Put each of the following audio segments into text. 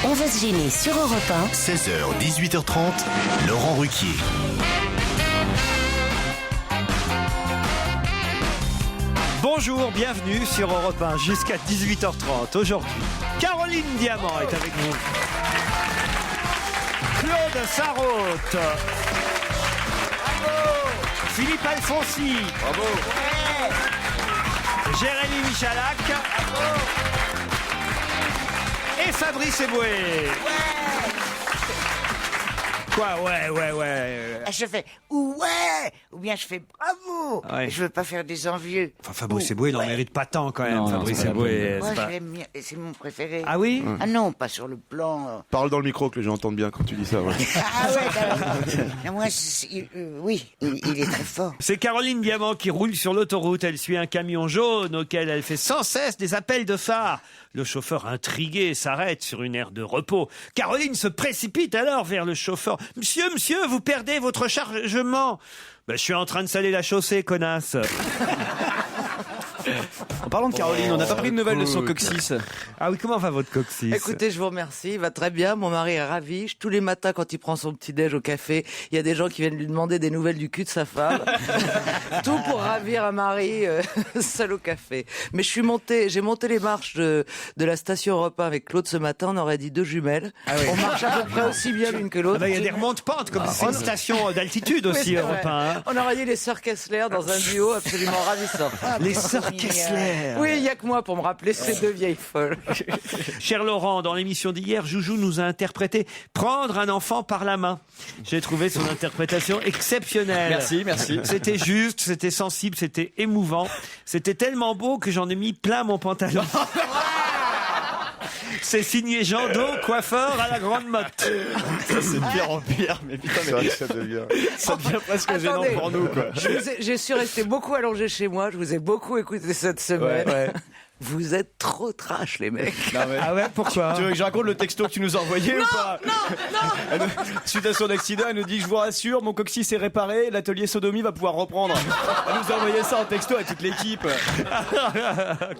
On va se gêner sur Europe 1. 16h, 18h30, Laurent Ruquier. Bonjour, bienvenue sur Europe 1 jusqu'à 18h30. Aujourd'hui, Caroline Diamant est avec vous. Claude Sarraute. Philippe Alfonsi. Bravo. Jérémy Michalak. Et Fabrice Eboué. Quoi, ouais. Je fais ouais, ou bien je fais bravo. Ouais. Je veux pas faire des envieux. Enfin, Fabrice Eboué, il n'en mérite pas tant quand même. Non, Fabrice c'est pas Eboué. Moi, c'est pas- je l'aime bien, et c'est mon préféré. Ah oui. Ah non, pas sur le plan. Parle dans le micro que les gens entendent bien quand tu dis ça. Ouais. Ah ouais, d'accord. Non, moi, oui, il est très fort. C'est Caroline Diamant qui roule sur l'autoroute. Elle suit un camion jaune auquel elle fait sans cesse des appels de phare. Le chauffeur intrigué s'arrête sur une aire de repos. Caroline se précipite alors vers le chauffeur. « Monsieur, vous perdez votre chargement !»« Je suis en train de saler la chaussée, connasse !» En parlant de Caroline, on n'a pas pris de nouvelles de son coccyx. Ah oui, comment va votre coccyx? Écoutez, je vous remercie, il va très bien, mon mari est ravi. Tous les matins, quand il prend son petit-déj au café, il y a des gens qui viennent lui demander des nouvelles du cul de sa femme. Tout pour ravir un mari seul au café. Mais j'ai monté les marches de la station Europe 1 avec Claude ce matin, on aurait dit deux jumelles. Ah oui. On marche à peu près aussi bien l'une que l'autre. Il y a des remontes-pentes, comme c'est une station d'altitude Oui, aussi, c'est Europe vrai. 1. On aurait dit les sœurs Kessler dans un duo absolument ravissant. Les sœurs Kessler. Oui, il n'y a que moi pour me rappeler ces deux vieilles folles. Cher Laurent, dans l'émission d'hier, Joujou nous a interprété « Prendre un enfant par la main ». J'ai trouvé son interprétation exceptionnelle. Merci. C'était juste, c'était sensible, c'était émouvant. C'était tellement beau que j'en ai mis plein mon pantalon. C'est signé Jando, coiffeur à la Grande Motte. Ça, c'est de pire en pire, mais putain, C'est vrai que ça devient. ça devient presque gênant Attendez. pour nous, quoi. Je suis resté beaucoup allongé chez moi, je vous ai beaucoup écouté cette semaine. Ouais. Vous êtes trop trash, les mecs. Non, mais... Ah ouais, pourquoi? Tu veux que je raconte le texto que tu nous as envoyé ou pas? Non. Suite à son accident, elle nous dit: je vous rassure, mon coccyx est réparé, l'atelier sodomie va pouvoir reprendre. Elle nous a envoyé ça en texto à toute l'équipe.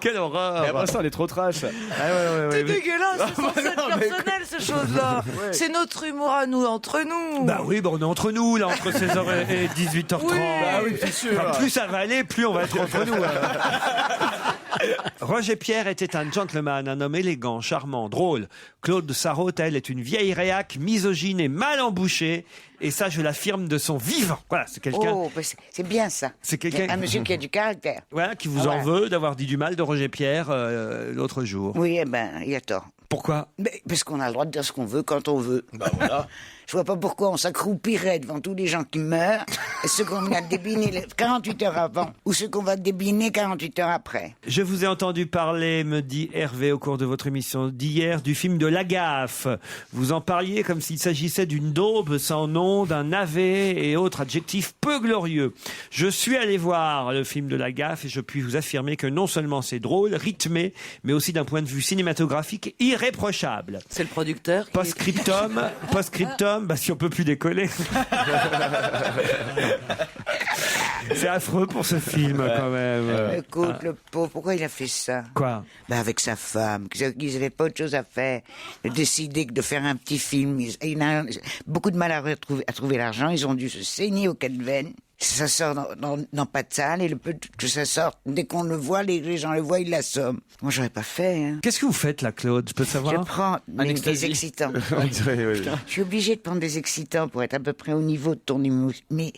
Quelle horreur. Et après ça, elle est trop trash. C'est dégueulasse, c'est censé être non, mais- personnel, ces choses-là. C'est notre humour à nous, entre nous. Bah oui, on est entre nous, là, entre 16h et 18h30. Oui. Bah oui, c'est sûr. Enfin, plus ça va aller, plus on va être entre nous. Roger Pierre était un gentleman, un homme élégant, charmant, drôle. Claude Sarraute, elle, est une vieille réac, misogyne et mal embouchée. Et ça, je l'affirme de son vivant. Voilà, c'est quelqu'un Oh, bah, c'est bien ça. C'est quelqu'un- Un monsieur qui a du caractère. voilà, qui vous Ah en ouais. veut d'avoir dit du mal de Roger Pierre l'autre jour. Oui, eh ben, il a tort. Pourquoi? Mais, parce qu'on a le droit de dire ce qu'on veut quand on veut. Bah voilà. Je vois pas pourquoi on s'accroupirait devant tous les gens qui meurent et ceux qu'on vient de débiner 48 heures avant ou ceux qu'on va débiner 48 heures après. Je vous ai entendu parler, me dit Hervé, au cours de votre émission d'hier, du film de La Gaffe. Vous en parliez comme s'il s'agissait d'une daube sans nom, d'un navet et autres adjectifs peu glorieux. Je suis allé voir le film de La Gaffe et je puis vous affirmer que non seulement c'est drôle, rythmé, mais aussi d'un point de vue cinématographique irréprochable. C'est le producteur. qui- Post-scriptum, bah si on peut plus décoller. C'est affreux pour ce film, quand même. Écoute, le pauvre, pourquoi il a fait ça? Quoi? Ben avec sa femme, qu'ils n'avaient pas autre chose à faire, de décider que de faire un petit film. Il a beaucoup de mal à trouver l'argent, ils ont dû se saigner au cas de veine. Ça sort dans pas de salle, et le peu que ça sort, dès qu'on le voit, les gens le voient, ils l'assomment. Moi, j'aurais pas fait, hein. Qu'est-ce que vous faites là, Claude? Je peux Je savoir? prends des ecstasy. excitants. On dirait, oui. Je suis obligée de prendre des excitants pour être à peu près au niveau de ton émotion. Mais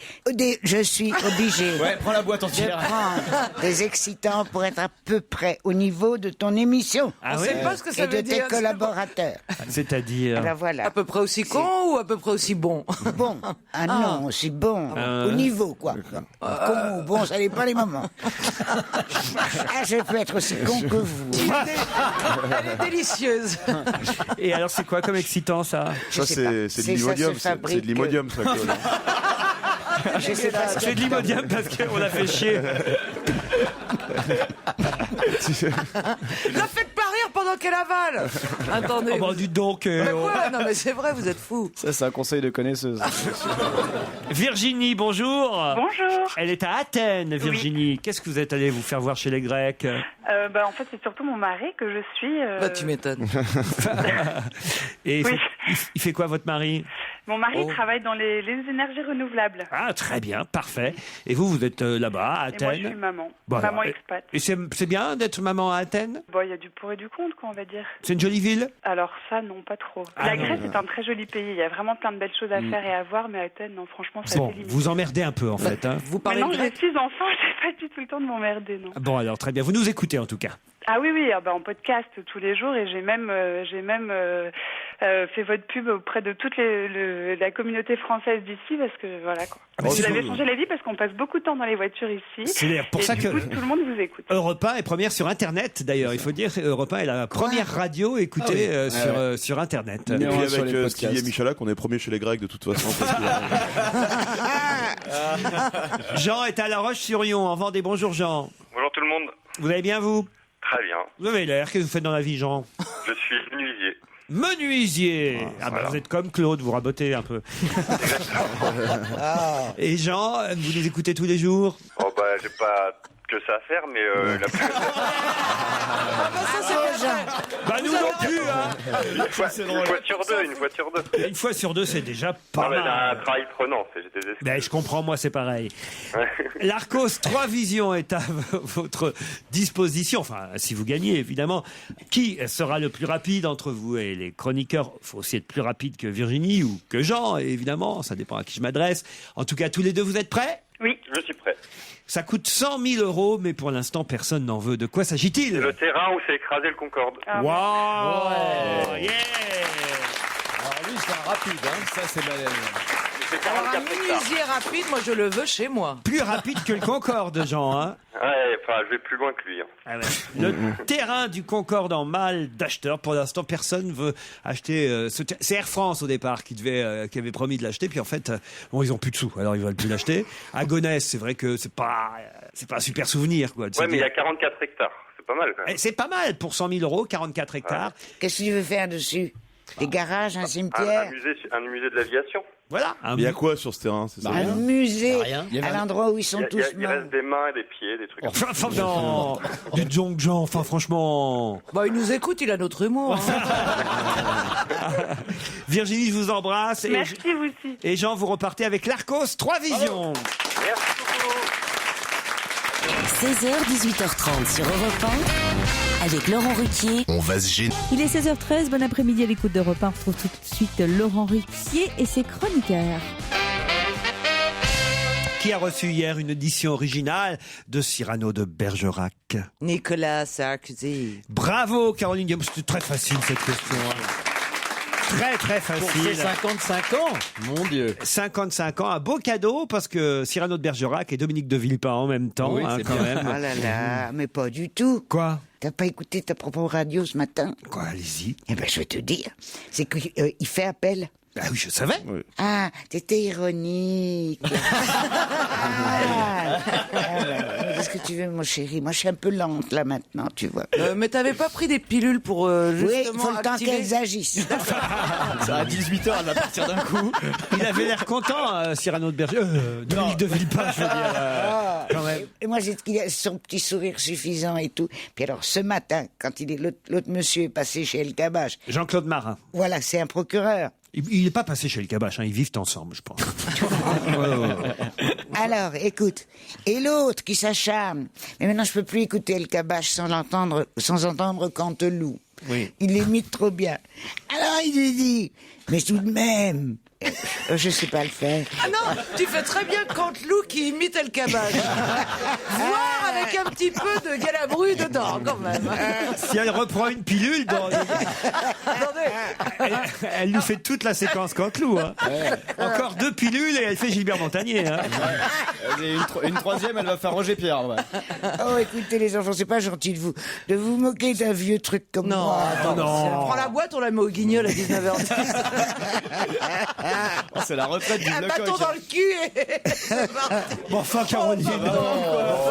je suis obligée. Ouais, prends la boîte Je entière. prends des excitants pour être à peu près au niveau de ton émission. Ah On ouais? sait pas ce que ça Et de veut tes dire. collaborateurs. C'est-à-dire? Alors voilà. À peu près aussi con ou à peu près aussi bon? Bon. Ah non, c'est bon. Au niveau, quoi. Con ou bon, ça n'est pas les moments. Ah, je peux être aussi con que vous. Elle est délicieuse. Et alors, c'est quoi comme excitant, ça? Ça, sais pas. c'est de Ça se l'imodium. C'est fabrique. de l'imodium, ça, Claude. Je sais pas. C'est de l'imodium parce qu'on l'a fait chier. La faites pas rire pendant pendant qu'elle avale. Attendez. Oh, bah, dites donc. Mais quoi non, mais c'est vrai, vous êtes fous. Ça, c'est un conseil de connaisseuse. Virginie, bonjour. Bonjour. Elle est à Athènes, Virginie. Qu'est-ce que vous êtes allé vous faire voir chez les Grecs? En fait, c'est surtout mon mari que je suis. Bah, tu m'étonnes. Et Oui. il fait quoi, votre mari? Mon mari travaille dans les énergies renouvelables. Ah, très bien, parfait. Et vous êtes là-bas, à Et moi, je suis Athènes. maman. Bon, Maman alors, expat. Et c'est bien d'être maman à Athènes? Bon, il y a du pour et du contre, quoi, on va dire. C'est une jolie ville? Alors ça, non, pas trop. Ah, La non. Grèce est un très joli pays. Il y a vraiment plein de belles choses à faire et à voir, mais Athènes, non, franchement, ça Bon, fait limite. vous emmerdez un peu, en fait. Hein. Vous parlez Maintenant, de j'ai grec 6 enfants, j'ai pas du tout le temps de m'emmerder, non. Bon, alors, très bien. Vous nous écoutez, en tout cas. Ah oui, en podcast tous les jours et j'ai même fait votre pub auprès de toute la communauté française d'ici parce que voilà quoi. Ah, mais Vous c'est avez cool. changé la vie parce qu'on passe beaucoup de temps dans les voitures ici. C'est d'ailleurs pour et ça du que coup, tout le monde vous écoute. Europe 1 est première sur Internet, d'ailleurs. Il faut dire, Europe 1 est la première radio écoutée sur Internet. Et puis Numéro un sur avec les Stevie et podcasts. Michalak, on est premier chez les Grecs de toute façon. parce que- Jean est à La Roche-sur-Yon, en Vendée. Bonjour, Jean. Bonjour tout le monde. Vous allez bien, vous? Très bien. Vous avez l'air. Qu'est-ce que vous faites dans la vie, Jean? Je suis menuisier. Menuisier. Ah bah, voilà. vous êtes comme Claude, vous rabotez un peu. Et Jean, vous les écoutez tous les jours? Oh bah j'ai pas que ça à faire, mais la plus... Bah nous non plus, hein. une fois sur deux. Une fois sur deux, c'est déjà pas Non mais j'ai un mal. travail prenant, j'ai des excuses. Ben, je comprends, moi c'est pareil. Ouais. L'Arcos 3 Visions est à votre disposition, enfin si vous gagnez évidemment. Qui sera le plus rapide entre vous et les chroniqueurs? Il faut aussi être plus rapide que Virginie ou que Jean, évidemment, ça dépend à qui je m'adresse. En tout cas, tous les deux, vous êtes prêts? Oui. Je suis prêt. Ça coûte 100 000 €, mais pour l'instant, personne n'en veut. De quoi s'agit-il? Le terrain où s'est écrasé le Concorde. Ah, Wow! Yeah! Alors lui, c'est un rapide, hein. Ça, c'est balèze. C'est Alors, un 44 hectares. menuisier rapide, moi, je le veux chez moi. Plus rapide que le Concorde, Jean, hein? Ouais, enfin je vais plus loin que lui. Hein. Ah ouais. Le terrain du Concorde en mal d'acheteurs. Pour l'instant, personne veut acheter. C'est Air France au départ qui avait promis de l'acheter. Puis en fait, bon, ils ont plus de sous, alors ils veulent plus l'acheter. À Gonesse, c'est vrai que c'est pas un super souvenir, quoi. de se Ouais mais il y dire- a 44 hectares. C'est pas mal quand même. Eh, c'est pas mal pour 100 000 €, 44 hectares. Qu'est-ce que tu veux faire dessus? Des garages, un cimetière? Un musée de l'aviation. Voilà. Mais il y a quoi sur ce terrain? C'est ça Un musée Il y a à un- l'endroit où ils sont tous Il morts. reste des mains et des pieds, des trucs. Enfin, non. Dites donc, Jean. Enfin, franchement. Bah, il nous écoute, il a notre humour. hein. Virginie, je vous embrasse. Merci vous aussi. Et Jean, vous repartez avec l'Arcos 3 Visions. Merci beaucoup. 16h, 18h30 sur Europe 1 avec Laurent Ruquier. On va se gêner. Il est 16h13, bon après-midi à l'écoute d'Europe 1. On retrouve tout de suite Laurent Ruquier et ses chroniqueurs. Qui a reçu hier une édition originale de Cyrano de Bergerac. Nicolas Sarkozy. Bravo Caroline Diamant, c'était très facile cette question. hein. Très très Pour ses facile. 55 ans, mon Dieu. 55 ans, un beau cadeau parce que Cyrano de Bergerac et Dominique de Villepin en même temps, Oui, hein, c'est quand bien. même. Ah là là, mais pas du tout. Quoi? T'as pas écouté ta propre radio ce matin? Quoi, allez-y. Eh ben, je vais te dire. C'est qu'il fait appel. Ah oui, je savais. Ah, t'étais ironique. Qu'est-ce que tu veux, mon chéri? Moi, je suis un peu lente, là, maintenant, tu vois. Mais t'avais pas pris des pilules pour Oui, justement il faut le temps activer- qu'elles agissent. Ça à 18h, elle va partir d'un coup. Il avait l'air content, Cyrano de Bergerac. Dominique de Villepin, je veux dire. Quand même. Et moi, j'ai qu'il a son petit sourire suffisant et tout. Puis alors, ce matin, quand l'autre monsieur est passé chez El Kabbach, Jean-Claude Marin. voilà, c'est un procureur. Il n'est pas passé chez le Kabbach, hein, ils vivent ensemble, je pense. Alors, écoute. Et l'autre qui s'acharne. Mais maintenant, je peux plus écouter El Kabbach sans entendre Canteloup. Oui. Il l'imite trop bien. Alors, il lui dit, mais tout de même, je sais pas le faire. Ah non, tu fais très bien Canteloup qui imite El Kabbach. Voir avec un petit peu de Galabru dedans, quand même. Si elle reprend une pilule, elle nous fait toute la séquence Canteloup. Hein. Encore 2 pilules et elle fait Gilbert Montagnier. Hein. Et une troisième, elle va faire Roger Pierre. Ouais. Oh, écoutez, les enfants, c'est pas gentil de vous moquer d'un vieux truc comme Non, moi. attends, non. si elle prend la boîte, on la met au guignol à 19h10. Oh, c'est la retraite du Un bloc bâton dans le cul Bon, enfin, Caroline.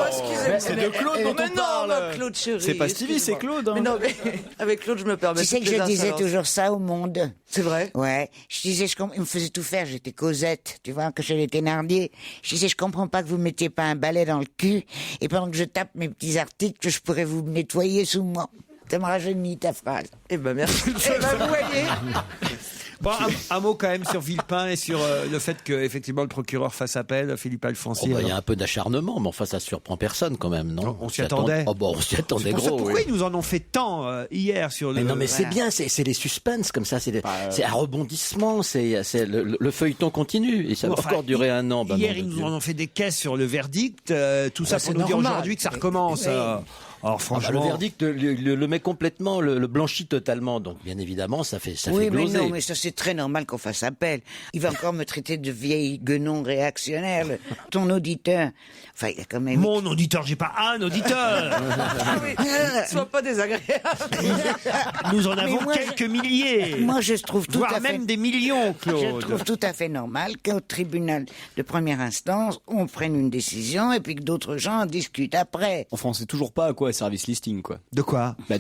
Excusez-moi. C'est de Claude dont Mais on non, parle. Claude chéri. C'est pas Stevie, c'est Claude. Hein. Mais non, mais avec Claude, je me permets. Tu sais que toutes je les disais insolences. toujours ça au monde. C'est vrai. Ouais, je disais, il me faisait tout faire, j'étais Cosette, tu vois, que chez les Thénardier. Je disais, je comprends pas que vous mettiez pas un balai dans le cul, et pendant que je tape mes petits articles, je pourrais vous nettoyer sous moi. Ça me rajeunit ta phrase. Eh ben merci. Eh ben vous voyez. Bon, un mot quand même sur Villepin et sur le fait que effectivement le procureur fasse appel, Philippe Alfonsi. Il y a un peu d'acharnement, mais enfin ça surprend personne quand même, non? On s'y attendait. Oh, bon, on s'y attendait C'est pour ça, gros. pourquoi Oui. ils nous en ont fait tant hier sur le. Mais non, mais c'est Voilà. bien, c'est les suspens comme ça, c'est un rebondissement, c'est le feuilleton continue et ça va Enfin, encore durer un an. Hier, nom ils de nous Dieu. en ont fait des caisses sur le verdict, tout ça c'est pour nous dire normal. aujourd'hui que ça recommence. Oui. Alors Ah bah, franchement. le verdict le met complètement, le blanchit totalement. Donc bien évidemment, ça fait Oui, mais gloser. non, mais ça c'est très normal qu'on fasse appel. Il va encore me traiter de vieille guenon réactionnaire, ton auditeur. Enfin, il a quand même... Mon auditeur, j'ai pas un auditeur. Sois pas désagréable. Nous en Mais avons moi, quelques milliers. Moi, je trouve tout voire à fait... même des millions, Je Claude. trouve tout à fait normal qu'au tribunal de première instance, on prenne une décision et puis que d'autres gens en discutent après. Enfin, on sait toujours pas à quoi sert service listing, quoi. De quoi? Bah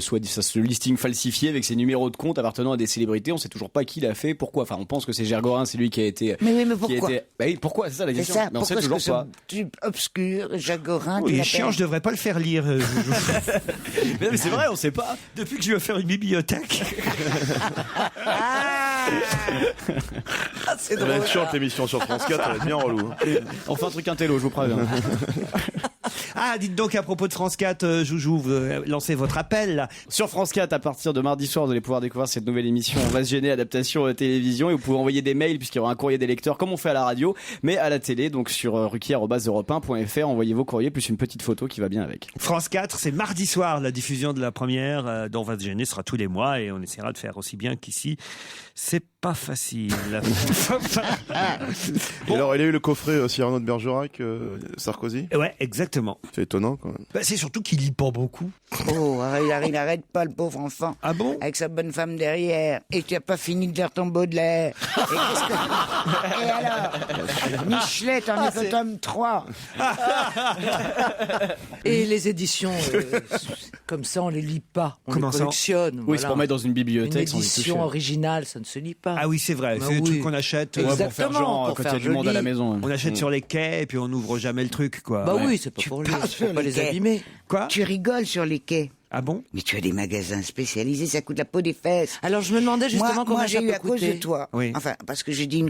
soit ce listing falsifié avec ses numéros de compte appartenant à des célébrités. On sait toujours pas qui l'a fait, pourquoi. Enfin, on pense que c'est Gergorin, c'est lui qui a été. Mais pourquoi? Bah oui, pourquoi? C'est ça la C'est question. ça, Mais on sait pourquoi toujours est-ce que ce type obscur, Jagorin, Oui, tu il est l'appelles chiant, je devrais pas le faire lire. Mais non, mais c'est vrai, on sait pas. Depuis que je veux faire une bibliothèque. C'est Elle va drôle. être chiante l'émission sur France 4, elle va être bien relou. On fait un truc intello, je vous préviens. Ah, dites donc à propos de France 4, Joujou, vous lancez votre appel là. Sur France 4, à partir de mardi soir, vous allez pouvoir découvrir cette nouvelle émission On va se gêner, adaptation télévision, et vous pouvez envoyer des mails puisqu'il y aura un courrier des lecteurs comme on fait à la radio, mais à la télé, donc sur ruquier@europe1.fr, envoyez vos courriers plus une petite photo qui va bien avec. France 4, c'est mardi soir la diffusion de la première dont On va se gêner sera tous les mois et on essaiera de faire aussi bien qu'ici. C'est pas facile. Et alors, il a eu le coffret Cyrano de Bergerac, Sarkozy. Ouais, exactement. C'est étonnant quand même. Bah, c'est surtout qu'il lit pas beaucoup. Oh, il n'arrête pas, le pauvre enfant. Ah bon? Avec sa bonne femme derrière. Et tu n'as pas fini de faire ton Baudelaire. Et alors Michelet, t'en es au tome 3. Et les éditions, comme ça, on les lit pas. On Comment les ça collectionne. Oui, voilà. c'est pour mettre dans une Une bibliothèque sans y édition toucher. originale, ça ne se lit pas. Ah oui, c'est vrai. Bah C'est des oui. trucs qu'on achète. Ouais, Exactement, pour faire genre pour quand il y a faire du monde à la joli. maison. On achète sur les quais et puis on n'ouvre jamais le truc, quoi. Bah Ouais. oui, c'est pas pour lire, parles c'est pour sur pas les les quais. abîmer. Quoi? Tu rigoles sur les quais. Ah bon? Mais tu as des magasins spécialisés, ça coûte la peau des fesses. Alors je me demandais justement moi, comment j'ai ça eu peut à cause de coûter. toi. Oui. Enfin, parce que j'ai dit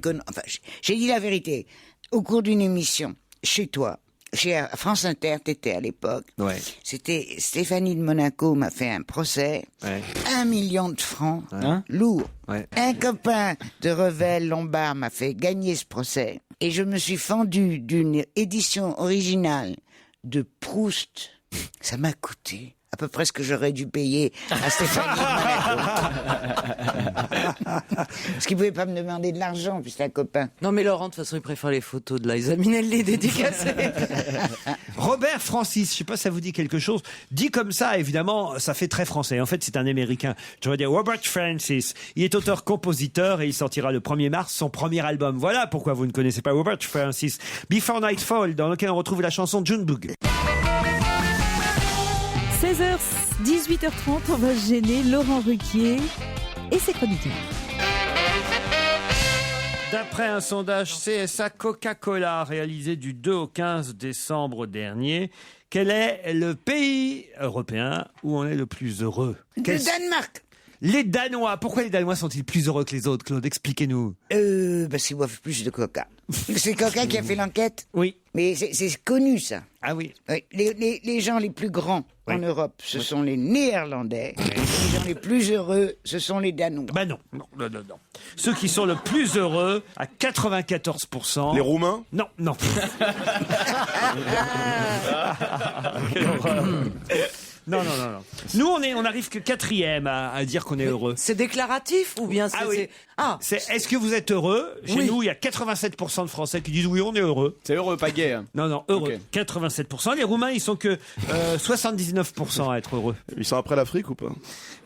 j'ai dit la vérité. Au cours d'une émission, chez toi, chez France Inter, t'étais à l'époque. Ouais. C'était Stéphanie de Monaco m'a fait un procès. Ouais. 1 million de francs. Hein Lourd. Ouais. Un copain de Revel Lombard m'a fait gagner ce procès. Et je me suis fendu d'une édition originale de Proust. Ça m'a coûté à peu près ce que j'aurais dû payer à Stéphanie de Monaco. Parce qu'il pouvait pas me demander de l'argent, puis c'est un copain. Non mais Laurent, de toute façon, il préfère les photos de Liza Minnelli dédicacées. Robert Francis, je sais pas si ça vous dit quelque chose. Dit comme ça, évidemment, ça fait très français. En fait, c'est un Américain. Je vais dire Robert Francis. Il est auteur-compositeur et il sortira le 1er mars son premier album. Voilà pourquoi vous ne connaissez pas Robert Francis. Before Nightfall, dans lequel on retrouve la chanson Junebug. 16h, 18h30, on va se gêner. Laurent Ruquier et ses chroniqueurs. D'après un sondage CSA Coca-Cola réalisé du 2 au 15 décembre dernier, quel est le pays européen où on est le plus heureux? Le Danemark. Les Danois. Pourquoi les Danois sont-ils plus heureux que les autres, Claude? Expliquez-nous. Parce qu'ils boivent plus de coca. C'est Coca qui a fait l'enquête. Oui. Mais c'est connu, ça. Ah oui. Oui, les gens les plus grands en Europe, ce sont les Néerlandais. Les gens les plus heureux, ce sont les Danois. Ben non. Ceux qui sont le plus heureux, à 94%. Les Roumains? Non. Non. Nous, on arrive que 4e à dire qu'on est heureux. C'est déclaratif ou bien c'est... Ah oui. Est-ce que vous êtes heureux? Chez Oui. nous, il y a 87% de Français qui disent oui, on est heureux. C'est heureux, pas gay. Hein. Non, heureux. Ok. 87%. Les Roumains, ils sont que 79% à être heureux. Ils sont après l'Afrique ou pas?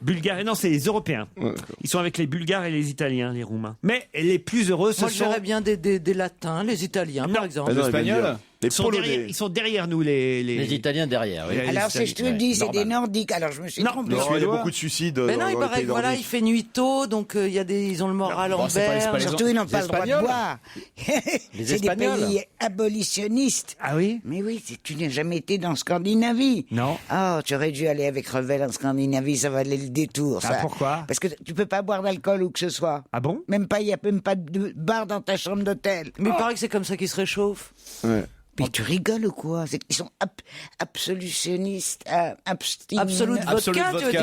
Bulgares, non, c'est les Européens. Ouais, d'accord. Ils sont avec les Bulgares et les Italiens, les Roumains. Mais les plus heureux, ce Moi, je sont... dirais bien des Latins, les Italiens, par exemple. Les Espagnols. Les Ils sont, Polonais. ils sont derrière nous, les Italiens derrière, oui. les Alors, si je te le dis, c'est des Nordiques. Alors, je me suis trompé. Non, il y a beaucoup de suicides. Mais non, dans il les paraît pays que voilà, il nordiques. fait nuit tôt, donc ils ont le moral en berge. Surtout, ils n'ont pas le droit de Espagnols. boire. Les C'est des Espagnols. pays abolitionnistes. Ah oui? Mais oui, tu n'as jamais été dans Scandinavie. Non. Oh, tu aurais dû aller avec Revel en Scandinavie, ça valait le détour. Ah, Ça. pourquoi? Parce que tu peux pas boire d'alcool où que ce soit. Ah bon? Même pas, il y a même pas de bar dans ta chambre d'hôtel. Mais il paraît que c'est comme ça qu'ils se réchauffent. Ouais. Mais tu rigoles ou quoi? Ils sont absolutionnistes, abstinents. Absolute vodka, tu veux dire.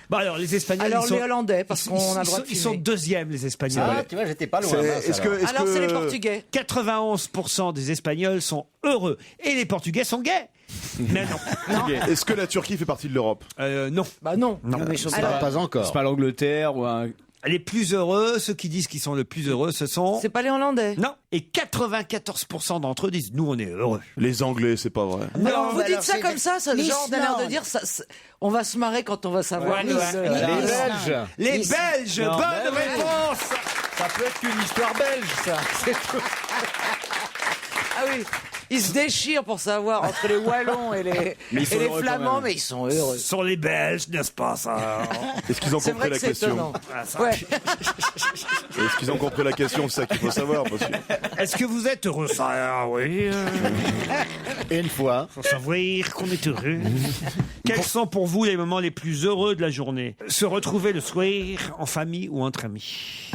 Bon, alors, les Espagnols, Alors, ils sont... les Hollandais, parce qu'on a le droit de Ils sont fumer. deuxièmes, les Espagnols. Ah, tu vois, j'étais pas loin. C'est- mince, est-ce que- alors. est-ce Alors, que- c'est les Portugais. 91% des Espagnols sont heureux. Et les Portugais sont gays. Mais non. Est-ce que la Turquie fait partie de l'Europe? Non. Bah non. Mais ils sont Alors, Pas encore. C'est pas l'Angleterre ou un. Les plus heureux, ceux qui disent qu'ils sont le plus heureux, ce sont... C'est pas les Hollandais. Non. Et 94% d'entre eux disent, nous, on est heureux. Les Anglais, c'est pas vrai. Alors, vous bah dites alors, ça c'est comme ça, ça le genre d'air de dire ça, on va se marrer quand on va savoir. Ouais, ouais. Les Belges. Les Ils- Belges, Non, bonne mais oui. réponse. Ça peut être qu'une histoire belge, ça. C'est tout. Ah oui, ils se déchirent pour savoir entre les Wallons et les, Mais ils sont et les heureux quand Flamands, même. mais ils sont heureux. Ce sont les Belges, n'est-ce pas, ça? Est-ce qu'ils ont C'est compris vrai que la c'est question? étonnant. Ah, ça. Ouais. Est-ce qu'ils ont compris la question? C'est ça qu'il faut savoir. Parce que... Est-ce que vous êtes heureux, ça? Oui. Une fois. Faut savoir qu'on est heureux. Quels sont pour vous les moments les plus heureux de la journée? Se retrouver le soir en famille ou entre amis?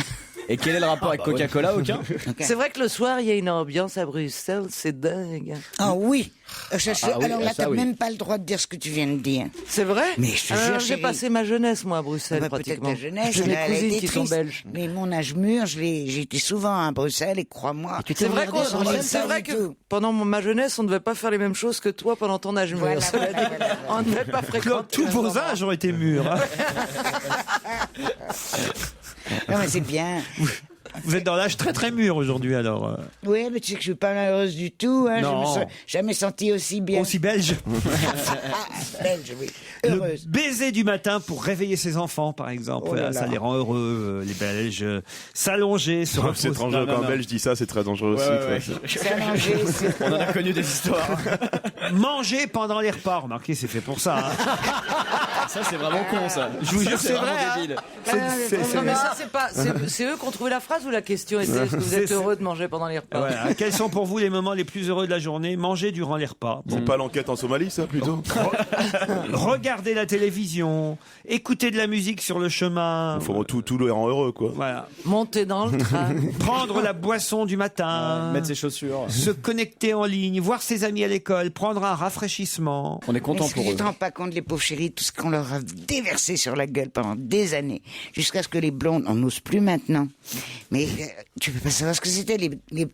Et quel est le rapport avec Coca-Cola? Aucun. C'est vrai que le soir, il y a une ambiance à Bruxelles, c'est dingue. Ah oui. oui, Alors là, ça, t'as oui. même pas le droit de dire ce que tu viens de dire. C'est vrai? Mais je te Alors, jure, j'ai chérie. passé ma jeunesse, moi, à Bruxelles, Bah, peut-être pratiquement. ta jeunesse, J'ai elle mes a cousines été qui sont triste. belges. Mais mon âge mûr, j'ai été souvent à Bruxelles et crois-moi. C'est vrai, c'est Pas vrai du que tout. pendant ma jeunesse, on ne devait pas faire les mêmes choses que toi pendant ton âge mûr. Voilà, Cela voilà, dit, voilà. on ne devait pas fréquenter. Tous les vos endroits. âges ont été mûrs. hein. Non, mais c'est bien. Vous êtes dans l'âge très très mûr aujourd'hui, alors. Oui, mais tu sais que je suis pas malheureuse du tout. Hein. Non. Je me suis jamais sentie aussi bien. Aussi belge. Belge, oui. Le Heureuse. baiser du matin pour réveiller ses enfants, par exemple. Oh là Ça là. les rend heureux, les Belges. S'allonger, se C'est reposer. étrange quand un Belge dit ça, c'est très dangereux aussi. Ouais. C'est à manger, c'est- On en a connu des histoires. Manger pendant les repas. Remarquez, c'est fait pour ça. hein. Ça, c'est vraiment con, ça. Je vous jure, c'est vraiment vrai, hein. débile. Non, mais ça, c'est pas. C'est eux qui ont trouvé la phrase ou la question était est-ce que vous êtes C'est- heureux de manger pendant les repas? Voilà. Quels sont pour vous les moments les plus heureux de la journée? Manger durant les repas. C'est pas l'enquête en Somalie, ça, plutôt? Regarder la télévision, écouter de la musique sur le chemin. Faut tout le rend heureux, quoi. Voilà. Monter dans le train. Prendre la boisson du matin. Mettre ses chaussures. Se connecter en ligne, voir ses amis à l'école, prendre un rafraîchissement. On est content Est-ce que pour tu eux. te rends pas compte, les pauvres chéris, tout ce qu'on leur a déversé sur la gueule pendant des années, jusqu'à ce que les blondes en osent plus maintenant. Mais tu peux pas savoir ce que c'était,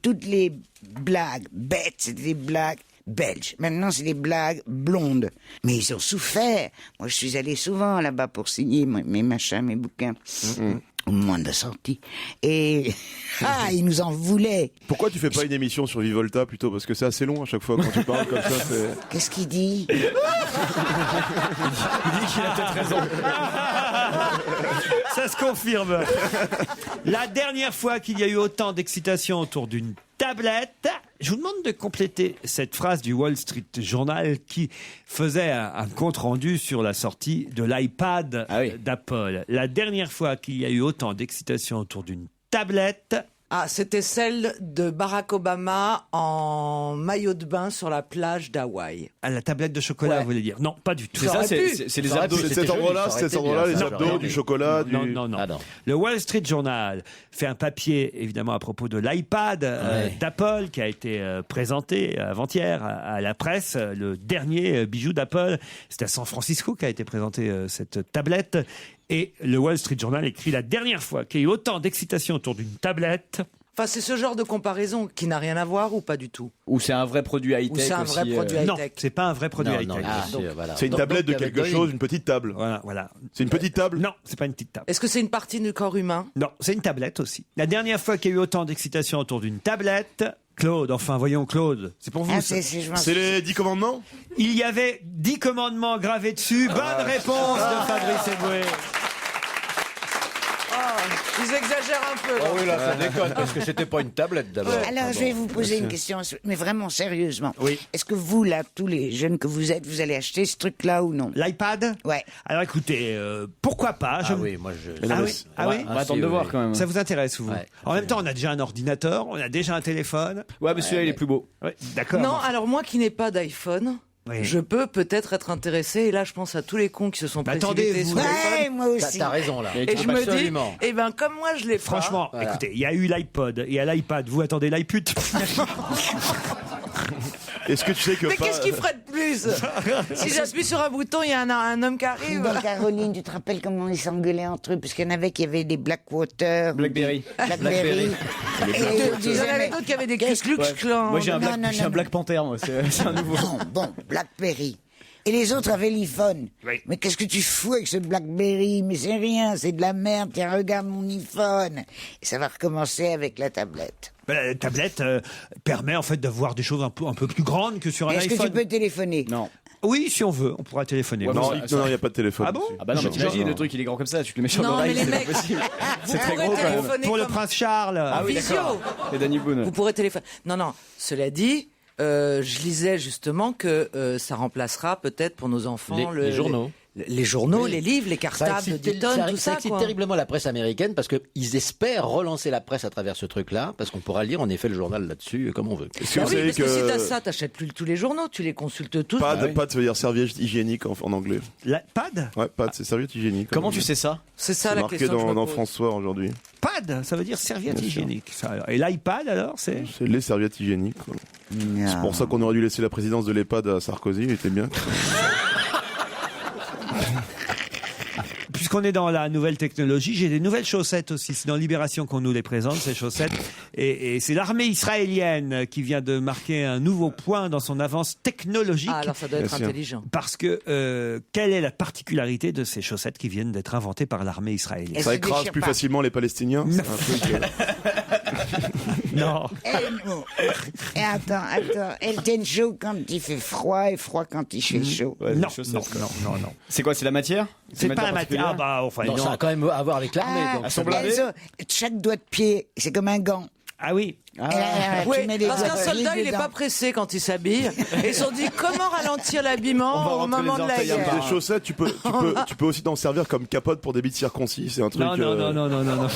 toutes les blagues bêtes, c'était des blagues belges. Maintenant, c'est des blagues blondes. Mais ils ont souffert. Moi, je suis allé souvent là-bas pour signer mes machins, mes bouquins. Au moment de la sortie. Et ils nous en voulaient. Pourquoi tu fais pas une émission sur Vivolta plutôt? Parce que c'est assez long à chaque fois quand tu parles comme ça. Qu'est-ce qu'il dit? Il dit qu'il a peut-être raison. Ça se confirme. La dernière fois qu'il y a eu autant d'excitation autour d'une tablette, je vous demande de compléter cette phrase du Wall Street Journal qui faisait un compte-rendu sur la sortie de l'iPad d'Apple. La dernière fois qu'il y a eu autant d'excitation autour d'une tablette... Ah, c'était celle de Barack Obama en maillot de bain sur la plage d'Hawaï. À la tablette de chocolat, vous voulez dire? Non, pas du tout. C'est ça, c'est les abdos. C'est cet endroit-là, les abdos, du chocolat, du... Non. Le Wall Street Journal fait un papier, évidemment, à propos de l'iPad d'Apple, qui a été présenté avant-hier à la presse, le dernier bijou d'Apple. C'était à San Francisco qu'a été présentée cette tablette. Et le Wall Street Journal écrit: la dernière fois qu'il y a eu autant d'excitation autour d'une tablette, Enfin, c'est ce genre de comparaison qui n'a rien à voir ou pas du tout. Ou c'est un vrai produit high-tech Ou c'est un vrai aussi, produit Non, high-tech. c'est pas un vrai produit high-tech. C'est une tablette de quelque chose, une petite table. Voilà. C'est une petite table? Non, c'est pas une petite table. Est-ce que c'est une partie du corps humain? Non, c'est une tablette aussi. La dernière fois qu'il y a eu autant d'excitation autour d'une tablette, Claude, enfin voyons Claude, c'est pour vous. ça. C'est les 10 commandements? Il y avait 10 commandements gravés dessus. Bonne réponse de Fabrice Eboué. Ils exagèrent un peu. Oh oui, là, ça déconne, parce que c'était pas une tablette d'abord. Alors, je vais vous poser une question, mais vraiment sérieusement. Oui. Est-ce que vous, là, tous les jeunes que vous êtes, vous allez acheter ce truc-là ou non? L'iPad? Ouais. Alors écoutez, pourquoi pas Ah oui, moi je. Ah oui On va attendre de voir quand même. Ça vous intéresse, vous? Ouais. En même temps, on a déjà un ordinateur, on a déjà un téléphone. Ouais, mais celui-là, il est plus beau. Ouais, d'accord. Non, alors moi qui n'ai pas d'iPhone, Oui. je peux peut-être être intéressé. Et là, je pense à tous les cons qui se sont attendez, précipités vous- sur l'iPhone. Ouais, moi aussi. T'as raison là. Et je me Absolument. dis, comme moi je l'ai pas. Franchement, Voilà. écoutez, il y a eu l'iPod et à l'iPad, vous attendez l'iPut. Est-ce que tu sais que Mais pas- qu'est-ce qu'il ferait de plus? Si j'appuie sur un bouton, il y a un homme qui arrive. Dans Caroline, tu te rappelles comment ils s'engueulaient entre eux? Parce qu'il y en avait qui avaient des Blackwater. Blackberry. Blackberry. Et ils Il y disaient, en avait mais- d'autres qui avaient des Klux Klan. Moi, j'ai un Non, non, Black non. Panther, moi. C'est un nouveau. Bon, Blackberry. Et les autres avaient l'iPhone. Oui. Mais qu'est-ce que tu fous avec ce Blackberry? Mais c'est rien, c'est de la merde. Tiens, regarde mon iPhone. Et ça va recommencer avec la tablette. La tablette permet en fait d'avoir des choses un peu plus grandes que sur un Est-ce que iPhone. tu peux téléphoner? Non. Oui, si on veut, on pourra téléphoner. Ouais, Non, ça- il n'y a pas de téléphone. Ah bon dessus. Ah bah non, mais t'imagines le truc, il est grand comme ça, tu le mets sur Non, l'oreille, mais les c'est pas mecs, possible. C'est vous très pourrez gros quand même. téléphoner Pour le comme- prince Charles. Ah oui, Visio. d'accord. Et Danny Boone. Vous pourrez téléphoner. Non, cela dit, je lisais justement que ça remplacera peut-être pour nos enfants Les journaux. Les journaux, Oui. les livres, les cartables de Dayton, tout ça. excite quoi. terriblement la presse américaine parce qu'ils espèrent relancer la presse à travers ce truc-là, parce qu'on pourra lire en effet le journal là-dessus comme on veut. Est-ce que Ah vous oui, savez parce que si t'as que ça, t'achètes plus tous les journaux, tu les consultes tous. pad, ça veut dire serviette hygiénique en anglais. Pad? Ouais, pad, c'est serviette hygiénique. Comment tu sais ça? C'est ça C'est la marqué question. que je me dans pose. François aujourd'hui. Pad, ça veut dire serviette Bien sûr. hygiénique. Ça, alors. Et l'iPad alors, c'est C'est les serviettes hygiéniques. quoi. C'est pour ça qu'on aurait dû laisser la présidence de l'EHPAD à Sarkozy, il était bien. Puisqu'on est dans la nouvelle technologie, j'ai des nouvelles chaussettes aussi. C'est dans Libération qu'on nous les présente, ces chaussettes. Et c'est l'armée israélienne qui vient de marquer un nouveau point dans son avance technologique. Ah, alors ça doit être Bien sûr. intelligent. Parce que quelle est la particularité de ces chaussettes qui viennent d'être inventées par l'armée israélienne? Elles Ça se écrase déchirent plus pas. facilement les Palestiniens. C'est un truc, Non. Et attends, elles tiennent chaud quand il fait froid et froid quand il fait chaud. Ouais, Non, les chaussettes, non, quoi. non, non. C'est quoi, c'est la matière? C'est pas la matière. particulière Ah bah, enfin, Non, non. ça a quand même à voir avec l'armée. Ah, donc. Elles sont ça- blindées. elles ont- chaque doigt de pied, c'est comme un gant. Ah oui. Et là, Oui, tu mets les parce doigts qu'un de pied soldat, il n'est dedans. pas pressé quand il s'habille. Et ils se sont dit comment ralentir On va l'habillement au rentrer moment les de la orteils à guerre. part. Les chaussettes, tu peux aussi t'en servir comme capote pour des bites circoncis. C'est un truc. Non, non, non, non, non, non, non. Ne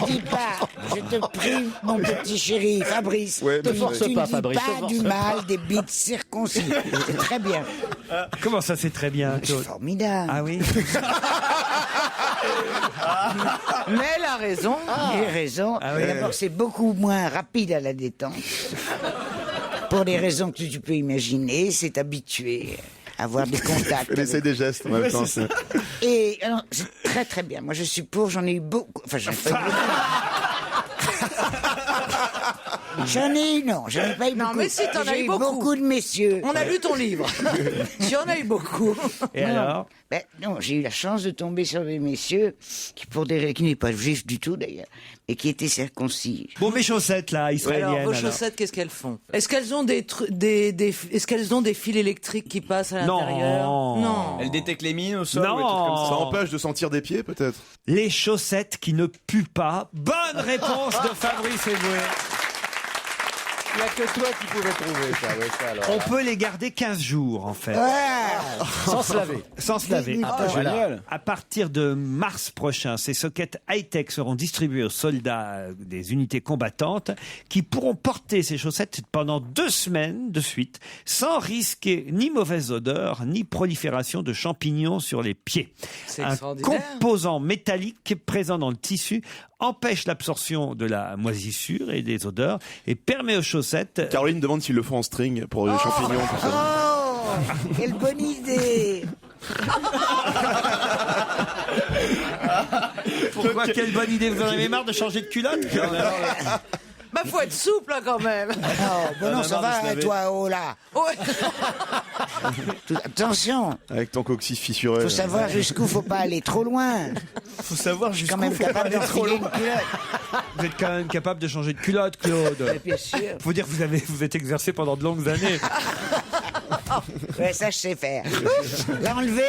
dis pas, je te prie, mon petit chéri, Fabrice. Ouais, tu mais force tu ne pas, dis Fabrice, te pas force du pas. mal des bites circoncis. C'est très bien. Comment ça, c'est très bien, C'est Claude? formidable. Ah oui. Mais elle a raison. J'ai raison. Ah oui. D'abord, c'est beaucoup moins rapide à la détente. Pour des raisons que tu peux imaginer, c'est habitué à avoir des contacts. Elle essaie des gestes en même temps. c'est- Et alors, c'est très très bien. Moi, je suis pour, j'en ai eu beaucoup. Enfin, j'en ai pas eu beaucoup. J'en ai eu, non, j'en ai pas eu Non, beaucoup. mais si, t'en as J'ai eu beaucoup. beaucoup de messieurs. On a lu ton livre. Tu en as eu beaucoup. Et alors? Ben, non, j'ai eu la chance de tomber sur des messieurs qui n'est pas juif du tout d'ailleurs, et qui étaient circoncis. Bon, mes chaussettes, là, israéliennes. Alors, vos alors. chaussettes, qu'est-ce qu'elles font? Est-ce qu'elles ont est-ce qu'elles ont des fils électriques qui passent à Non. l'intérieur? Non. Elle détecte les mines au sol Non. ou des trucs comme ça. Ça empêche de sentir des pieds, peut-être. Les chaussettes qui ne puent pas. Bonne réponse de Fabrice Eboué. Il n'y a que toi qui pouvais trouver ça. Ouais, ça alors. On peut les garder 15 jours, en fait. Sans se laver. Sans se laver. Ah, bah, voilà. Génial. À partir de mars prochain, ces sockets high-tech seront distribués aux soldats des unités combattantes qui pourront porter ces chaussettes pendant 2 semaines de suite sans risquer ni mauvaise odeur ni prolifération de champignons sur les pieds. C'est Un extraordinaire. composant métallique présent dans le tissu empêche l'absorption de la moisissure et des odeurs et permet aux chaussettes... Caroline demande s'ils le font en string pour les champignons. Tout ça. Oh, quelle bonne idée! Pourquoi? Quelle bonne idée. Vous en avez marre de changer de culotte? Bah, faut être souple, hein, quand même. Non, ça va, toi, oh là. Ouais. Attention, Avec ton coccyx fissuré. faut savoir jusqu'où faut pas aller trop loin. Faut savoir Quand jusqu'où même faut pas capable aller trop d'enfiler loin. une culotte. Vous êtes quand même capable de changer de culotte, Claude. Bien sûr. Faut dire que vous êtes exercé pendant de longues années. Ouais, ça, je sais faire. L'enlever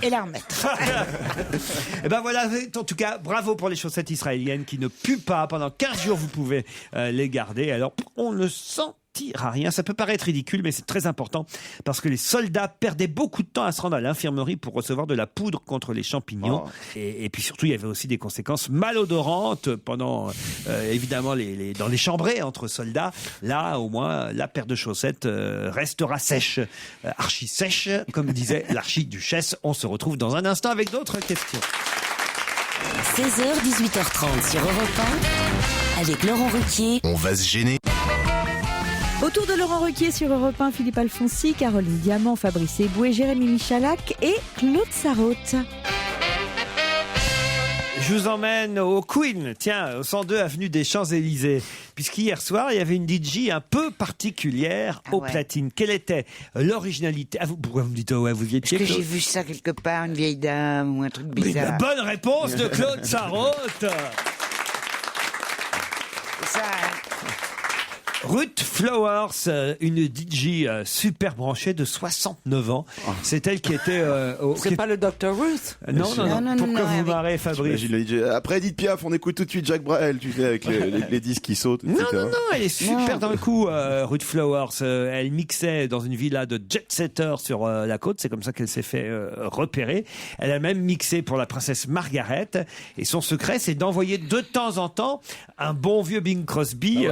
et la remettre. Et ben voilà, en tout cas, bravo pour les chaussettes israéliennes qui ne puent pas. Pendant 15 jours, vous pouvez les garder. Alors, on ne sentira rien. Ça peut paraître ridicule, mais c'est très important parce que les soldats perdaient beaucoup de temps à se rendre à l'infirmerie pour recevoir de la poudre contre les champignons. Et puis surtout, il y avait aussi des conséquences malodorantes pendant, évidemment, dans les chambrées entre soldats. Là, au moins, la paire de chaussettes restera sèche, archi sèche, comme disait l'archiduchesse. On se retrouve dans un instant avec d'autres questions. 16h, 18h30 sur Europe 1, avec Laurent Ruquier. On va se gêner. Autour de Laurent Ruquier sur Europe 1, Philippe Alfonsi, Caroline Diamant, Fabrice Eboué, Jérémy Michalak et Claude Sarraute. Je vous emmène au Queen, tiens, au 102 avenue des Champs-Élysées, puisqu'hier soir, il y avait une DJ un peu particulière au platine. Quelle était l'originalité? Pourquoi vous me dites, ouais, vous y étiez? Est-ce que j'ai vu ça quelque part, une vieille dame ou un truc Mais bizarre? la bonne réponse de Claude Sarraute. C'est ça, hein. Ruth Flowers, une DJ super branchée de 69 ans. C'est elle qui était... C'est pas le Dr Ruth? Non. Pourquoi vous marrez, Fabrice? Après Edith Piaf, on écoute tout de suite Jacques Brel, tu sais, avec les disques qui sautent, etc. Non, elle est super dans le coup, Ruth Flowers. Elle mixait dans une villa de jet-setter sur la côte. C'est comme ça qu'elle s'est fait repérer. Elle a même mixé pour la princesse Margaret. Et son secret, c'est d'envoyer de temps en temps un bon vieux Bing Crosby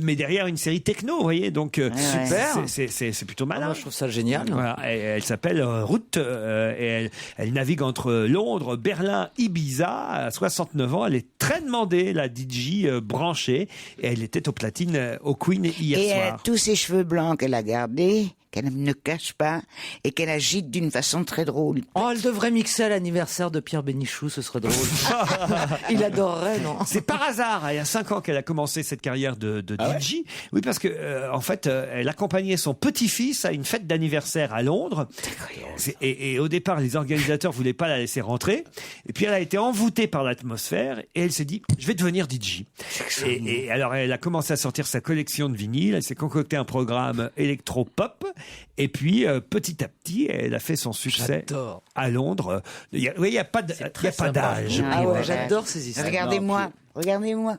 mais derrière une série techno, vous voyez. Donc, super. C'est plutôt malin. Moi, je trouve ça génial. Voilà, elle s'appelle Ruth et elle navigue entre Londres, Berlin, Ibiza. À 69 ans, elle est très demandée, la DJ branchée. Et elle était au platine au Queen hier Et soir. elle a tous ses cheveux blancs qu'elle a gardés, qu'elle ne cache pas, et qu'elle agite d'une façon très drôle. Oh, elle devrait mixer à l'anniversaire de Pierre Bénichou, ce serait drôle. Il adorerait, non? C'est par hasard, il y a 5 ans qu'elle a commencé cette carrière de DJ. Oui, parce que en fait, elle accompagnait son petit-fils à une fête d'anniversaire à Londres. Et au départ, les organisateurs voulaient pas la laisser rentrer. Et puis elle a été envoûtée par l'atmosphère et elle s'est dit, je vais devenir DJ. Et alors, elle a commencé à sortir sa collection de vinyles. Elle s'est concocté un programme électro-pop. Et puis, petit à petit, elle a fait son succès à Londres. Il n'y a pas d'âge. Ah ouais, j'adore ces histoires. Regardez-moi.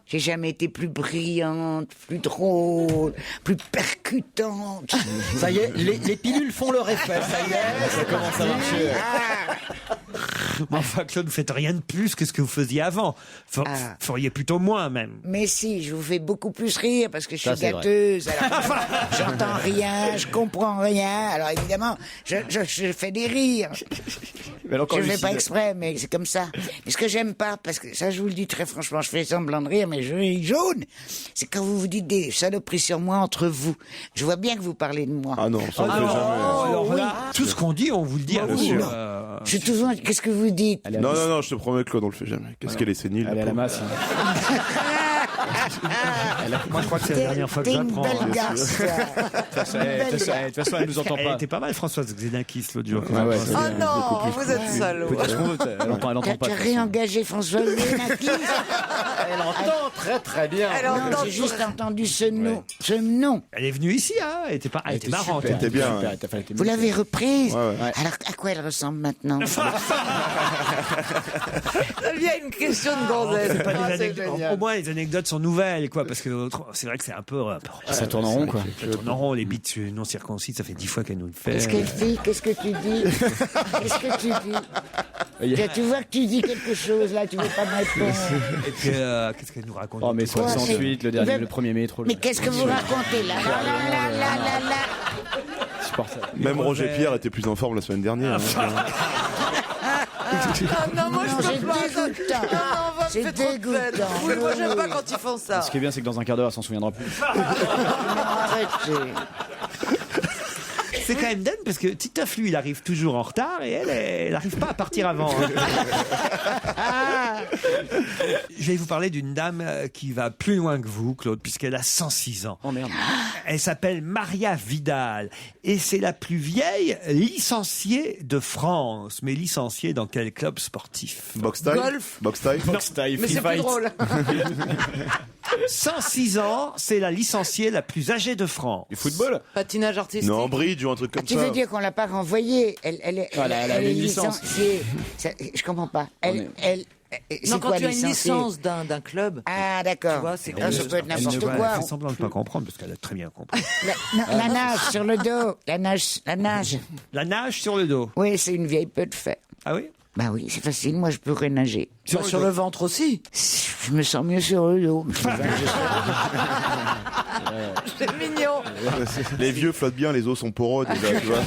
J'ai jamais été plus brillante, plus drôle, plus percutante. Ça y est, les pilules font leur effet. Ça y est, ça commence à marcher. Enfin, Claude, vous faites rien de plus que ce que vous faisiez avant. Feriez plutôt moins, même. Mais si, je vous fais beaucoup plus rire parce que je suis c'est gâteuse. Alors, j'entends rien, je comprends rien. Alors évidemment, je fais des rires. Je ne fais pas exprès, mais c'est comme ça. Mais ce que j'aime pas, parce que ça, je vous le dis très franchement, je fais semblant de rire, mais je suis jaune. C'est quand vous vous dites des saloperies sur moi entre vous. Je vois bien que vous parlez de moi. Ah non, ça ne fait jamais. Alors là, tout ce qu'on dit, on vous le dit à vous. Je suis toujours... Qu'est-ce que vous dites? Non, je te promets, Claude, on le fait jamais. Qu'est-ce qu'elle est sénile. Elle est à la masse. Moi, je crois que c'est la dernière fois que T'es une j'apprends. belle garce. De toute façon, elle nous entend Elle pas. était pas mal, Françoise Xenakis, l'autre jour. Ah ouais, Oh non, vous êtes salaud. Peut-être qu'on veut, elle entend pas. Tu as réengagé François Xenakis? Elle entend très bien. Non, j'ai juste entendu ce nom. Elle est venue ici, hein. Elle était marrante. C'était bien. Vous l'avez reprise? Ouais. Alors, à quoi elle ressemble maintenant? Ça devient une question de gonzesse. C'est pas des Ah, c'est anecdotes. génial. Au moins, les anecdotes sont nouvelles, quoi, parce que c'est vrai que c'est un peu. Ça tourne en rond, quoi. Ça tourne en rond, les bites non circoncis, ça fait 10 fois qu'elle nous le fait. Qu'est-ce qu'elle dit? Qu'est-ce que tu dis? Qu'est-ce que tu dis? Tu vois que tu dis quelque chose là, tu veux pas me répondre. Et puis, qu'est-ce qu'elle nous raconte? Oh, mais Quoi, 68, le c'est- 1er métro. Mais qu'est-ce que vous racontez là? Supportable. Même Roger Pierre était plus en forme la semaine dernière. Non, moi je c'est peux pas. dégoûtant. Non, va me C'est fait trop de peine. dégoûtant. Oui, moi j'aime pas quand ils font ça. Ce qui est bien, c'est que dans un quart d'heure, elle s'en souviendra plus. Arrêtez. C'est quand même dingue parce que Titoff, lui, il arrive toujours en retard et elle n'arrive pas à partir avant. Je vais vous parler d'une dame qui va plus loin que vous, Claude, puisqu'elle a 106 ans. Oh merde. Elle s'appelle Maria Vidal et c'est la plus vieille licenciée de France. Mais licenciée dans quel club sportif? Boxe taille. Golf. Boxe taille. Boxe taille, Mais free c'est plus fight. drôle. 106 ans, c'est la licenciée la plus âgée de France. Du football. Patinage artistique. Non, bridge ou un truc comme Tu ça. veux dire qu'on l'a pas renvoyée? Elle Voilà, elle a est une licence. licenciée. Je comprends pas. Non, quand tu as une licence d'un club. Ah, Tu d'accord. vois, c'est Ça peut être n'importe Elle quoi. fait semblant de ne pas comprendre parce qu'elle a très bien compris. La nage sur le dos. La nage. La nage sur le dos. Oui, c'est une vieille peu de fait. Ah oui? Bah oui, c'est facile. Moi, je pourrais nager. Sur le ventre aussi. Je me sens mieux sur le dos. C'est mignon. Les vieux flottent bien, les os sont poreux déjà, tu vois.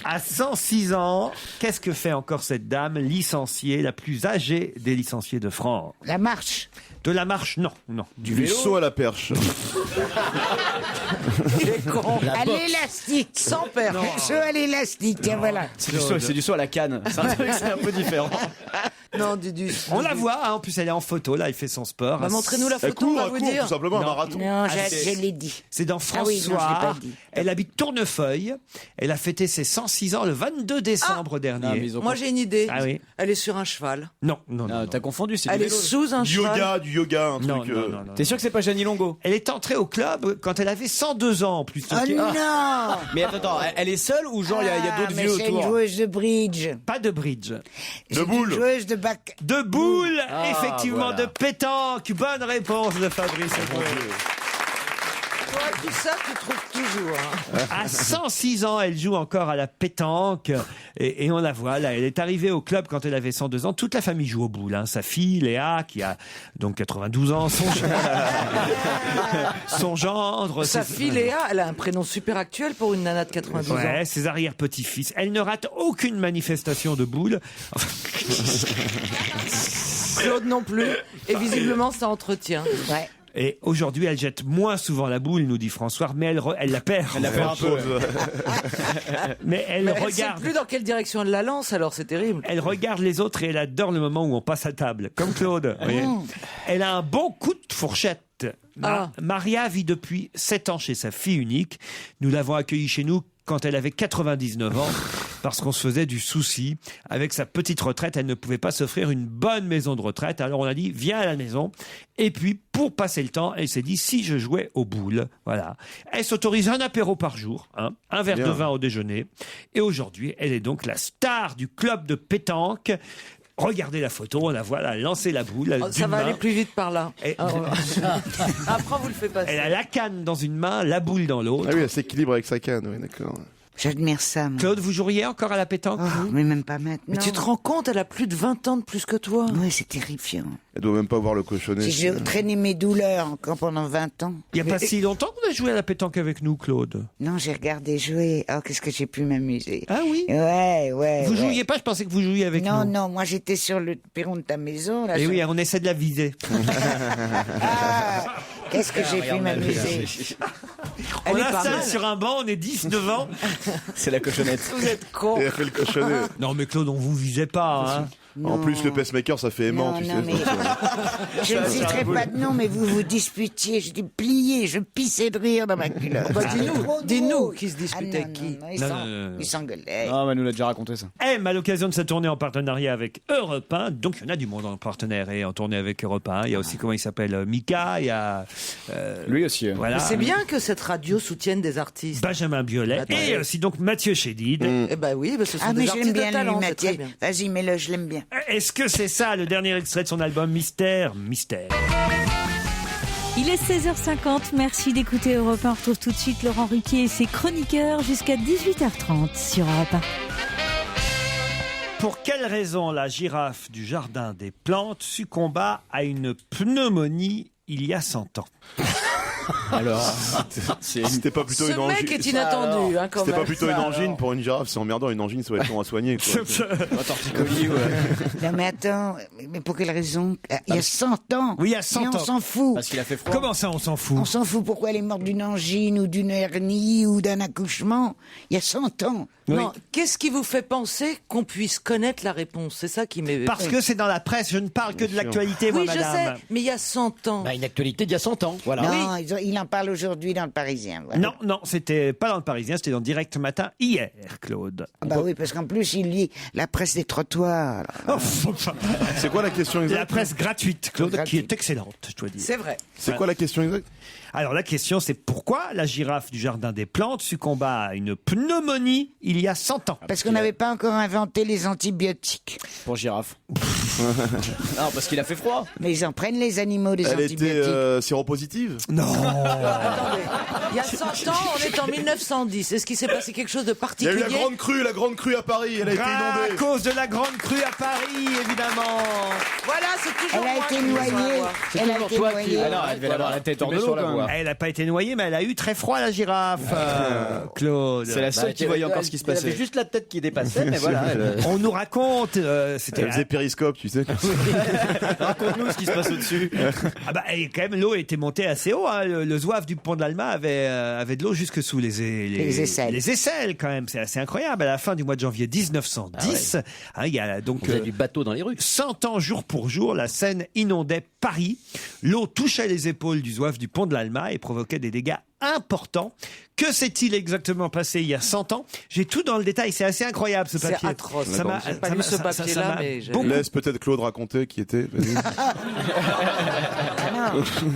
À 106 ans, qu'est-ce que fait encore cette dame licenciée, la plus âgée des licenciés de France? La marche. De la marche, non. Du saut à la perche. Il est con. À l'élastique. Sans perdre. Saut à l'élastique, tiens, voilà. C'est du saut à la canne. C'est un truc, c'est un peu différent. Non, On la voit, hein, en plus elle est en photo, là, elle fait son sport. Bah, montrez-nous la photo, on va vous dire. tout simplement, un marathon. Non, c'est- je l'ai dit. C'est dans Ah oui, non, je l'ai François. pas dit. Elle habite Tournefeuille. Elle a fêté ses 106 ans le 22 décembre dernier. Moi, j'ai une idée. Ah oui. Elle est sur un cheval. Non. T'as confondu, c'est Elle du est vélo. sous un cheval. Du yoga, un Non, truc. non. T'es sûr que c'est pas Jeannie Longo? Elle est entrée au club quand elle avait 102 ans en plus. Oh non. Mais attends, elle est seule ou genre il y a d'autres mais vieux c'est une autour? joueuse de bridge. Pas de bridge. C'est une boule. joueuse de bac. De boules, effectivement, voilà. de pétanque. Bonne réponse de Fabrice Eboué. Toi, tout ça, tu trouves toujours. Hein. À 106 ans, elle joue encore à la pétanque et on la voit là. Elle est arrivée au club quand elle avait 102 ans. Toute la famille joue aux boules. Hein. Sa fille Léa, qui a donc 92 ans, son gendre. Sa fille Léa, elle a un prénom super actuel pour une nana de 90 ans. Ouais, ses arrière-petits-fils. Elle ne rate aucune manifestation de boules. Claude non plus. Et visiblement, ça entretient. Ouais. Et aujourd'hui, elle jette moins souvent la boule, nous dit François, mais elle la perd. Elle la perd un peu. Mais elle Mais elle sait regarde. plus dans quelle direction elle la lance, alors c'est terrible. Elle regarde les autres et elle adore le moment où on passe à table, comme Claude. vous voyez. Elle a un bon coup de fourchette. Maria vit depuis 7 ans chez sa fille unique. Nous l'avons accueillie chez nous quand elle avait 99 ans, parce qu'on se faisait du souci. Avec sa petite retraite, elle ne pouvait pas s'offrir une bonne maison de retraite. Alors on a dit, viens à la maison. Et puis, pour passer le temps, elle s'est dit, si je jouais aux boules, voilà. Elle s'autorise un apéro par jour, hein, un verre de vin au déjeuner. Et aujourd'hui, elle est donc la star du club de pétanque. Regardez la photo, on la voit là, lancer la boule. Oh, ça d'une va main. aller plus vite par là. Et- Après, vous le faites passer. Elle a la canne dans une main, la boule dans l'autre. Ah oui, elle s'équilibre avec sa canne, oui, d'accord. J'admire ça, moi. Claude, vous joueriez encore à la pétanque vous Mais même pas maintenant. Mais tu te rends compte, elle a plus de 20 ans de plus que toi. Oui, c'est terrifiant. Elle doit même pas voir le cochonnet. Si j'ai traîné mes douleurs encore pendant 20 ans. Il n'y a pas si longtemps qu'on a joué à la pétanque avec nous, Claude. Non, j'ai regardé jouer. Oh, qu'est-ce que j'ai pu m'amuser. Ah oui Ouais. Vous jouiez pas, je pensais que vous jouiez avec nous. Non, moi j'étais sur le perron de ta maison. Là, Et sur- oui, on essaie de la viser. Ah, qu'est-ce que j'ai pu m'amuser. On est pas l'installe mal. sur un banc, on est 10 devant. C'est la cochonnette. Vous êtes con. Et elle fait le cochonnet. Non mais Claude, on vous visait pas. Hein. En plus, le pacemaker, ça fait aimant, Non, tu non, sais. mais je ne citerai pas de nom, mais vous vous disputiez. Je dis plié, je pissais de rire dans ma culotte. Bah, Trop drôle. dis-nous qui se dispute Ah, avec non, qui. non, Non. ils s'engueulaient. Ah, bah nous l'a déjà raconté ça. M, à l'occasion de sa tournée en partenariat avec Europe 1, donc il y en a du monde en partenaire et en tournée avec Europe 1. Il y a aussi, comment il s'appelle, Mika, il y a... Lui aussi. Voilà. Mais c'est bien que cette radio soutienne des artistes. Benjamin Biolay Attends. et aussi donc Mathieu Chédid. Eh ben oui, parce que ce sont Ah, mais des je l'aime artistes de bien, lui, talent, c'est Mathieu. très bien. Vas-y, mets-le, je l'aime bien. Est-ce que c'est ça le dernier extrait de son album Mystère? Il est 16h50, merci d'écouter Europe 1. On retrouve tout de suite Laurent Ruquier et ses chroniqueurs jusqu'à 18h30 sur Europe 1. Pour quelle raison la girafe du jardin des plantes succomba à une pneumonie il y a 100 ans? Alors, c'était pas plutôt Ce une angine. mec est inattendu, hein, quand C'était même. pas plutôt une angine pour une girafe, c'est emmerdant, une angine, ça va être long à soigner. Quoi. torticolis, ouais. Non mais attends, mais pour quelle raison? Il y a 100 ans. Oui, il y a 100 mais ans. on s'en fout. Parce qu'il a fait froid. Comment ça, on s'en fout? On s'en fout. Pourquoi elle est morte d'une angine ou d'une hernie ou d'un accouchement? Il y a 100 ans. Non, qu'est-ce qui vous fait penser qu'on puisse connaître la réponse? C'est ça qui m'est... Parce que c'est dans la presse, je ne parle que de l'actualité, moi, Oui, je madame. sais, mais il y a 100 ans. Bah, une actualité d'il y a 100 ans. Voilà. Non, il en parle aujourd'hui dans le Parisien. Voilà. Non, c'était pas dans le Parisien, c'était dans Direct Matin hier, Claude. Ah bah oui, parce qu'en plus, il lit la presse des trottoirs. Oh, C'est quoi la question la exacte? presse gratuite, Claude, qui est excellente, je dois dire. C'est vrai. C'est quoi la question exacte? Alors la question, c'est pourquoi la girafe du Jardin des Plantes succomba à une pneumonie il y a 100 ans? Parce qu'on n'avait pas encore inventé les antibiotiques. Pour girafe. Non, parce qu'il a fait froid. Mais ils en prennent les animaux des Elle antibiotiques. était séropositive? Non. Attendez, il y a 100 ans, on est en 1910. Est-ce qu'il s'est passé quelque chose de Il y a particulier? eu la grande crue à Paris, elle a été À inondée. cause de la grande crue à Paris, évidemment. Voilà, c'est toujours Elle a moi été qui vous noyée. envoie. Elle a été noyée. Ah non, elle devait avoir la tête hors de l'eau, quand même. Elle n'a pas été noyée, mais elle a eu très froid, la girafe, Claude. C'est la seule qui voyait encore ce qui se Elle passait. avait juste la tête qui dépassait, mais voilà. On nous raconte, c'était Elle faisait périscope, tu sais. Raconte-nous ce qui se passe au-dessus. ah bah et quand même l'eau était montée assez haut. Hein. Le zouave du pont de l'Alma avait de l'eau jusque sous les aisselles. Les aisselles quand même, c'est assez incroyable. À la fin du mois de janvier 1910, hein, il y a donc On faisait du bateau dans les rues. 100 ans jour pour jour, la Seine inondait Paris. L'eau touchait les épaules du zouave du pont de l'Alma et provoquait des dégâts importants. Que s'est-il exactement passé il y a 100 ans? J'ai tout dans le détail, c'est assez incroyable ce papier. C'est atroce. Ça m'a- J'ai pas ça lu m'a- ce ça- papier-là, ça m'a mais j'ai- beaucoup- Laisse peut-être Claude raconter qui était. Vas-y.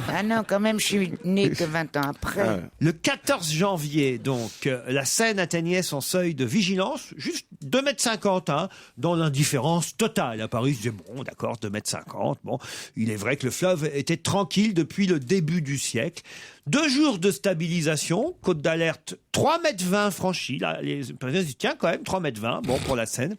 Ah non, quand même, je suis né que 20 ans après. Ah ouais. Le 14 janvier, donc, la Seine atteignait son seuil de vigilance, juste 2,50 m, hein, dans l'indifférence totale. À Paris, je disais, bon, d'accord, 2,50 m. Bon, il est vrai que le fleuve était tranquille depuis le début du siècle. 2 jours de stabilisation, côte d'alerte 3,20 m franchis. Là, les Parisiens se disent, tiens, quand même, 3,20 m, bon, pour la Seine.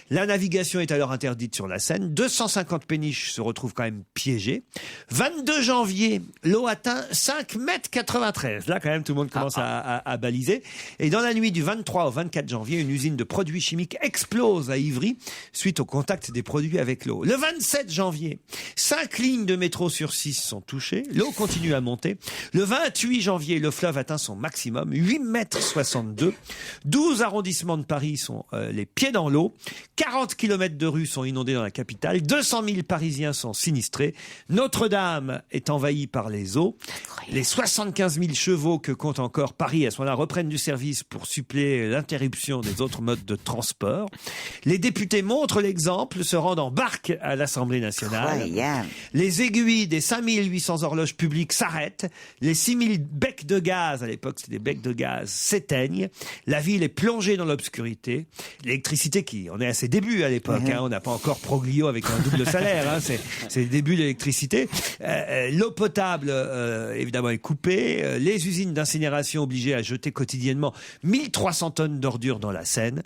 La navigation est alors interdite sur la Seine. 250 péniches se retrouvent quand même piégées. 22 janvier, l'eau atteint 5,93 m. Là, quand même, tout le monde commence à baliser. Et dans la nuit du 23 au 24 janvier, une usine de produits chimiques explose à Ivry suite au contact des produits avec l'eau. Le 27 janvier, 5 lignes de métro sur 6 sont touchées. L'eau continue à monter. Le 28 janvier, le fleuve atteint son maximum, 8,62 m. 12 arrondissements de Paris sont les pieds dans l'eau. 40 km de rues sont inondées dans la capitale. 200 000 Parisiens sont sinistrés. Notre-Dame est envahie par les eaux. Les 75 000 chevaux que compte encore Paris à ce moment-là reprennent du service pour suppléer l'interruption des autres modes de transport. Les députés montrent l'exemple, se rendent en barque à l'Assemblée nationale. Incroyable. Les aiguilles des 5800 horloges publiques s'arrêtent. Les 6000 becs de gaz, à l'époque c'était des becs de gaz, s'éteignent. La ville est plongée dans l'obscurité. L'électricité qui en est à ses débuts à l'époque. Hein, on n'a pas encore Proglio avec un double salaire. Hein, c'est les débuts de l'électricité. L'eau potable, évidemment, est coupée. Les usines d'incinération obligées à jeter quotidiennement 1300 tonnes d'ordures dans la Seine.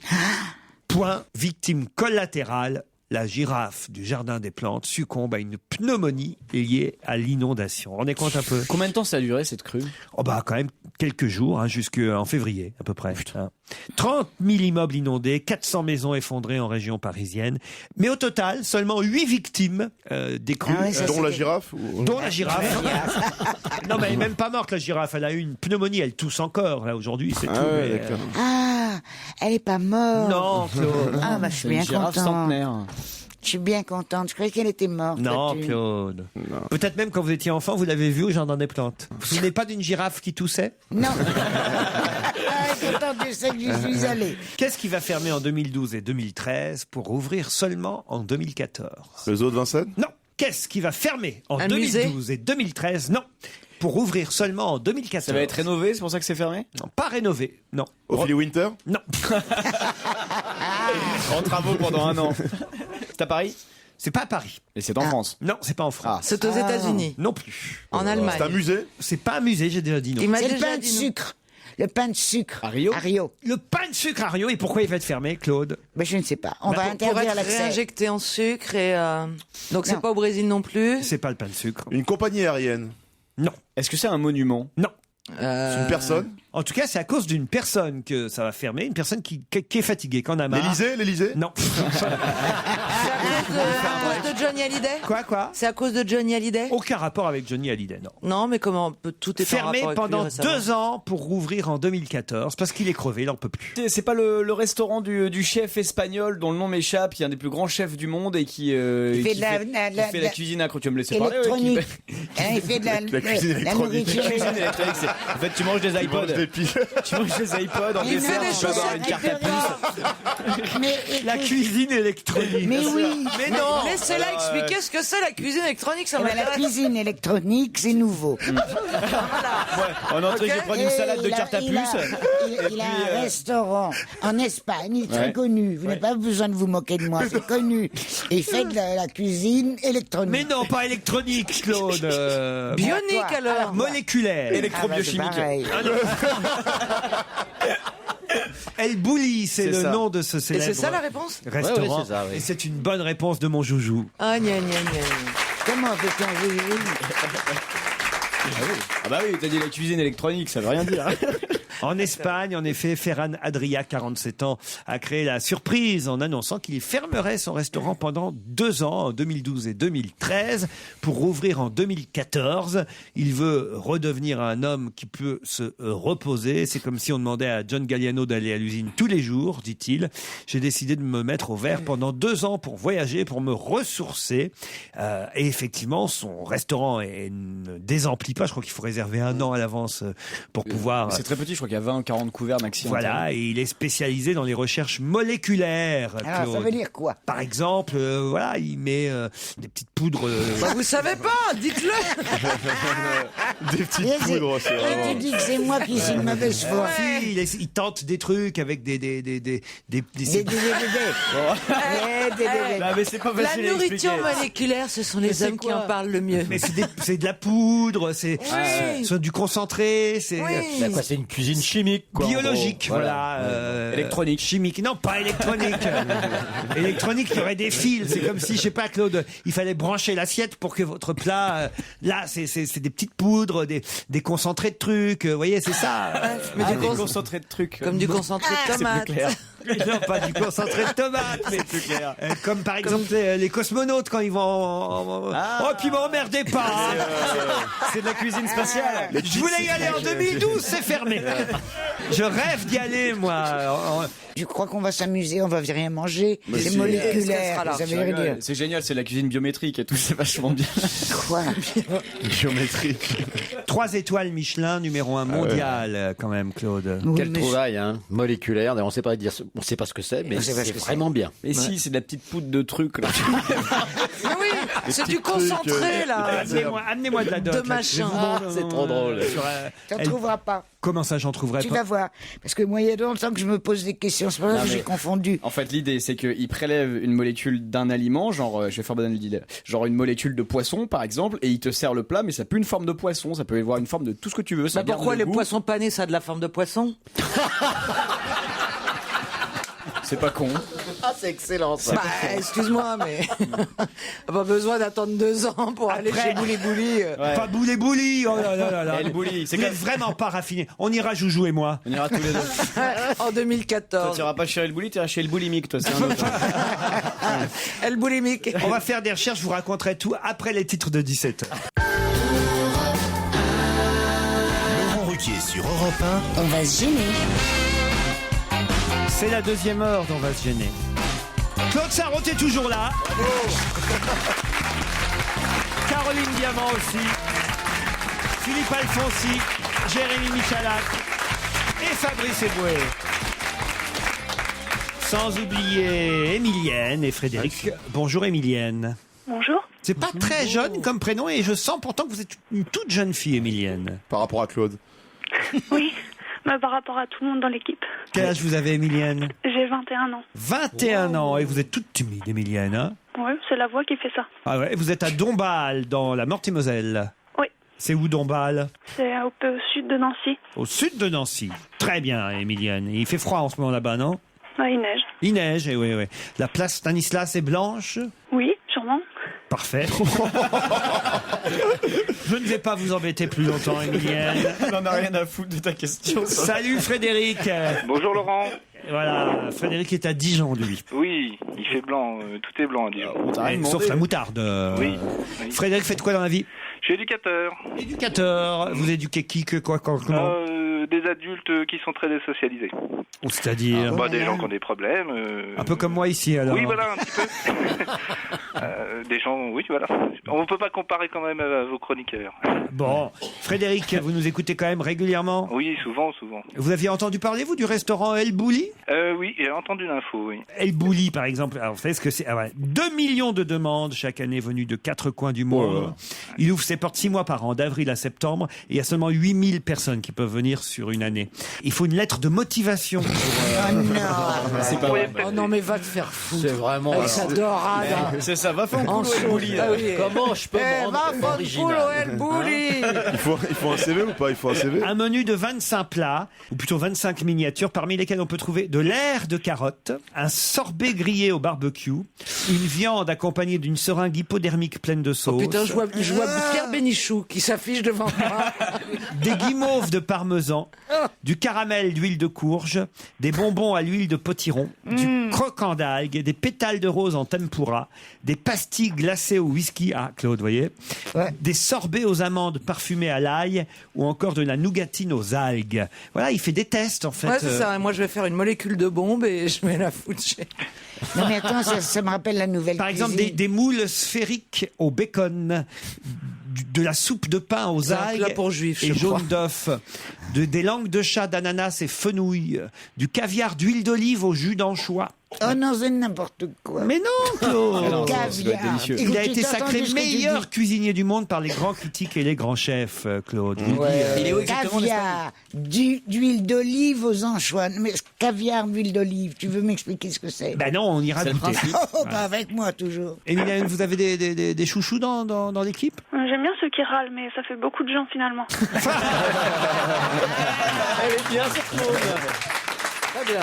Point, victime collatérale. La girafe du Jardin des Plantes succombe à une pneumonie liée à l'inondation. On est compte un peu? Combien de temps ça a duré cette crue? Oh bah quand même quelques jours, hein, jusqu'en février à peu près. Hein. 30 000 immeubles inondés, 400 maisons effondrées en région parisienne. Mais au total, seulement 8 victimes des crues. Ah ouais, ça, Dont c'est- la girafe ou... Dont la girafe. Non mais elle n'est même pas morte la girafe, elle a eu une pneumonie, elle tousse encore là aujourd'hui, c'est Ah tout. ouais, mais, d'accord. Ah, elle est pas morte. Non, Claude. Ah, bah, je suis C'est une bien girafe contente. centenaire. Je suis bien contente. Je croyais qu'elle était morte. Non, la thune. Claude. Peut-être même quand vous étiez enfant, vous l'avez vue au Jardin des Plantes. Vous vous souvenez pas d'une girafe qui toussait? Non. Ah, pourtant, tu sais que j'y suis allée. Qu'est-ce qui va fermer en 2012 et 2013 pour ouvrir seulement en 2014? Le zoo de Vincennes? Non. Qu'est-ce qui va fermer en Un 2012 et 2013? Non. Pour ouvrir seulement en 2014. Ça va être rénové, c'est pour ça que c'est fermé? Non, pas rénové. Non. Ophélie Winter? Non. En travaux pendant un an. C'est à Paris? C'est pas à Paris. Et c'est en France? Non, c'est pas en France. C'est aux États-Unis, Non plus. en Allemagne. C'est un musée? C'est pas un musée, j'ai déjà dit non. Il m'a C'est le déjà pain de dit non. sucre. Le pain de sucre. À Rio? À Rio. Le pain de sucre à Rio, et pourquoi il va être fermé, Claude? Mais je ne sais pas. On Bah, va Pour interdire être l'accès. réinjecté en sucre et donc c'est Non. pas au Brésil non plus. C'est pas le pain de sucre. Une compagnie aérienne? Non. Est-ce que c'est un monument? Non. C'est une personne? En tout cas, c'est à cause d'une personne que ça va fermer, une personne qui est fatiguée, qui en a marre. L'Élysée? Non. C'est à cause de Johnny Hallyday? Quoi? C'est à cause de Johnny Hallyday? Aucun rapport avec Johnny Hallyday, non. Non, mais comment tout est Fermé en rapport avec pendant lui récemment. 2 ans pour rouvrir en 2014 parce qu'il est crevé, il n'en peut plus. C'est pas le restaurant du chef espagnol dont le nom m'échappe, qui est un des plus grands chefs du monde et qui fait la cuisine accro. Tu vas me laisser parler? électronique. Il fait de la cuisine électronique. nourriture. La cuisine électronique, en fait, tu manges des iPods. Tu manges des iPods en Il dessert, fait des tu vas avoir une carte à puce. Mais La cuisine électronique. Mais oui. Mais non, laissez-la expliquer ce que c'est la cuisine électronique, ça Eh ben, la m'intéresse. cuisine électronique, c'est nouveau. En entrée, je vais prendre une salade de carte à puce. Il a un restaurant en Espagne, très connu. Vous n'avez pas besoin de vous moquer de moi, c'est connu. Et il fait de la cuisine électronique. Mais non, pas électronique, Claude. Bionique alors. Moléculaire. Électrobiochimique. Ah, bah, El Bulli, c'est le ça. nom de ce Et célèbre c'est ça la réponse? restaurant. Ouais, c'est ça, oui. Et c'est une bonne réponse de mon joujou. Ah, gna gna gna. comment fait-on Ah bah oui, t'as dit la cuisine électronique, ça veut rien dire. En Espagne, en effet, Ferran Adrià, 47 ans, a créé la surprise en annonçant qu'il fermerait son restaurant pendant 2 ans, en 2012 et 2013, pour rouvrir en 2014. Il veut redevenir un homme qui peut se reposer. C'est comme si on demandait à John Galliano d'aller à l'usine tous les jours, dit-il. J'ai décidé de me mettre au vert pendant 2 ans pour voyager, pour me ressourcer. Et effectivement, son restaurant ne désemplit pas. Je crois qu'il faut réserver 1 an à l'avance pour pouvoir... C'est très petit, je crois qu'il y a 20 ou 40 couverts maximum. Voilà, et il est spécialisé dans les recherches moléculaires. Alors, Claude. ça veut dire quoi? Par exemple, voilà, il met des petites poudres. Bah, vous savez pas, dites-le. Des petites poudres, c'est Et vraiment... tu dis que c'est moi qui suis de mauvaise foi. Si, il tente des trucs avec des Non, mais c'est pas La facile à nourriture expliquer. moléculaire, ce sont les c'est hommes qui quoi en parlent le mieux. mais c'est de la poudre, c'est du concentré, c'est Bah quoi, c'est une cuisine chimique, quoi. en biologique, gros. voilà. Électronique. Chimique, non, pas électronique. Électronique, il y aurait des fils. C'est comme si, je sais pas, Claude, il fallait brancher l'assiette pour que votre plat, là, c'est des petites poudres, des concentrés de trucs. Vous voyez, c'est ça. Mais Ah, du des coup, concentrés de trucs. comme du concentré de C'est tomate. plus clair. Non, pas du concentré de tomate, mais C'est plus clair. comme par exemple les cosmonautes quand ils vont Ah. Oh, puis m'emmerdez pas. C'est de la cuisine spatiale. Je voulais y aller en 2012, c'est fermé. Je rêve d'y aller, moi. Je crois qu'on va s'amuser, on va rien manger. Mais C'est si. moléculaire, ça veut rien dire. C'est génial, c'est la cuisine biométrique et tout, c'est vachement bien. Quoi? Géométrique. 3 étoiles Michelin, numéro 1 mondial, quand même, Claude. Oui, Quelle mais trouvaille, hein, moléculaire. On sait pas dire, on sait pas ce que c'est, mais On sait pas ce c'est que c'est. vraiment bien. Mais si, c'est de la petite poudre de trucs là. Mais oui, c'est du concentré là. Amenez-moi de la doc. De là. machin. Je vais vous montrer, c'est trop drôle. sur, tu ne elle- trouveras pas. Comment ça, j'en trouverais Tu pas vas voir. Parce que moi, il y a longtemps que je me pose des questions. C'est pour ça Non, que mais- j'ai confondu. En fait, l'idée, c'est qu'il prélève une molécule d'un aliment, genre, je vais faire banane l'idée, genre une molécule de poisson, par exemple, et il te sert le plat, mais ça peut une forme de poisson, ça peut avoir une forme de tout ce que tu veux. Ça Bah garde pourquoi le les goût. poissons panés, ça a de la forme de poisson? C'est pas con. Ah, c'est excellent, ça. Bah, excuse-moi, mais pas besoin d'attendre 2 ans pour aller chez Bouli Bouli. Ouais. Pas Bouli Bouli. Oh là là là là. El Bulli, c'est Vous quand n'êtes vraiment pas raffiné. On ira Joujou et moi. On ira tous les deux. En Toi, 2014. tu iras pas chez El Bulli, tu iras chez El Boulimique, toi, c'est un autre. Elle boulimique. On va faire des recherches, je vous raconterai tout après les titres de 17h. Laurent Ruquier sur Europe On va se gêner. C'est la 2e heure dont on va se gêner. Claude Sarraute est toujours là. Caroline Diamant aussi. Philippe Alfonsi, Jérémy Michalak et Fabrice Eboué. Sans oublier Émilienne et Frédéric. Bonjour Émilienne. Bonjour. C'est pas très jeune comme prénom et je sens pourtant que vous êtes une toute jeune fille, Émilienne. Par rapport à Claude. Oui, bah, par rapport à tout le monde dans l'équipe. Quel âge vous avez, Émilienne? J'ai 21 ans. 21 ans et vous êtes toute timide, Émilienne. Hein? Oui, c'est la voix qui fait ça. Ah ouais, vous êtes à Dombasle, dans la Meurthe-et-Moselle. Oui. C'est où Dombasle? C'est un peu au sud de Nancy. Au sud de Nancy. Très bien, Émilienne. Il fait froid en ce moment là-bas, non? Ouais, il neige. Il neige, et oui, oui. La place Stanislas est blanche? Oui, sûrement. Parfait. Je ne vais pas vous embêter plus longtemps, Emilienne. On n'en a rien à foutre de ta question. Salut Frédéric. Bonjour Laurent. Voilà, Frédéric est à Dijon, lui. Oui, il fait blanc, tout est blanc à Dijon. Sauf la moutarde. Oui. Frédéric, faites quoi dans la vie? Je suis éducateur. Éducateur. Vous éduquez qui, que quoi, comment? Des adultes qui sont très désocialisés. C'est-à-dire des gens qui ont des problèmes. Un peu comme moi ici, alors. Oui, voilà, un petit peu. Des gens, oui, voilà. On ne peut pas comparer quand même à vos chroniqueurs. Bon, Frédéric, vous nous écoutez quand même régulièrement? Oui, souvent. Vous aviez entendu parler, vous, du restaurant El Bouli? Oui, j'ai entendu l'info, oui. El Bouli, par exemple. Alors, vous savez ce que c'est? 2 millions de demandes chaque année venues de 4 coins du monde. Il ouvre ses portes 6 mois par an, d'avril à septembre, et il y a seulement 8000 personnes qui peuvent venir sur une année. Il faut une lettre de motivation. Oh non, C'est pas vrai. Oh non, mais va te faire foutre. C'est vraiment. Avec sa dorade. C'est ça, va faire un En coup au Bouli. Ah oui. Comment je peux me rendre Va original? El Bouli. Il faut un CV ou pas? Il faut un CV. Un menu de 25 plats, ou plutôt 25 miniatures, parmi lesquelles on peut trouver de l'air de carotte, un sorbet grillé au barbecue, une viande accompagnée d'une seringue hypodermique pleine de sauce, Putain, je vois Pierre Bénichou qui s'affiche devant moi. des guimauves de parmesan, du caramel d'huile de courge, des bonbons à l'huile de potiron, du croquant d'algues, des pétales de rose en tempura, des pastilles glacées au whisky, Claude, voyez, des sorbets aux amandes parfumées à l'ail, ou encore de la nougatine aux algues. Voilà, il fait des tests, en fait. Ouais, c'est ça. Moi, je vais faire une molécule de bombe et je vais la foutre chez... Non mais attends, ça me rappelle la nouvelle Par exemple, cuisine. des moules sphériques au bacon, de la soupe de pain aux C'est un plat algues pour juifs, et je crois. jaune d'œuf, des langues de chat, d'ananas et fenouil, du caviar d'huile d'olive au jus d'anchois. Oh non, c'est n'importe quoi. Mais non, Claude. Alors, ça doit être délicieux. Il a Écoute, été tu t'as sacré entendu ce que tu meilleur dis cuisinier du monde par les grands critiques et les grands chefs, Claude. Je vous le dis, Il est où exactement Caviar, d'huile d'olive aux anchois. Mais caviar, d'huile d'olive, tu veux m'expliquer ce que c'est? Ben non, on ira C'est le goûter. principe. Oh, pas avec moi toujours. Emilienne, vous avez des chouchous dans l'équipe? J'aime bien ceux qui râlent, mais ça fait beaucoup de gens finalement. Elle est bien, cette Claude. Très bien.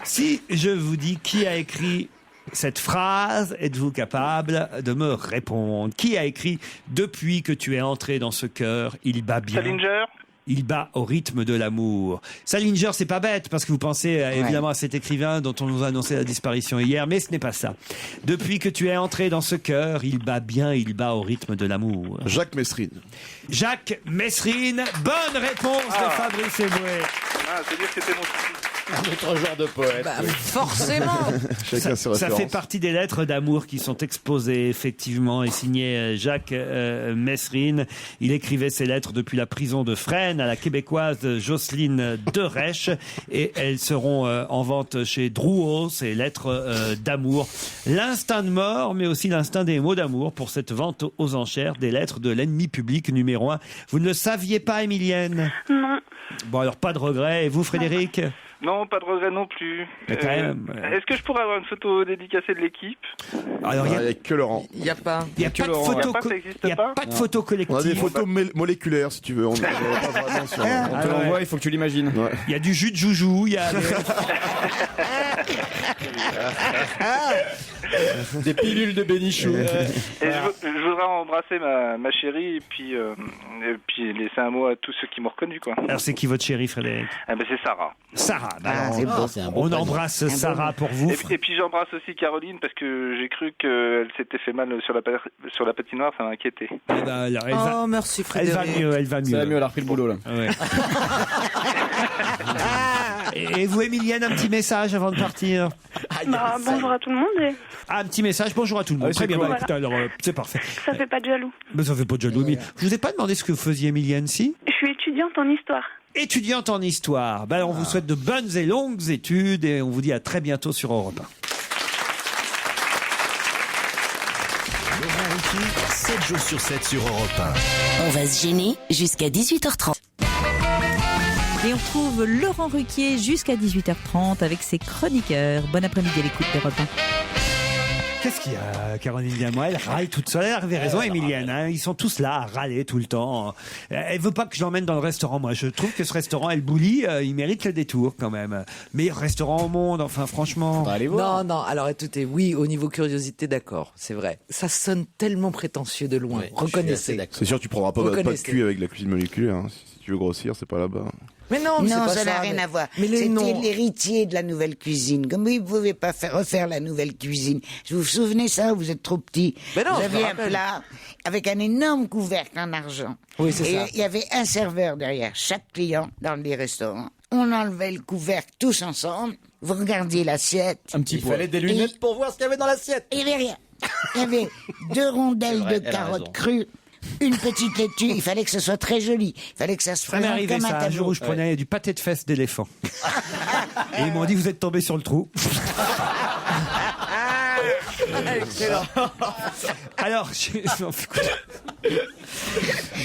Si je vous dis qui a écrit cette phrase, êtes-vous capable de me répondre? Qui a écrit « Depuis que tu es entré dans ce cœur, il bat bien ». Salinger. Il bat au rythme de l'amour. Salinger, c'est pas bête, parce que vous pensez évidemment à cet écrivain dont on nous a annoncé la disparition hier, mais ce n'est pas ça. Depuis que tu es entré dans ce cœur, il bat bien, il bat au rythme de l'amour. Jacques Messrine. Jacques Messrine, bonne réponse de Fabrice Eboué. C'est dire que c'était mon souci. Un autre genre de poète. Bah, forcément. Chacun ses Ça références. fait partie des lettres d'amour qui sont exposées effectivement et signées Jacques Messrine. Il écrivait ces lettres depuis la prison de Fresnes à la québécoise Jocelyne Derèche et elles seront en vente chez Drouot, ces lettres d'amour. L'instinct de mort mais aussi l'instinct des mots d'amour pour cette vente aux enchères des lettres de l'ennemi public numéro 1. Vous ne le saviez pas, Emilienne? Non. Bon alors pas de regret. Et vous, Frédéric? Non, pas de regret non plus. Mais quand même, Est-ce que je pourrais avoir une photo dédicacée de l'équipe? Alors Il n'y a que Laurent. Il n'y a pas. il n'y a pas de photo, Ça existe il y a pas pas de photo collective. On a des photos moléculaires si tu veux. On n'est pas vraiment sur. On te l'envoie, il faut que tu l'imagines. Ouais. Il y a du jus de joujou, il y a Des pilules de Bénichou. Et je voudrais embrasser ma chérie et puis laisser un mot à tous ceux qui m'ont reconnu, quoi. Alors c'est qui votre chérie, Frédéric? C'est Sarah. Sarah. Bah Ah, alors, c'est beau. C'est un bon on prénom. embrasse Sarah pour vous. Et puis j'embrasse aussi Caroline parce que j'ai cru qu'elle s'était fait mal sur la patinoire, ça m'a inquiété. Eh ben, alors, elle va- Oh, merci elle va Frédéric. mieux, elle va mieux. Ça va mieux, elle a repris le boulot là. Ouais. Et vous, Emilienne, un petit message avant de partir? Bonjour à tout le monde et Ah, un petit message, bonjour à tout le monde. Ah, Très c'est bien, cool. bah, écoutez, alors c'est parfait. ça fait pas de jaloux. Mais ça fait pas de jaloux. Mais je vous ai pas demandé ce que vous faisiez, Emilienne, si? Je suis étudiante en histoire. Étudiante en histoire. Ben, on vous souhaite de bonnes et longues études et on vous dit à très bientôt sur Europe 1. Laurent Ruquier, 7 jours sur 7 sur Europe 1. On va se gêner jusqu'à 18h30. Et on retrouve Laurent Ruquier jusqu'à 18h30 avec ses chroniqueurs. Bon après-midi à l'écoute d'Europe 1. Qu'est-ce qu'il y a, Caroline Diamant? Elle râle toute seule. Elle avait raison, Emilienne. Hein. Ils sont tous là à râler tout le temps. Elle veut pas que je l'emmène dans le restaurant. Moi, je trouve que ce restaurant, El Bouli, il mérite le détour quand même. Meilleur restaurant au monde, enfin, franchement. Allez voir. Non, alors écoutez, oui, au niveau curiosité, d'accord, c'est vrai. Ça sonne tellement prétentieux de loin. Ouais, Reconnaissez. C'est sûr, tu prendras pas de Reconnaissez. cul avec la cuisine moléculaire. Hein. Si tu veux grossir, c'est pas là-bas. Mais non, mais c'est Non, pas ça n'a ça, rien mais- à voir. Mais les C'était noms. l'héritier de la nouvelle cuisine. Comme vous ne pouvez pas refaire la nouvelle cuisine. Vous vous souvenez ça? Vous êtes trop petit. Mais non, vous je me aviez un rappelle. plat avec un énorme couvercle en argent. Oui, c'est Et ça. il y avait un serveur derrière chaque client dans les restaurants. On enlevait le couvercle tous ensemble. Vous regardiez l'assiette. Un petit Il poil. fallait des lunettes pour voir ce qu'il y avait dans l'assiette. Il n'y avait rien. Il y avait 2 rondelles C'est vrai, de elle a carottes raison. crues. Une petite laitue, il fallait que ce soit très joli. Il fallait que ça se Ça m'est présente arrivé comme un ça, un tableau. jour où je prenais du pâté de fesses d'éléphant. Et ils m'ont dit, vous êtes tombé sur le trou. Excellent. Alors,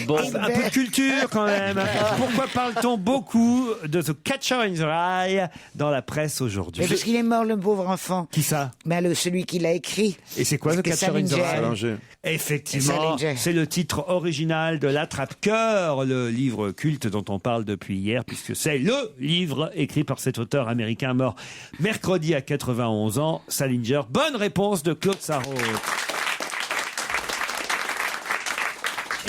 bon, un peu de culture quand même. Pourquoi parle-t-on beaucoup de The Catcher in the Rye dans la presse aujourd'hui? Mais parce qu'il est mort, le pauvre enfant. Qui ça? Celui qui l'a écrit. Et c'est quoi The Catcher in the Salinger. Rye? Salinger. Effectivement, Salinger. c'est le titre original de L'Attrape-Cœur, le livre culte dont on parle depuis hier, puisque c'est le livre écrit par cet auteur américain mort mercredi à 91 ans, Salinger. Bonne réponse de Claude Sarraute.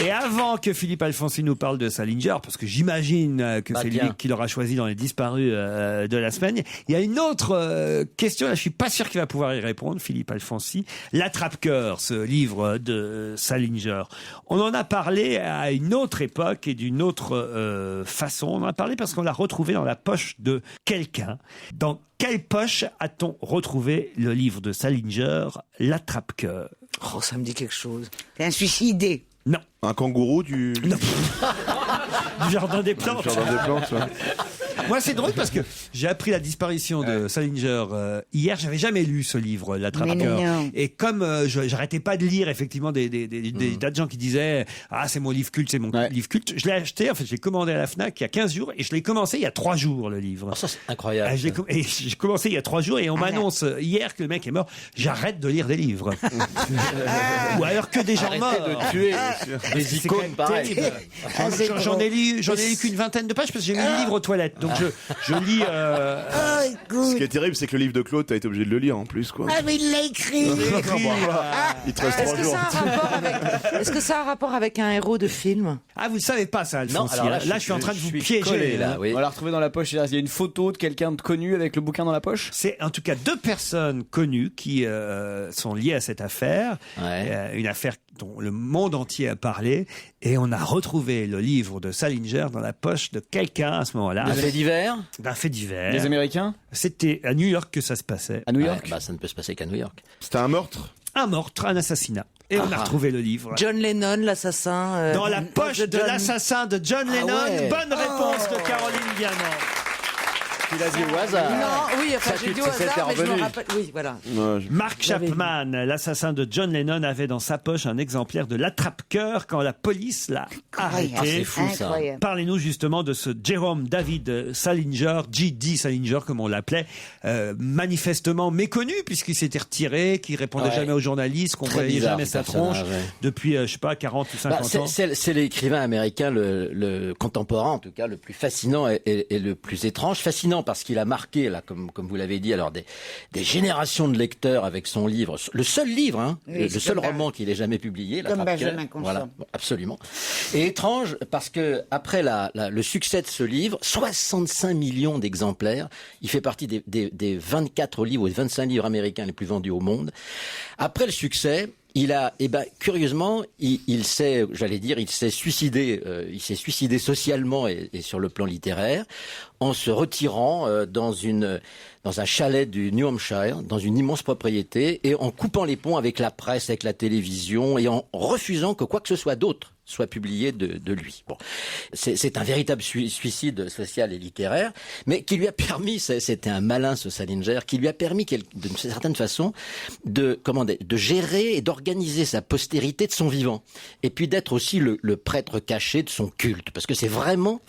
Et avant que Philippe Alfonsi nous parle de Salinger, parce que j'imagine que c'est lui tiens. qui l'aura choisi dans les disparus de la semaine, il y a une autre question, là je suis pas sûr qu'il va pouvoir y répondre, Philippe Alfonsi. L'Attrape-Cœur, ce livre de Salinger. On en a parlé à une autre époque et d'une autre façon. On en a parlé parce qu'on l'a retrouvé dans la poche de quelqu'un. Dans quelle poche a-t-on retrouvé le livre de Salinger, L'Attrape-Cœur? Oh, ça me dit quelque chose. C'est un suicidé. Non. Un kangourou du jardin des plantes. jardin des plantes, ouais. Moi, c'est drôle parce que j'ai appris la disparition de Salinger hier. J'avais jamais lu ce livre, L'Attrape-Cœur. Mais non. Et comme j'arrêtais pas de lire effectivement des tas de gens qui disaient ah c'est mon livre culte, c'est mon livre culte. Je l'ai acheté, en fait, je l'ai commandé à la Fnac il y a 15 jours et je l'ai commencé il y a 3 jours le livre. Oh, ça c'est incroyable. Ah, j'ai commencé il y a 3 jours et on m'annonce hier que le mec est mort. J'arrête de lire des livres. Ou alors que des gens Arrêtez morts. de tuer des C'est icônes quand même pareilles. terrible. J'en ai lu qu'une vingtaine de pages parce que j'ai mis le livre aux toilettes. Donc je lis. Ce qui est terrible, c'est que le livre de Claude, t'as été obligé de le lire en plus, quoi. Ah, mais il l'a écrit. Il te reste 3 jours. Est-ce que ça a un rapport avec un héros de film? Ah, vous ne savez pas ça, Alphonse. Non, alors Là, je suis en train de vous piéger. collé, là, oui. On l'a retrouvé dans la poche. Il y a une photo de quelqu'un de connu avec le bouquin dans la poche. C'est en tout cas 2 personnes connues qui sont liées à cette affaire. Ouais. Une affaire dont le monde entier a parlé. Et on a retrouvé le livre de Salinger dans la poche de quelqu'un à ce moment-là. Un fait divers. D'un fait divers. Les Américains. C'était à New York que ça se passait. À New York. Bah, ça ne peut se passer qu'à New York. C'était un meurtre. Un meurtre, un assassinat. Et on a retrouvé le livre. John Lennon, l'assassin. Dans la poche de John- l'assassin de John Lennon. ouais. Bonne réponse de Caroline Diamant. Tu l'as dit au hasard. Non, oui, enfin, Ça, j'ai tu dit au sais, t'es hasard, mais je me revenu. rappelle. Oui, voilà. Mark J'avais Chapman, l'assassin de John Lennon, avait dans sa poche un exemplaire de L'Attrape-Cœur quand la police l'a arrêté. Ah, c'est fou, ça. Incroyable. Parlez-nous justement de ce Jerome David Salinger, J.D. Salinger comme on l'appelait, manifestement méconnu puisqu'il s'était retiré, qu'il répondait Ouais. jamais aux journalistes, qu'on Très voyait bizarre, jamais ce sa tronche personnage, ouais. depuis, je sais pas, 40 ou 50 Bah, ans. c'est l'écrivain américain le contemporain, en tout cas, le plus fascinant et le plus étrange. Fascinant parce qu'il a marqué, là, comme vous l'avez dit, alors des générations de lecteurs avec son livre, le seul livre, hein, Oui, le c'est seul comme roman qu'il ait jamais publié. Comme L'Attrape-Cœur. Benjamin Constant. Voilà, bon, absolument. Et étrange parce que après le succès de ce livre, 65 millions d'exemplaires, il fait partie des 24 livres ou des 25 livres américains les plus vendus au monde. Après le succès, il a, curieusement, il s'est suicidé, il s'est suicidé socialement et sur le plan littéraire, en se retirant dans un chalet du New Hampshire, dans une immense propriété, et en coupant les ponts avec la presse, avec la télévision, et en refusant que quoi que ce soit d'autre soit publié de lui. Bon, c'est un véritable suicide social et littéraire, mais qui lui a permis, c'était un malin ce Salinger, qui lui a permis d'une certaine façon de gérer et d'organiser sa postérité de son vivant, et puis d'être aussi le prêtre caché de son culte, parce que c'est vraiment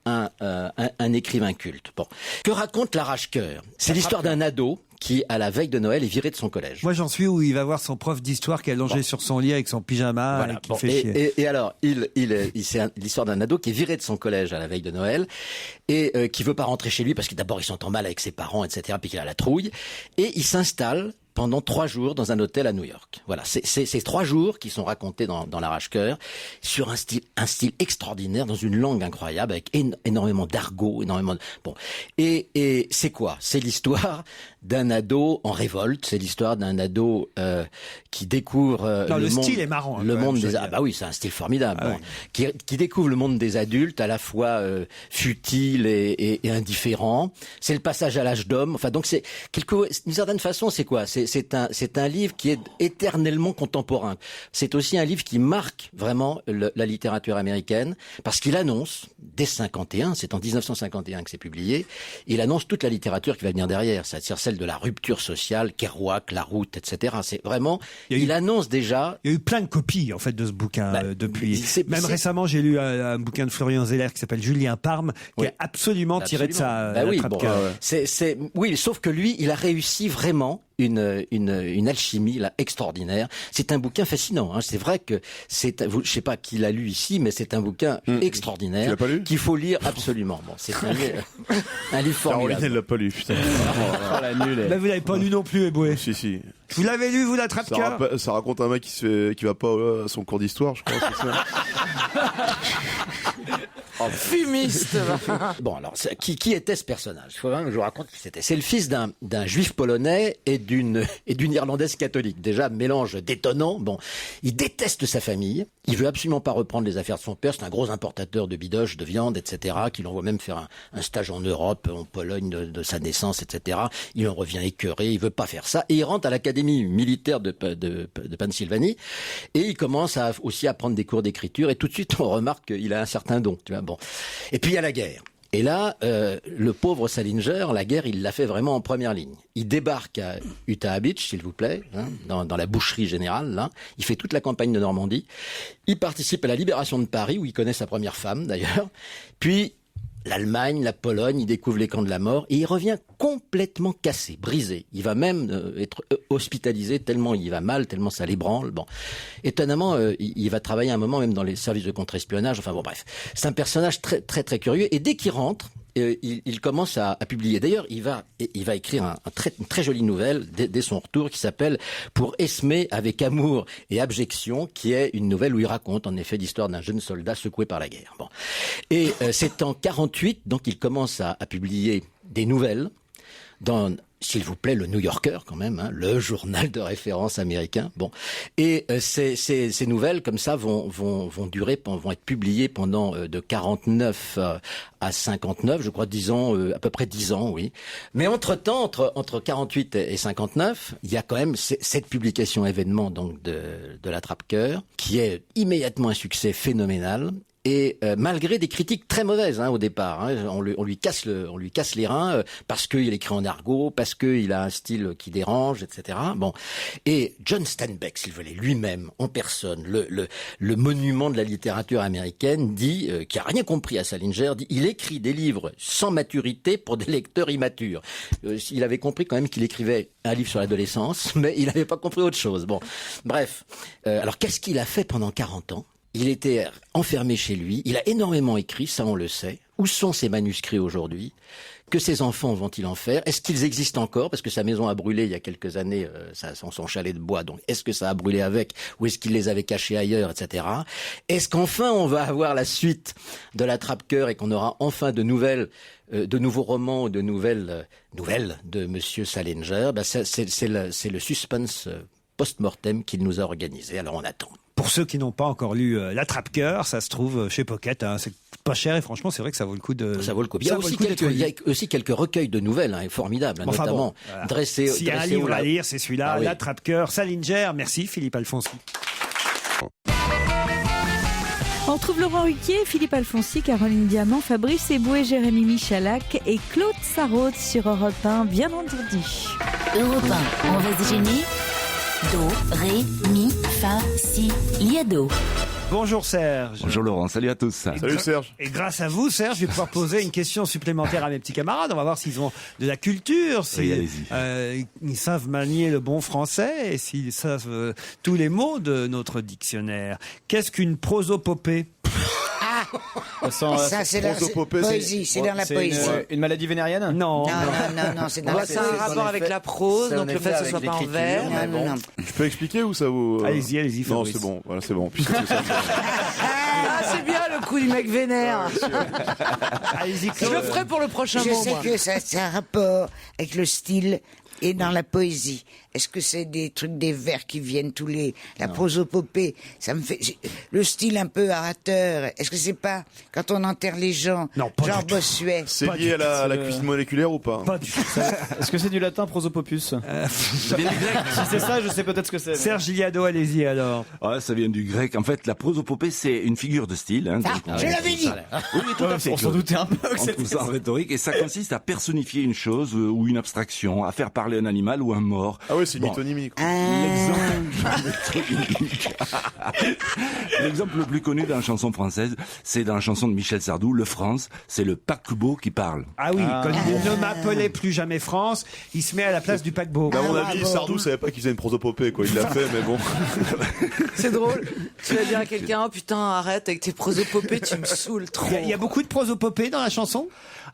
un écrivain culte. Bon, que raconte L'Arrache-Cœur? C'est l'histoire d'un ado qui, à la veille de Noël, est viré de son collège. Moi, j'en suis où il va voir son prof d'histoire qui est allongé sur son lit avec son pyjama Voilà. et qui fait chier. Et alors, c'est l'histoire d'un ado qui est viré de son collège à la veille de Noël et qui veut pas rentrer chez lui parce que d'abord il s'entend mal avec ses parents, etc., puis qu'il a la trouille. Et il s'installe pendant 3 jours dans un hôtel à New York. Voilà, c'est ces 3 jours qui sont racontés dans l'Arrache-Cœur sur un style extraordinaire, dans une langue incroyable, avec énormément d'argot, Et c'est quoi? C'est l'histoire d'un ado en révolte. C'est l'histoire d'un ado qui découvre le style est marrant. Le monde des bah oui, c'est un style formidable. Ah, bon. oui. Qui découvre le monde des adultes, à la fois futile et indifférent. C'est le passage à l'âge d'homme. Enfin, donc d'une certaine façon, c'est quoi? C'est un livre qui est éternellement contemporain. C'est aussi un livre qui marque vraiment la littérature américaine parce qu'il annonce, dès 51, c'est en 1951 que c'est publié, il annonce toute la littérature qui va venir derrière, c'est-à-dire celle de la rupture sociale, Kerouac, La Route, etc. C'est vraiment, il annonce déjà... Il y a eu plein de copies, en fait, de ce bouquin depuis. Même récemment, j'ai lu un bouquin de Florian Zeller qui s'appelle Julien Parme, qui est absolument tiré de ça. Oui, sauf que lui, il a réussi vraiment une alchimie là extraordinaire. C'est un bouquin fascinant. Hein. C'est vrai que je sais pas qui l'a lu ici, mais c'est un bouquin extraordinaire qu'il faut lire absolument. Bon, c'est un livre formidable. Caroline, elle l'a pas lu, putain. Là, vous l'avez pas lu non plus, Eboué. Si. Vous l'avez lu, vous, l'Attrape-Cœur? Ça raconte un mec qui va pas à son cours d'histoire, je crois. C'est ça. Fumiste. Bon, alors, qui était ce personnage? Il faut vraiment que je vous raconte qui c'était. C'est le fils d'un juif polonais et d'une irlandaise catholique. Déjà, mélange détonnant. Bon, il déteste sa famille. Il veut absolument pas reprendre les affaires de son père. C'est un gros importateur de bidoches, de viande, etc., qui l'envoie même faire un stage en Europe, en Pologne de sa naissance, etc. Il en revient écœuré. Il veut pas faire ça. Et il rentre à l'académie militaire de Pennsylvanie. Et il commence aussi à prendre des cours d'écriture. Et tout de suite, on remarque qu'il a un certain don. Tu vois, bon. Et puis il y a la guerre. Et là, le pauvre Salinger, la guerre, il l'a fait vraiment en première ligne. Il débarque à Utah Beach, s'il vous plaît, dans la boucherie générale. Là, il fait toute la campagne de Normandie. Il participe à la libération de Paris, où il connaît sa première femme, d'ailleurs. Puis l'Allemagne, la Pologne, il découvre les camps de la mort et il revient complètement cassé, brisé. Il va même être hospitalisé tellement il va mal, tellement ça l'ébranle. Bon, étonnamment, il va travailler un moment même dans les services de contre-espionnage. Enfin bon, bref, c'est un personnage très très très curieux. Et dès qu'il rentre, il commence à publier. D'ailleurs, il va écrire une très jolie nouvelle dès son retour qui s'appelle Pour Esmé avec amour et abjection, qui est une nouvelle où il raconte en effet l'histoire d'un jeune soldat secoué par la guerre. Bon, et c'est en 48 donc il commence à publier des nouvelles dans, s'il vous plaît, le New Yorker quand même, hein, le journal de référence américain. Bon, et ces nouvelles comme ça vont être publiées pendant de 49 à 59, je crois, 10 ans, à peu près 10 ans, oui. Mais entre-temps, entre 48 et 59, il y a quand même cette publication événement donc de l'Attrape-Cœur qui est immédiatement un succès phénoménal. Et malgré des critiques très mauvaises au départ, on lui casse les reins parce qu'il écrit en argot, parce qu'il a un style qui dérange, etc. Bon, et John Steinbeck, s'il voulait, lui-même en personne, le monument de la littérature américaine, dit qui a rien compris à Salinger, dit il écrit des livres sans maturité pour des lecteurs immatures. Il avait compris quand même qu'il écrivait un livre sur l'adolescence, mais il n'avait pas compris autre chose. Bon, bref. Alors qu'est-ce qu'il a fait pendant 40 ans? Il était enfermé chez lui, il a énormément écrit, ça on le sait. Où sont ses manuscrits aujourd'hui? Que ses enfants vont-ils en faire? Est-ce qu'ils existent encore? Parce que sa maison a brûlé il y a quelques années, son chalet de bois. Donc, est-ce que ça a brûlé avec? Ou est-ce qu'il les avait cachés ailleurs, etc. Est-ce qu'enfin on va avoir la suite de l'Attrape-Cœur et qu'on aura enfin de nouveaux romans, de nouvelles de Monsieur Salinger? C'est le suspense post-mortem qu'il nous a organisé. Alors on attend. Pour ceux qui n'ont pas encore lu l'Attrape-Cœur, ça se trouve chez Pocket. C'est pas cher et franchement, c'est vrai que ça vaut le coup de. Ça vaut le coup. Il y a aussi quelques recueils de nouvelles formidables, notamment dressés. S'il y a un livre à lire, c'est celui-là, l'Attrape-Cœur, Salinger. Merci Philippe Alfonsi. On retrouve Laurent Ruquier, Philippe Alfonsi, Caroline Diamant, Fabrice Eboué, Jérémy Michalak et Claude Sarraute sur Europe 1, bien entendu. Europe 1, on va se gêner. Do, ré, mi, fa, si, liado. Bonjour Serge. Bonjour Laurent, salut à tous. Salut Serge. Et grâce à vous, Serge, je vais pouvoir poser une question supplémentaire à mes petits camarades. On va voir s'ils ont de la culture, ils savent manier le bon français et s'ils savent tous les mots de notre dictionnaire. Qu'est-ce qu'une prosopopée? Ça, c'est la poésie, c'est dans la poésie. Une maladie vénérienne? Non, c'est dans la poésie. C'est un rapport avec la prose, donc le fait que ce soit pas en vers. Non. Je peux expliquer ou ça vous... Allez-y, Non, Fabrice. c'est bon, voilà, c'est bon. Puisque ça... Ah, c'est bien le coup du mec vénère. Allez-y, Je le ferai pour le prochain Je mot, sais moi. que ça, c'est un rapport avec le style et dans la poésie. Est-ce que c'est des trucs, des vers qui viennent la prosopopée, ça me fait, le style un peu orateur. Est-ce que c'est pas quand on enterre les gens, Non, pas genre du tout. Bossuet? C'est lié à la cuisine moléculaire ou pas? Pas du tout. Est-ce que c'est du latin prosopopus? Si c'est ça, je sais peut-être ce que c'est. Serge Gilliado, allez-y alors. Ouais, ça vient du grec. En fait, la prosopopée, c'est une figure de style. Hein, Je l'avais dit. Oui, tout à fait. On s'en doutait un peu que On c'était trouve ça en rhétorique et ça consiste à personnifier une chose ou une abstraction, à faire parler un animal ou un mort. Ah oui, c'est une métonymie. quoi. L'exemple le plus connu dans la chanson française, c'est dans la chanson de Michel Sardou, Le France, c'est le paquebot qui parle. Ah oui, quand il dit ne m'appelez plus jamais France, il se met à la place du paquebot. À mon avis, Sardou savait pas qu'il faisait une prosopopée, quoi. Il l'a fait, mais bon. C'est drôle. Tu vas dire à quelqu'un, oh putain, arrête avec tes prosopopées, tu me saoules trop. Il y a beaucoup de prosopopées dans la chanson?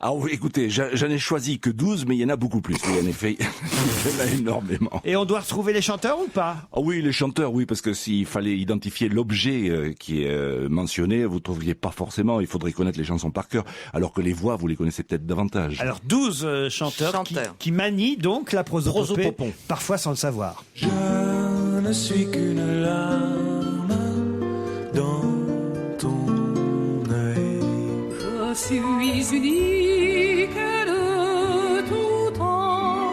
Ah oui, écoutez, j'en ai choisi que 12, mais il y en a beaucoup plus. Oui, en effet, il y en a énormément. Et on doit retrouver les chanteurs ou pas? Ah oui, les chanteurs, oui, parce que s'il fallait identifier l'objet qui est mentionné, vous ne trouviez pas forcément, il faudrait connaître les chansons par cœur, alors que les voix, vous les connaissez peut-être davantage. Alors 12 chanteurs qui manient donc la prosopopée, parfois sans le savoir. Je ne suis qu'une larme dans ton œil. Je suis unique de tout temps.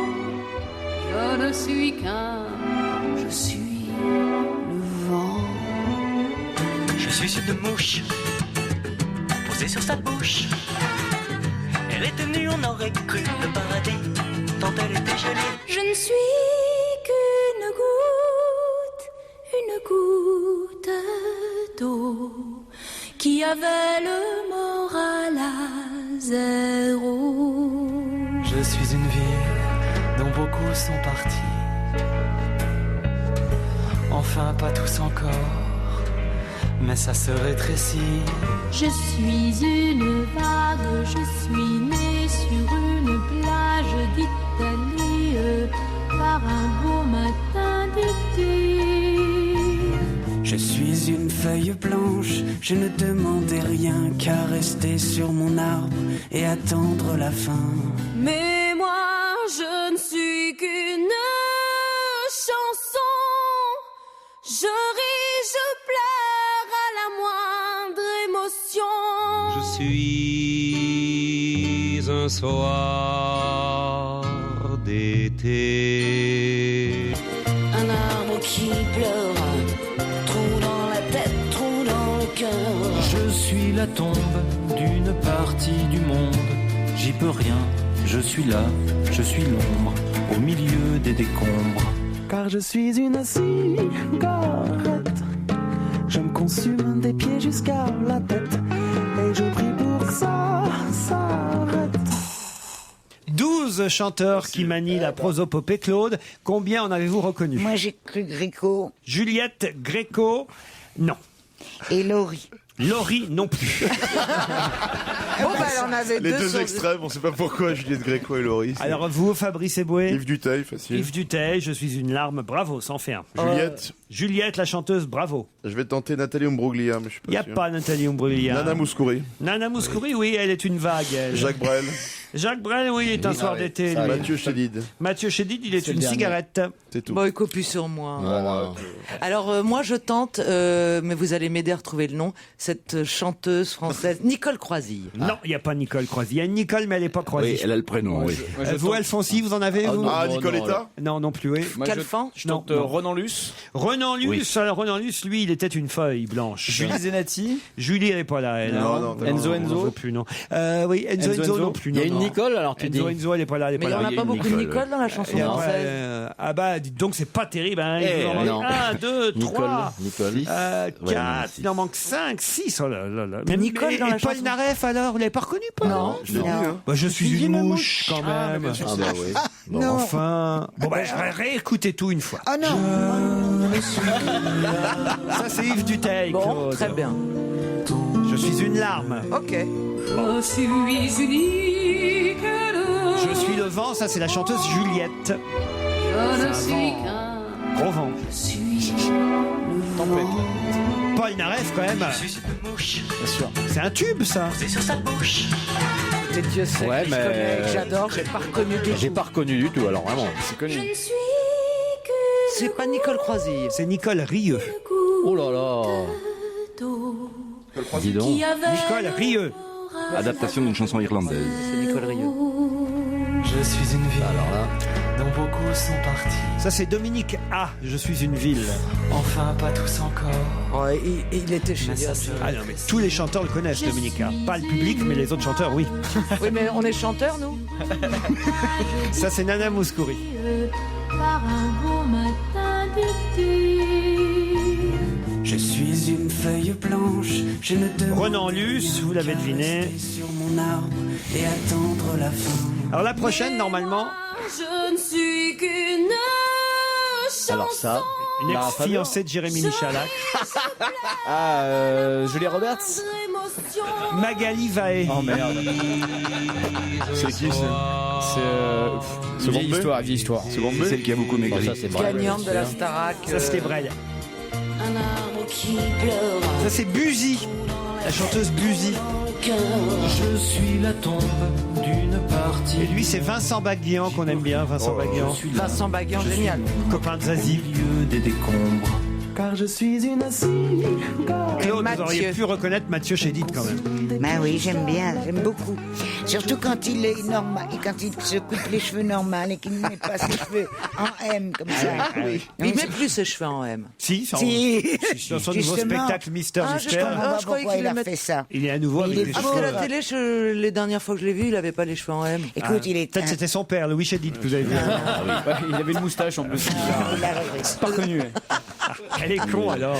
Je ne suis qu'un, je suis le vent. Je suis une mouche posée sur sa bouche. Elle est tenue, on aurait cru le paradis tant elle était gelée. Je ne suis qu'une goutte d'eau qui avait le moral à zéro. Je suis une ville dont beaucoup sont partis. Enfin, pas tous encore, mais ça se rétrécit. Je suis une vague, je suis née sur une plage d'Italie par un beau matin d'été. Je suis une feuille blanche, je ne demandais rien qu'à rester sur mon arbre et attendre la fin. Mais moi, je ne suis qu'une chanson. Je ris, je pleure à la moindre émotion. Je suis un soir d'été. Un arbre qui pleure, trou dans la tête, trou dans le cœur. Je suis la tombe d'une partie du monde. J'y peux rien, je suis là, je suis l'ombre au milieu des décombres. Car je suis une cigarette. Je me consume des pieds jusqu'à la tête. Et je prie pour que ça s'arrête. 12 chanteurs qui manient la prosopopée. Claude, combien en avez-vous reconnu? Moi, j'ai cru Gréco. Juliette Gréco, non. Et Laurie. Laurie, non plus. Bon, bah, elle en avait Les deux sur- extrêmes, on sait pas pourquoi Juliette Gréco et Laurie. c'est- Alors vous, Fabrice Eboué? Yves Duteil, facile. Yves Duteil, je suis une larme, bravo, ça en fait un. Juliette. Juliette, la chanteuse, bravo. Je vais tenter Nathalie Imbruglia, mais je suis pas Il n'y a sûr. pas Nathalie Imbruglia. Nana Mouskouri. Nana Mouskouri, oui, elle est une vague. elle. Jacques Brel. Jacques Brel, oui, est un soir d'été. lui. Mathieu Chédid. Mathieu Chédid, il est C'est une le dernier. cigarette. C'est tout. Bon, il copie sur moi. Alors, moi, je tente, mais vous allez m'aider à retrouver le nom, cette chanteuse française, Nicole Croisille. Non, il n'y a pas Nicole Croisille. Il y a une Nicole, mais elle n'est pas Croisille. Oui, elle a le prénom, oui. Vous, Alfonsi, vous en avez, vous? Ah, Nicoletta. Non, non plus, oui. Calfan. Je tente Non. Renan Luce. Renan Luce, Oui. alors Renan Luce, lui, il était une feuille blanche. Julie Zenati. Julie, elle n'est pas là, elle. Non, non, Enzo On n'en veut plus, non. Oui, Enzo Enzo. non plus. Il y a non, une non. Nicole, alors tu dis. Enzo, elle est pas là. Mais il n'y en a pas beaucoup de Nicole dans la chanson française. Ah bah, dites donc, c'est pas terrible. Hein. Il vous en manque 1, 2, 3, 4, il en manque 5, 6. Oh là là là. Mais Nicole dans la Paul chanson. Naref, alors, vous l'avez pas reconnu, Paul? Non. Je l'ai vu, hein. Bah, je suis une mouche, quand même. Ah bah oui. Bon, enfin. Bon, bah, réécoutez tout une fois. Oh non. Ça, c'est Yves Duteil, Bon, Claude. très bien. Je suis une larme. Ok. Je suis unique. Je suis le vent, ça, c'est la chanteuse Juliette. Je ne suis qu'un. Gros vent. Tempête. Paul Naref, quand même. Je suis une mouche Bien sûr. C'est un tube, ça. posée sur sa bouche. Et Dieu sait Ouais, que je mais- connais, que j'adore, j'ai pas reconnu du J'ai tout. pas reconnu du tout, alors vraiment. C'est connu. Je ne suis que C'est pas Nicole Croisille. C'est Nicole Rieux. Oh là là. d'eau Dis donc. qui avait Nicole Rieux. Adaptation d'une chanson irlandaise. C'est Nicole Rieux. Je suis une ville Alors là. dont beaucoup sont partis. Ça, c'est Dominique A. Je suis une ville. Enfin, pas tous encore. Ouais, il était chez Mais ça Dios. se Ah non, mais tous les chanteurs le connaissent, Dominique A. Pas le public, mais les autres chanteurs, oui. Oui, mais on est chanteurs, nous. Ça, c'est Nana Mouskouri. par un beau matin d'été. Je suis une feuille blanche, je ne demande Renan Luce, vous l'avez deviné. sur mon arbre et attendre la fin. Alors la prochaine, normalement, Je ne suis qu'une chanson. Alors ça. une Lara ex-fiancée de Jérémy Michalak, Julie Roberts. Magali Vaé. Oh merde. C'est qui C'est vieille histoire, vieille histoire. C'est celle qui a beaucoup Bon, maigri. ça c'est vrai. Gagnante de la Starac. Ça, c'était Brel. Un arbre qui pleure. Ça, c'est Buzy, la chanteuse Buzy. Je suis la tombe d'une partie. Et lui, c'est Vincent Baguian, qu'on aime bien, Vincent Baguian. Vincent Baguian, génial. Copain de Zazie. Au milieu des décombres. Car je suis une Claude, vous Mathieu. auriez pu reconnaître Mathieu Chédid, quand même. Ben oui, j'aime bien, j'aime beaucoup. Surtout quand il est normal, et quand il se coupe les cheveux normal et qu'il ne met pas ses cheveux en M comme ça. Il met plus ses cheveux en M. Si, dans son nouveau Justement. spectacle Mister Ah, Mystère. je comprends. Je je croyais pourquoi qu'il il le a mettait- fait ça. Il est à nouveau Mais avec il les est Ah, cheveux. parce que la télé, les dernières fois que je l'ai vu, il avait pas les cheveux en M. Écoute, il est Peut-être c'était son père, Louis Chédid, que vous avez vu. Ouais, il avait une moustache en plus. il a repris. Pas reconnu. Ouais. Elle est con, alors.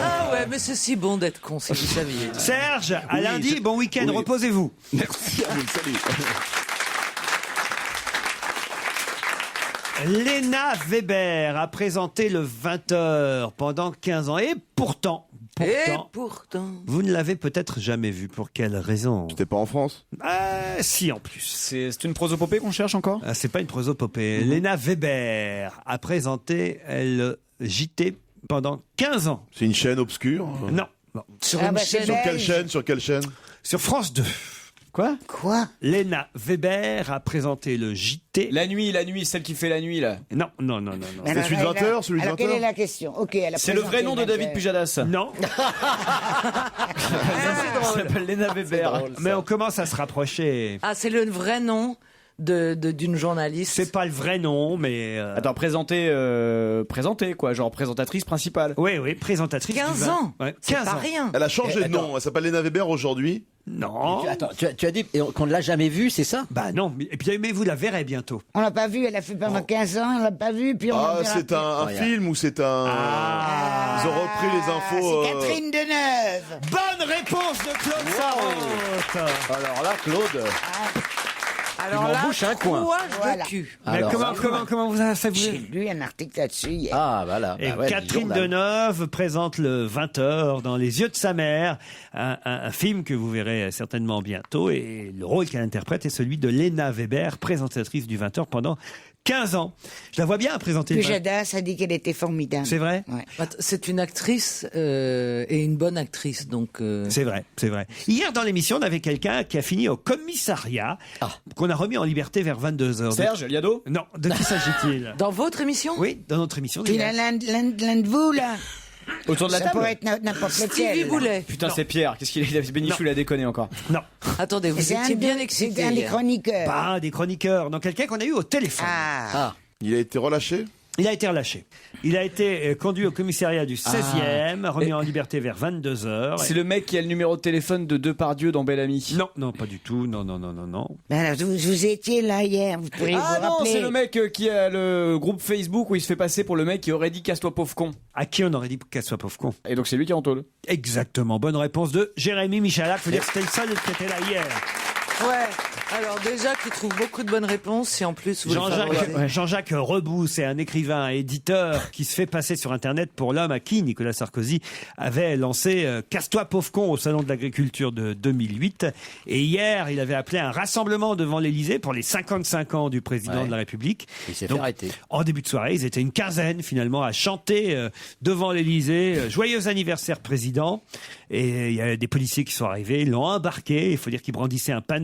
Ah ouais, mais c'est si bon d'être con, si vous saviez. Serge, à lundi, bon week-end, Oui. reposez-vous. Merci à vous, salut. Léna Weber a présenté le 20h pendant 15 ans. Et pourtant, vous ne l'avez peut-être jamais vu. Pour quelle raison? C'était pas en France? Si, en plus. C'est une prosopopée qu'on cherche encore? C'est pas une prosopopée. Léna Weber a présenté le JT pendant 15 ans. C'est une chaîne obscure? Non. non. Sur Ah une bah, chaîne. c'est Sur quelle belge. chaîne? Sur quelle chaîne? Sur France 2. Quoi? Quoi? Léna Weber a présenté le JT. La nuit, celle qui fait la nuit là. Non, non, non, non. non. Mais C'est celui de 20 heures, celui de Alors 20 quelle est heures? la question? Ok, elle a C'est le vrai présenté nom de 20 David heures. Pujadas. Non, Elle s'appelle Léna Weber. mais on commence à se rapprocher. Ah, c'est le vrai nom d'une journaliste. C'est pas le vrai nom, mais... Attends, présenter quoi, genre présentatrice principale. Oui, oui, présentatrice. 15 du vin. ans. Ouais, C'est 15 pas ans. rien. Elle a changé de nom. Elle s'appelle Léna Weber aujourd'hui. Non. Attends, tu as dit qu'on ne l'a jamais vu, c'est ça? Bah non, et puis mais vous la verrez bientôt. On l'a pas vu, elle a fait pendant 15 ans, on l'a pas vu, puis on Ah, l'a verra c'est plus. un film ou c'est un... Ils ont repris les infos... C'est Catherine Deneuve. Bonne réponse de Claude Sarraute. Alors là, Claude. Alors m'en là, bouche un coin. trouage Voilà. de cul. Mais Alors, comment vous avez fait J'ai lu un article là-dessus hier. Ah, voilà. Et Bah ouais, Catherine le journal. Deneuve présente le 20h dans Les yeux de sa mère, un film que vous verrez certainement bientôt. Et le rôle qu'elle interprète est celui de Léna Weber, présentatrice du 20h pendant 15 ans. Je la vois bien présenter le 20h. Pujadas a dit qu'elle était formidable. C'est vrai? Ouais. C'est une actrice et une bonne actrice, donc. C'est vrai, c'est vrai. Hier, dans l'émission, on avait quelqu'un qui a fini au commissariat, qu'on a remis en liberté vers 22h. Serge Liado? Non, de qui s'agit-il? Dans votre émission? Oui, dans notre émission. Puis là, l'un de vous, là. Autour de la Ça table? pourrait être n'importe lequel. Stevie là. Boulet. Putain, c'est Pierre. Qu'est-ce qu'il a? Bénichou, il a déconné encore. Non, Attendez, vous C'est étiez bien C'est excité. un des hier. chroniqueurs. pas un des chroniqueurs, non, quelqu'un qu'on a eu au téléphone. Ah. Il a été relâché? Il a été relâché. Il a été conduit au commissariat du 16e, remis en liberté vers 22h. C'est le mec qui a le numéro de téléphone de Depardieu dans Belle Amie. Non, pas du tout. Non. Ben alors, vous étiez là hier, vous pourriez vous non, rappeler. c'est le mec qui a le groupe Facebook où il se fait passer pour le mec qui aurait dit casse-toi pauvre con. À qui on aurait dit casse-toi pauvre con? Et donc c'est lui qui est en tôle. Exactement. Bonne réponse de Jérémy Michalak. Faut dire que c'était le seul qui était là hier. Ouais. Alors déjà, tu trouves beaucoup de bonnes réponses si en plus vous Jean-Jacques Reboux, c'est un écrivain, éditeur qui se fait passer sur Internet pour l'homme à qui Nicolas Sarkozy avait lancé Casse-toi pauvre con au Salon de l'Agriculture de 2008. Et hier, il avait appelé un rassemblement devant l'Élysée pour les 55 ans du président de la République. Il s'est fait arrêter. En début de soirée, ils étaient une quinzaine finalement à chanter devant l'Élysée Joyeux anniversaire président. Et il y a des policiers qui sont arrivés, ils l'ont embarqué. Il faut dire qu'ils brandissaient un panneau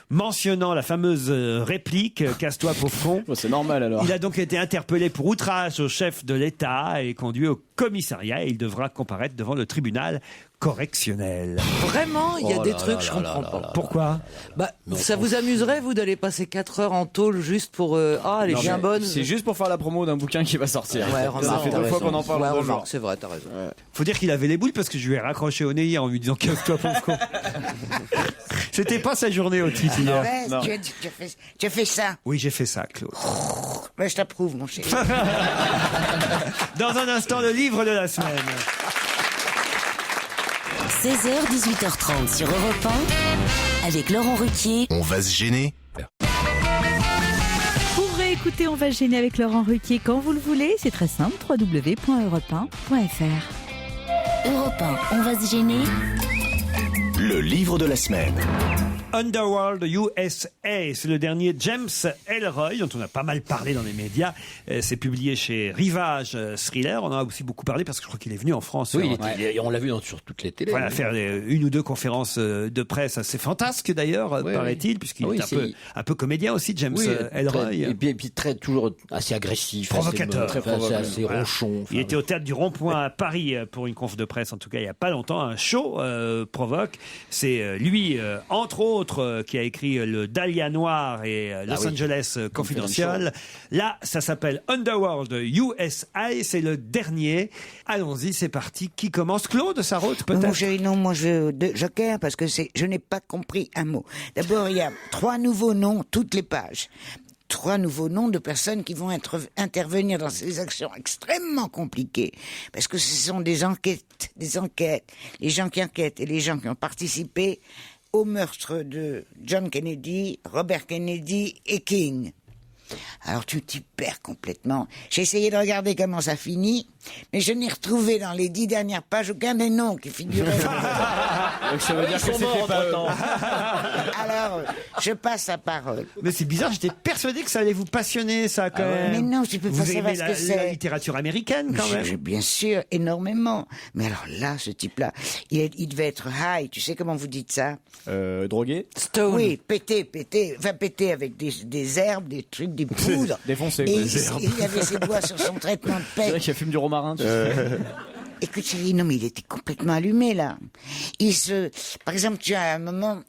mentionnant la fameuse réplique Casse-toi pauvre con. C'est normal alors. Il a donc été interpellé pour outrage au chef de l'État et conduit au commissariat. Et il devra comparaître devant le tribunal correctionnel. Vraiment, il y a des trucs je comprends pas. Pourquoi? Ça vous amuserait, vous, d'aller passer 4 heures en tôle juste pour... elle est bien bonne. C'est juste pour faire la promo d'un bouquin qui va sortir. Ouais, ça fait 2 fois qu'on en parle en 2 jours. C'est vrai, t'as raison. Faut dire qu'il avait les boules parce que je lui ai raccroché au nez hier en lui disant casse-toi pauvre con. C'était pas sa journée au titre hier. Ouais, tu as fait ça. Oui, j'ai fait ça, Claude. Ben, je t'approuve, mon chéri. Dans un instant, le livre de la semaine. 16h, 18h30 sur Europe 1, avec Laurent Ruquier. On va se gêner. Pour réécouter On va se gêner avec Laurent Ruquier quand vous le voulez, c'est très simple, www.europe1.fr. Europe 1, on va se gêner. Le livre de la semaine. Underworld USA, c'est le dernier James Ellroy, dont on a pas mal parlé dans les médias. C'est publié chez Rivage Thriller. On en a aussi beaucoup parlé parce que je crois qu'il est venu en France. Oui, on l'a vu sur toutes les télés. Voilà, faire une ou deux conférences de presse assez fantasques d'ailleurs, paraît-il, puisqu'il est un peu comédien aussi, James Ellroy. Et puis toujours assez agressif, provocateur, assez ronchon. Il était au théâtre du Rond-Point à Paris pour une conf de presse, en tout cas il y a pas longtemps, un show provoque. C'est lui, entre autres, qui a écrit le Dahlia Noir et Los Angeles Confidential. Là, ça s'appelle Underworld USA, c'est le dernier. Allons-y, c'est parti. Qui commence? Claude Sarraute, peut-être? Moi je joker parce que je n'ai pas compris un mot. D'abord, il y a 3 nouveaux noms, toutes les pages. 3 nouveaux noms de personnes qui vont intervenir dans ces actions extrêmement compliquées. Parce que ce sont des enquêtes. Les gens qui enquêtent et les gens qui ont participé au meurtre de John Kennedy, Robert Kennedy et King. Alors tu t'y perds complètement. J'ai essayé de regarder comment ça finit, mais je n'ai retrouvé dans les 10 dernières pages aucun des noms qui figuraient. Donc ça veut dire que c'était pas eux. Alors, je passe la parole. Mais c'est bizarre, j'étais persuadé que ça allait vous passionner, ça, quand même. Mais non, tu peux pas savoir ce que c'est. La littérature américaine, quand même. Bien sûr, énormément. Mais alors là, ce type-là, il devait être high. Tu sais comment vous dites ça? Drogué? Stone. Oui, pété avec des herbes, des trucs, des poudres. Défoncé. Et il avait ses doigts sur son traitement de paix. C'est vrai qu'il fume du romarin. Écoute chérie, non mais il était complètement allumé là. Par exemple, tu as un moment,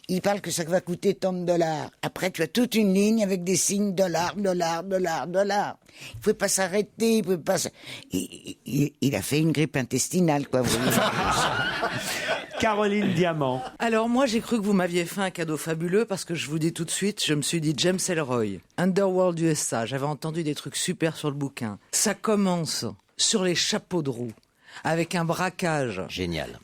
il parle que ça va coûter tant de dollars. Après, tu as toute une ligne avec des signes dollars. Il pouvait pas s'arrêter, il pouvait pas. Il a fait une grippe intestinale, quoi. Caroline Diamant. Alors moi, j'ai cru que vous m'aviez fait un cadeau fabuleux parce que je vous dis tout de suite, je me suis dit James Ellroy, Underworld USA. J'avais entendu des trucs super sur le bouquin. Ça commence sur les chapeaux de roue avec un braquage.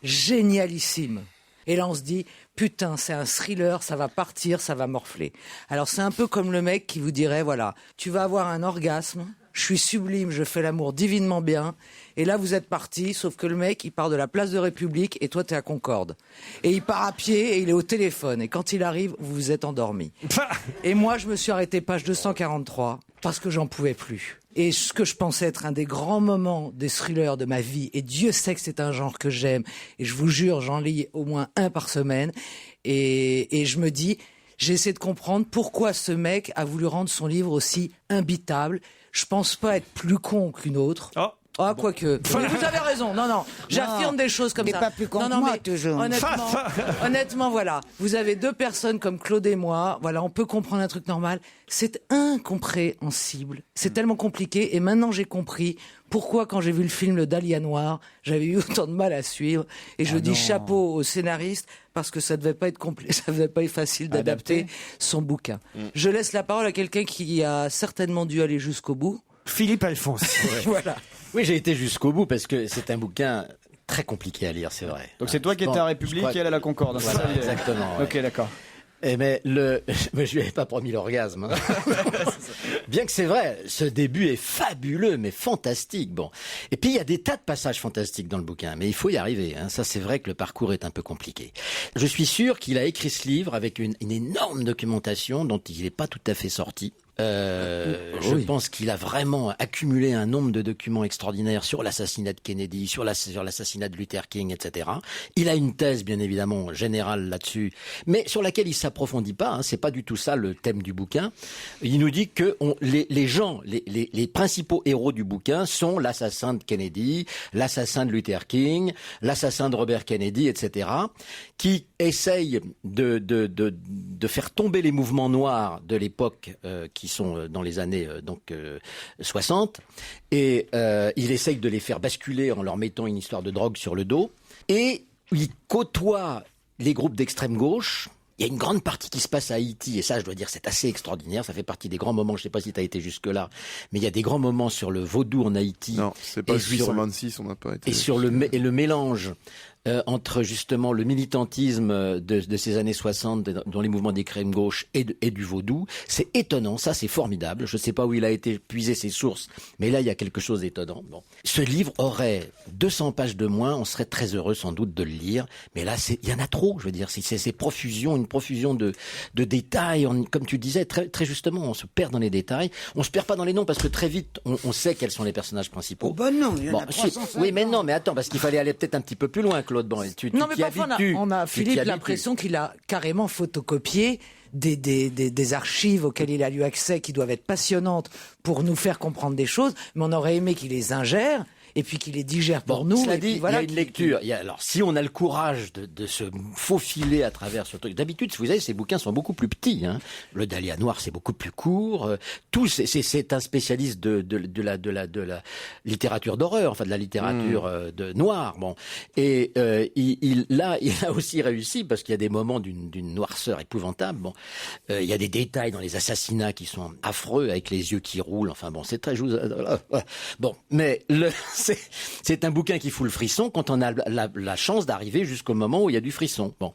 Génialissime. Et là, on se dit, putain, c'est un thriller, ça va partir, ça va morfler. Alors, c'est un peu comme le mec qui vous dirait, voilà, tu vas avoir un orgasme, je suis sublime, je fais l'amour divinement bien, et là, vous êtes parti, sauf que le mec, il part de la place de République, et toi, t'es à Concorde. Et il part à pied, et il est au téléphone, et quand il arrive, vous vous êtes endormi. Et moi, je me suis arrêté page 243, parce que j'en pouvais plus. Et ce que je pensais être un des grands moments des thrillers de ma vie, et Dieu sait que c'est un genre que j'aime, et je vous jure, j'en lis au moins un par semaine, et je me dis, j'essaie de comprendre pourquoi ce mec a voulu rendre son livre aussi imbitable. Je pense pas être plus con qu'une autre. Ah, quoique. Mais vous avez raison. Non, j'affirme des choses comme mais ça. pas plus con que moi, toujours. Honnêtement, voilà. Vous avez deux personnes comme Claude et moi. Voilà, on peut comprendre un truc normal. C'est incompréhensible. C'est tellement compliqué. Et maintenant, j'ai compris pourquoi, quand j'ai vu le film Le Dahlia Noir, j'avais eu autant de mal à suivre. Et je dis chapeau au scénariste, parce que ça devait pas être ça devait pas être facile d'adapter son bouquin. Je laisse la parole à quelqu'un qui a certainement dû aller jusqu'au bout. Philippe Alphonse. Voilà. Oui, j'ai été jusqu'au bout parce que c'est un bouquin très compliqué à lire, c'est vrai. Donc c'est toi qui étais à République et elle à la Concorde. Voilà, exactement. Ouais. Ok, d'accord. Mais je lui avais pas promis l'orgasme. Hein. Bien que c'est vrai, ce début est fabuleux, mais fantastique. Bon. Et puis il y a des tas de passages fantastiques dans le bouquin, mais il faut y arriver. Hein. Ça, c'est vrai que le parcours est un peu compliqué. Je suis sûr qu'il a écrit ce livre avec une énorme documentation dont il n'est pas tout à fait sorti. Je pense qu'il a vraiment accumulé un nombre de documents extraordinaires sur l'assassinat de Kennedy, sur l'assassinat de Luther King, etc. Il a une thèse, bien évidemment, générale là-dessus, mais sur laquelle il s'approfondit pas. Hein, c'est pas du tout ça le thème du bouquin. Il nous dit que les principaux héros du bouquin sont l'assassin de Kennedy, l'assassin de Luther King, l'assassin de Robert Kennedy, etc. Qui essayent de faire tomber les mouvements noirs de l'époque qui sont dans les années 60, et il essaye de les faire basculer en leur mettant une histoire de drogue sur le dos, et il côtoie les groupes d'extrême gauche. Il y a une grande partie qui se passe à Haïti, et ça, je dois dire, c'est assez extraordinaire. Ça fait partie des grands moments. Je ne sais pas si tu as été jusque-là, mais il y a des grands moments sur le vaudou en Haïti. Non, c'est pas 826, on n'a pas été. Et le mélange entre justement le militantisme de ces années 60 dans les mouvements d'extrême gauche et du vaudou, c'est étonnant, ça c'est formidable. Je ne sais pas où il a été puisé ses sources, mais là il y a quelque chose d'étonnant. Bon. Ce livre aurait 200 pages de moins, on serait très heureux sans doute de le lire, mais là il y en a trop, je veux dire, c'est une profusion de détails, comme tu disais très, très justement, on se perd dans les détails, on se perd pas dans les noms parce que très vite on sait quels sont les personnages principaux. Oh ben non, il y en a 350. Oui mais non, mais attends, parce qu'il fallait aller peut-être un petit peu plus loin, Claude. Bon, non mais parfois on a Philippe l'impression qu'il a carrément photocopié des archives auxquelles il a eu accès, qui doivent être passionnantes pour nous faire comprendre des choses, mais on aurait aimé qu'il les ingère et puis qu'il les digère pour nous. Cela dit, voilà, il y a une lecture. Alors, si on a le courage de se faufiler à travers ce truc, d'habitude, vous savez, ces bouquins sont beaucoup plus petits. Hein. Le Dahlia Noir, c'est beaucoup plus court. C'est un spécialiste de la littérature d'horreur, enfin de la littérature de noire. Bon, et il a aussi réussi parce qu'il y a des moments d'une noirceur épouvantable. Bon, il y a des détails dans les assassinats qui sont affreux, avec les yeux qui roulent. Enfin bon, c'est très bon, mais c'est un bouquin qui fout le frisson quand on a la chance d'arriver jusqu'au moment où il y a du frisson. Bon.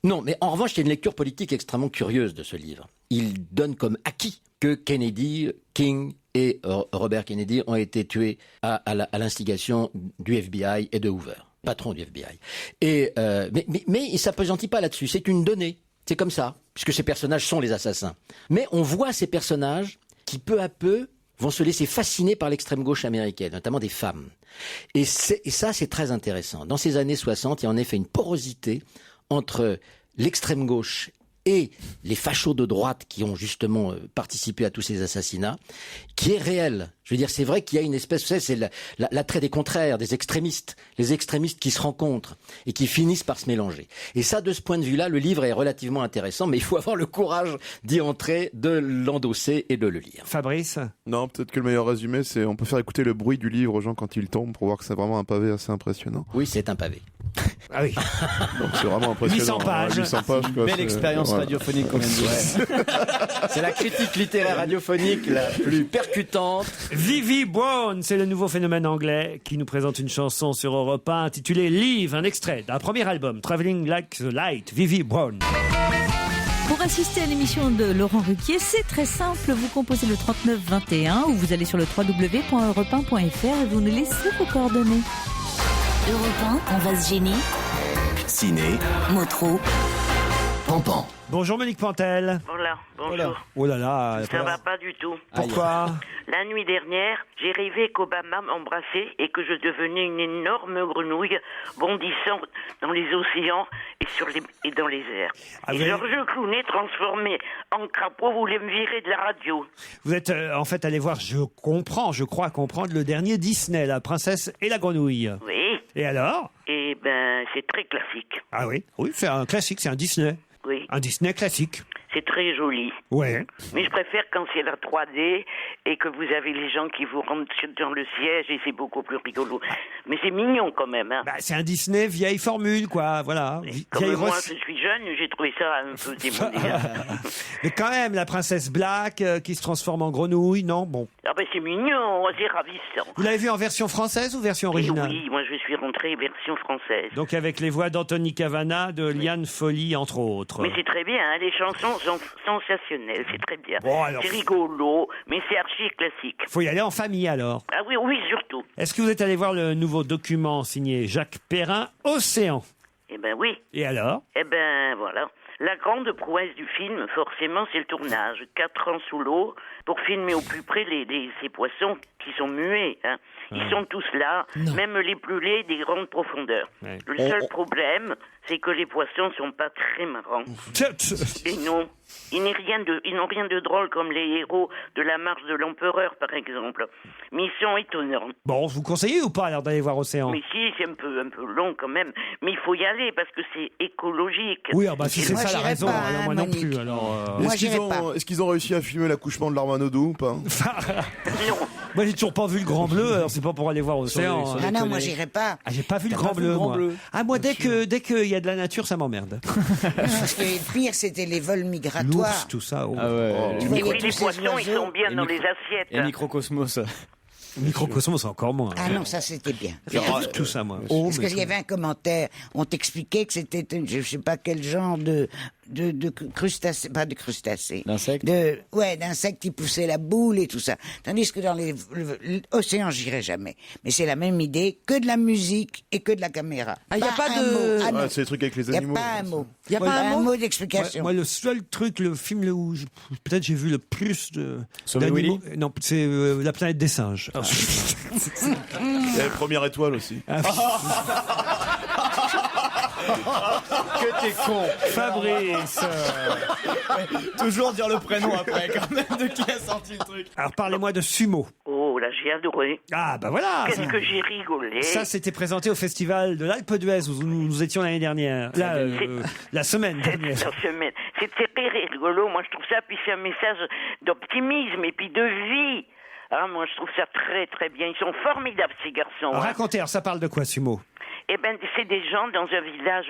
Non, mais en revanche, il y a une lecture politique extrêmement curieuse de ce livre. Il donne comme acquis que Kennedy, King et Robert Kennedy ont été tués à l'instigation du FBI et de Hoover, patron du FBI. Et, mais il ne s'appesantit pas là-dessus, c'est une donnée. C'est comme ça, puisque ces personnages sont les assassins. Mais on voit ces personnages qui, peu à peu, vont se laisser fasciner par l'extrême gauche américaine, notamment des femmes. Et ça, c'est très intéressant. Dans ces années 60, il y a en effet une porosité entre l'extrême gauche et les fachos de droite qui ont justement participé à tous ces assassinats, qui est réel. Je veux dire, c'est vrai qu'il y a une espèce, vous savez, c'est l'attrait des contraires, des extrémistes, les extrémistes qui se rencontrent et qui finissent par se mélanger. Et ça, de ce point de vue-là, le livre est relativement intéressant, mais il faut avoir le courage d'y entrer, de l'endosser et de le lire. Fabrice ? Non, peut-être que le meilleur résumé, c'est on peut faire écouter le bruit du livre aux gens quand ils tombent pour voir que c'est vraiment un pavé assez impressionnant. Oui, c'est un pavé. Ah oui. Donc c'est vraiment impressionnant. 800 pages. 800 pages quoi, belle expérience radiophonique qu'on vient de dire. C'est la critique littéraire radiophonique la plus percutante. Vivi Brown, c'est le nouveau phénomène anglais qui nous présente une chanson sur Europe 1 intitulée Live, un extrait d'un premier album, Traveling Like the Light, Vivi Brown. Pour assister à l'émission de Laurent Ruquier, c'est très simple. Vous composez le 3921 ou vous allez sur le www.europe1.fr et vous nous laissez vos coordonnées. Europe 1, on va se gêner. Ciné. Motro. Pampan. Bonjour Monique Pantel. Voilà, bonjour. Oh là là. Ça va pas du tout. Pourquoi? La nuit dernière, j'ai rêvé qu'Obama m'embrassait et que je devenais une énorme grenouille bondissant dans les océans et dans les airs. Ah, et Georges Clooney, transformé en crapaud, voulait me virer de la radio. Vous êtes en fait allé voir, je crois comprendre, le dernier Disney, La Princesse et la Grenouille. Oui. Et alors? Eh ben, c'est très classique. Ah oui, c'est un classique, c'est un Disney. Oui. Un Disney classique. C'est très joli. Ouais. Mais je préfère quand c'est la 3D et que vous avez les gens qui vous rentrent dans le siège et c'est beaucoup plus rigolo. Mais c'est mignon quand même. Hein. Bah, c'est un Disney vieille formule, quoi. Voilà. Comme moi, je suis jeune, j'ai trouvé ça un peu démodé. Mais quand même, la princesse Black qui se transforme en grenouille, non? Bon. Ah ben c'est mignon, c'est ravissant. Vous l'avez vu en version française ou version originale? Oui, moi je suis rentré version française. Donc avec les voix d'Anthony Cavana, de Liane Folly, entre autres. Mais c'est très bien, hein, les chansons sont sensationnelles, c'est très bien. Bon, alors... C'est rigolo, mais c'est archi classique. Faut y aller en famille alors. Ah oui, oui, surtout. Est-ce que vous êtes allé voir le nouveau document signé Jacques Perrin, Océan? Eh ben oui. Et alors? Eh ben voilà. La grande prouesse du film, forcément, c'est le tournage. 4 ans sous l'eau pour filmer au plus près ces poissons qui sont muets. Hein. Ils sont tous là, même les plus laids des grandes profondeurs. Ouais. Le seul problème, c'est que les poissons sont pas très marrants. Et non, ils n'ont rien de drôle comme les héros de la marche de l'empereur, par exemple. Mais ils sont étonnants. Bon, vous conseillez ou pas alors d'aller voir Océan? Mais si, c'est un peu long quand même. Mais il faut y aller parce que c'est écologique. Oui, bah si c'est moi, ça la raison, pas, alors moi Monique. non plus. Alors, Moi, j'irai pas. Est-ce qu'ils ont réussi à filmer l'accouchement de l'Armanodou ou pas? Non. Moi j'ai toujours pas vu le Grand Bleu, alors c'est pas pour aller voir Océan. Ah non, moi j'irai pas. Ah, j'ai pas vu le T'as Grand pas vu le Bleu, Grand moi. Bleu? Ah, moi dès qu'il y a de la nature, ça m'emmerde. Parce que le pire, c'était les vols migratoires. L'ours, tout ça. Oh. Ah ouais. Tu Et voyais puis tous les ces poissons, ils oiseaux. sont bien dans les assiettes. Et Microcosmos. Microcosmos, c'est encore moins. Ah non, ça c'était bien. J'ai pas vu tout ça, moi. Parce qu'il y avait un commentaire, on t'expliquait que c'était, je sais pas quel genre de crustacés, pas de crustacés. D'insectes? D'insectes qui poussaient la boule et tout ça. Tandis que dans l'océan, j'irai jamais. Mais c'est la même idée, que de la musique et que de la caméra. Ah, y a pas de- mot. Ah non. Ouais, c'est les trucs avec les Y a animaux. pas un mot. Y a Ouais, pas un mot d'explication. Moi, le seul truc, le film où peut-être j'ai vu le plus Sauver d'animaux. Willy Non, c'est La planète des singes. Il y a la première étoile aussi. Que t'es con. Fabrice. Toujours dire le prénom après, quand même, de qui a sorti le truc. Alors parlez-moi de Sumo. Oh, là, j'ai adoré. Ah bah voilà. Qu'est-ce que j'ai rigolé. Ça, c'était présenté au festival de l'Alpe d'Huez où nous étions l'année dernière. Là, la semaine dernière. La semaine. C'est très rigolo, moi je trouve ça, puis c'est un message d'optimisme et puis de vie. Ah, moi je trouve ça très très bien. Ils sont formidables ces garçons. Hein. Racontez, alors ça parle de quoi, Sumo? Eh ben, c'est des gens dans un village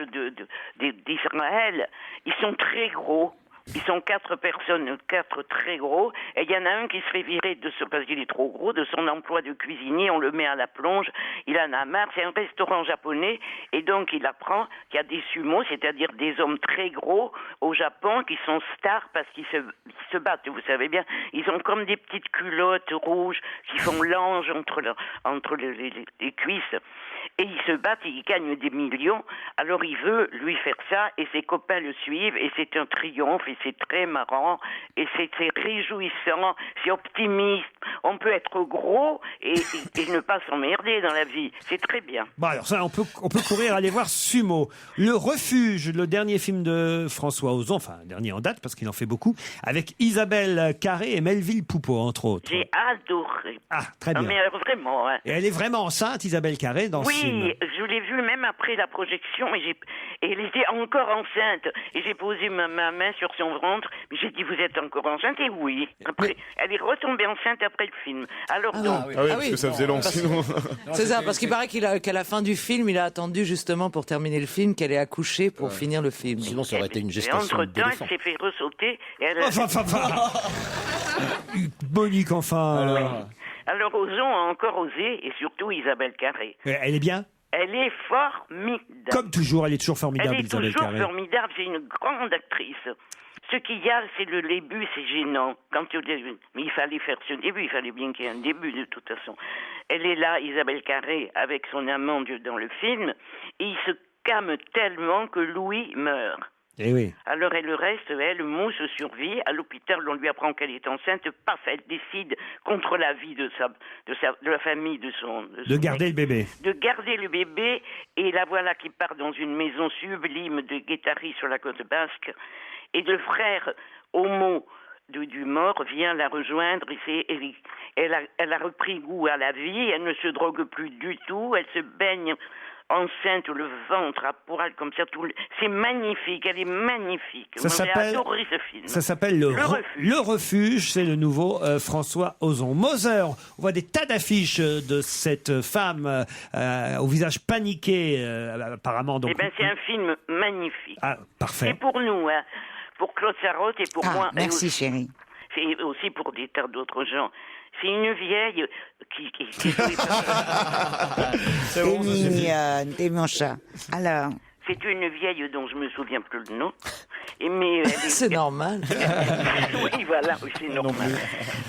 d'Israël. Ils sont très gros. Ils sont 4 personnes, 4 très gros, et il y en a un qui se fait virer parce qu'il est trop gros, de son emploi de cuisinier, on le met à la plonge, il en a marre, c'est un restaurant japonais, et donc il apprend qu'il y a des sumos, c'est-à-dire des hommes très gros au Japon qui sont stars parce qu'ils se battent, vous savez bien, ils ont comme des petites culottes rouges qui font l'ange entre les cuisses. Et ils se battent et ils gagnent des millions. Alors il veut lui faire ça et ses copains le suivent et c'est un triomphe et c'est très marrant et c'est réjouissant, c'est optimiste. On peut être gros et ne pas s'emmerder dans la vie. C'est très bien. Bon alors ça, on peut courir aller voir Sumo. Le Refuge, le dernier film de François Ozon, enfin dernier en date parce qu'il en fait beaucoup, avec Isabelle Carré et Melville Poupeau entre autres. J'ai adoré. Ah très bien. Non, mais vraiment. Hein. Et elle est vraiment enceinte, Isabelle Carré, dans ce film. Oui, je l'ai vue même après la projection et elle était encore enceinte. Et j'ai posé ma main sur son ventre. J'ai dit, vous êtes encore enceinte? Et oui. Après, elle est retombée enceinte après le film. Alors donc. Ah oui, parce que ça faisait long sinon. C'est ça, parce qu'il paraît qu'à la fin du film, il a attendu justement pour terminer le film qu'elle ait accouché pour finir le film. Sinon, ça aurait été une Et gestation entre-temps, d'éléphant. elle s'est fait ressauter. Et elle... Monique, enfin. Alors, Ozon a encore osé, et surtout Isabelle Carré. Elle est bien? Elle est formidable. Comme toujours, elle est toujours formidable, Elle est Isabelle toujours Carré. formidable, c'est une grande actrice. Ce qu'il y a, c'est le début, c'est gênant. Mais il fallait faire ce début, il fallait bien qu'il y ait un début de toute façon. Elle est là, Isabelle Carré, avec son amant dans le film, et il se calme tellement que Louis meurt. Eh oui. Alors elle reste, elle, mousse survie. À l'hôpital, on lui apprend qu'elle est enceinte. Paf, elle décide contre la vie de la famille de son De garder le bébé. De garder le bébé. Et la voilà qui part dans une maison sublime de Guétari sur la côte basque. Et le frère homo du mort vient la rejoindre. Elle a repris goût à la vie. Elle ne se drogue plus du tout. Elle se baigne enceinte, le ventre à poil comme ça. C'est magnifique. Elle est magnifique. J'ai adoré ce film. Ça s'appelle Le Refuge. C'est le nouveau François Ozon. Moser, on voit des tas d'affiches de cette femme au visage paniqué, apparemment. Donc, c'est un film magnifique. Ah, parfait. C'est pour nous, hein. Pour Claude Sarraute et pour moi. Merci, chérie. C'est aussi pour des tas d'autres gens. C'est une vieille qui C'est mignonne, t'es mon chat. Alors. C'est une vieille dont je me souviens plus le nom. C'est normal. Oui, voilà, c'est normal.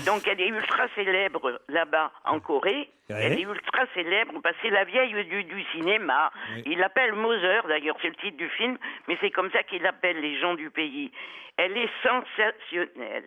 Donc elle est ultra célèbre là-bas en Corée. Ouais. Elle est ultra célèbre parce que c'est la vieille du cinéma. Oui. Il l'appelle Moser, d'ailleurs, c'est le titre du film, mais c'est comme ça qu'il appelle les gens du pays. Elle est sensationnelle.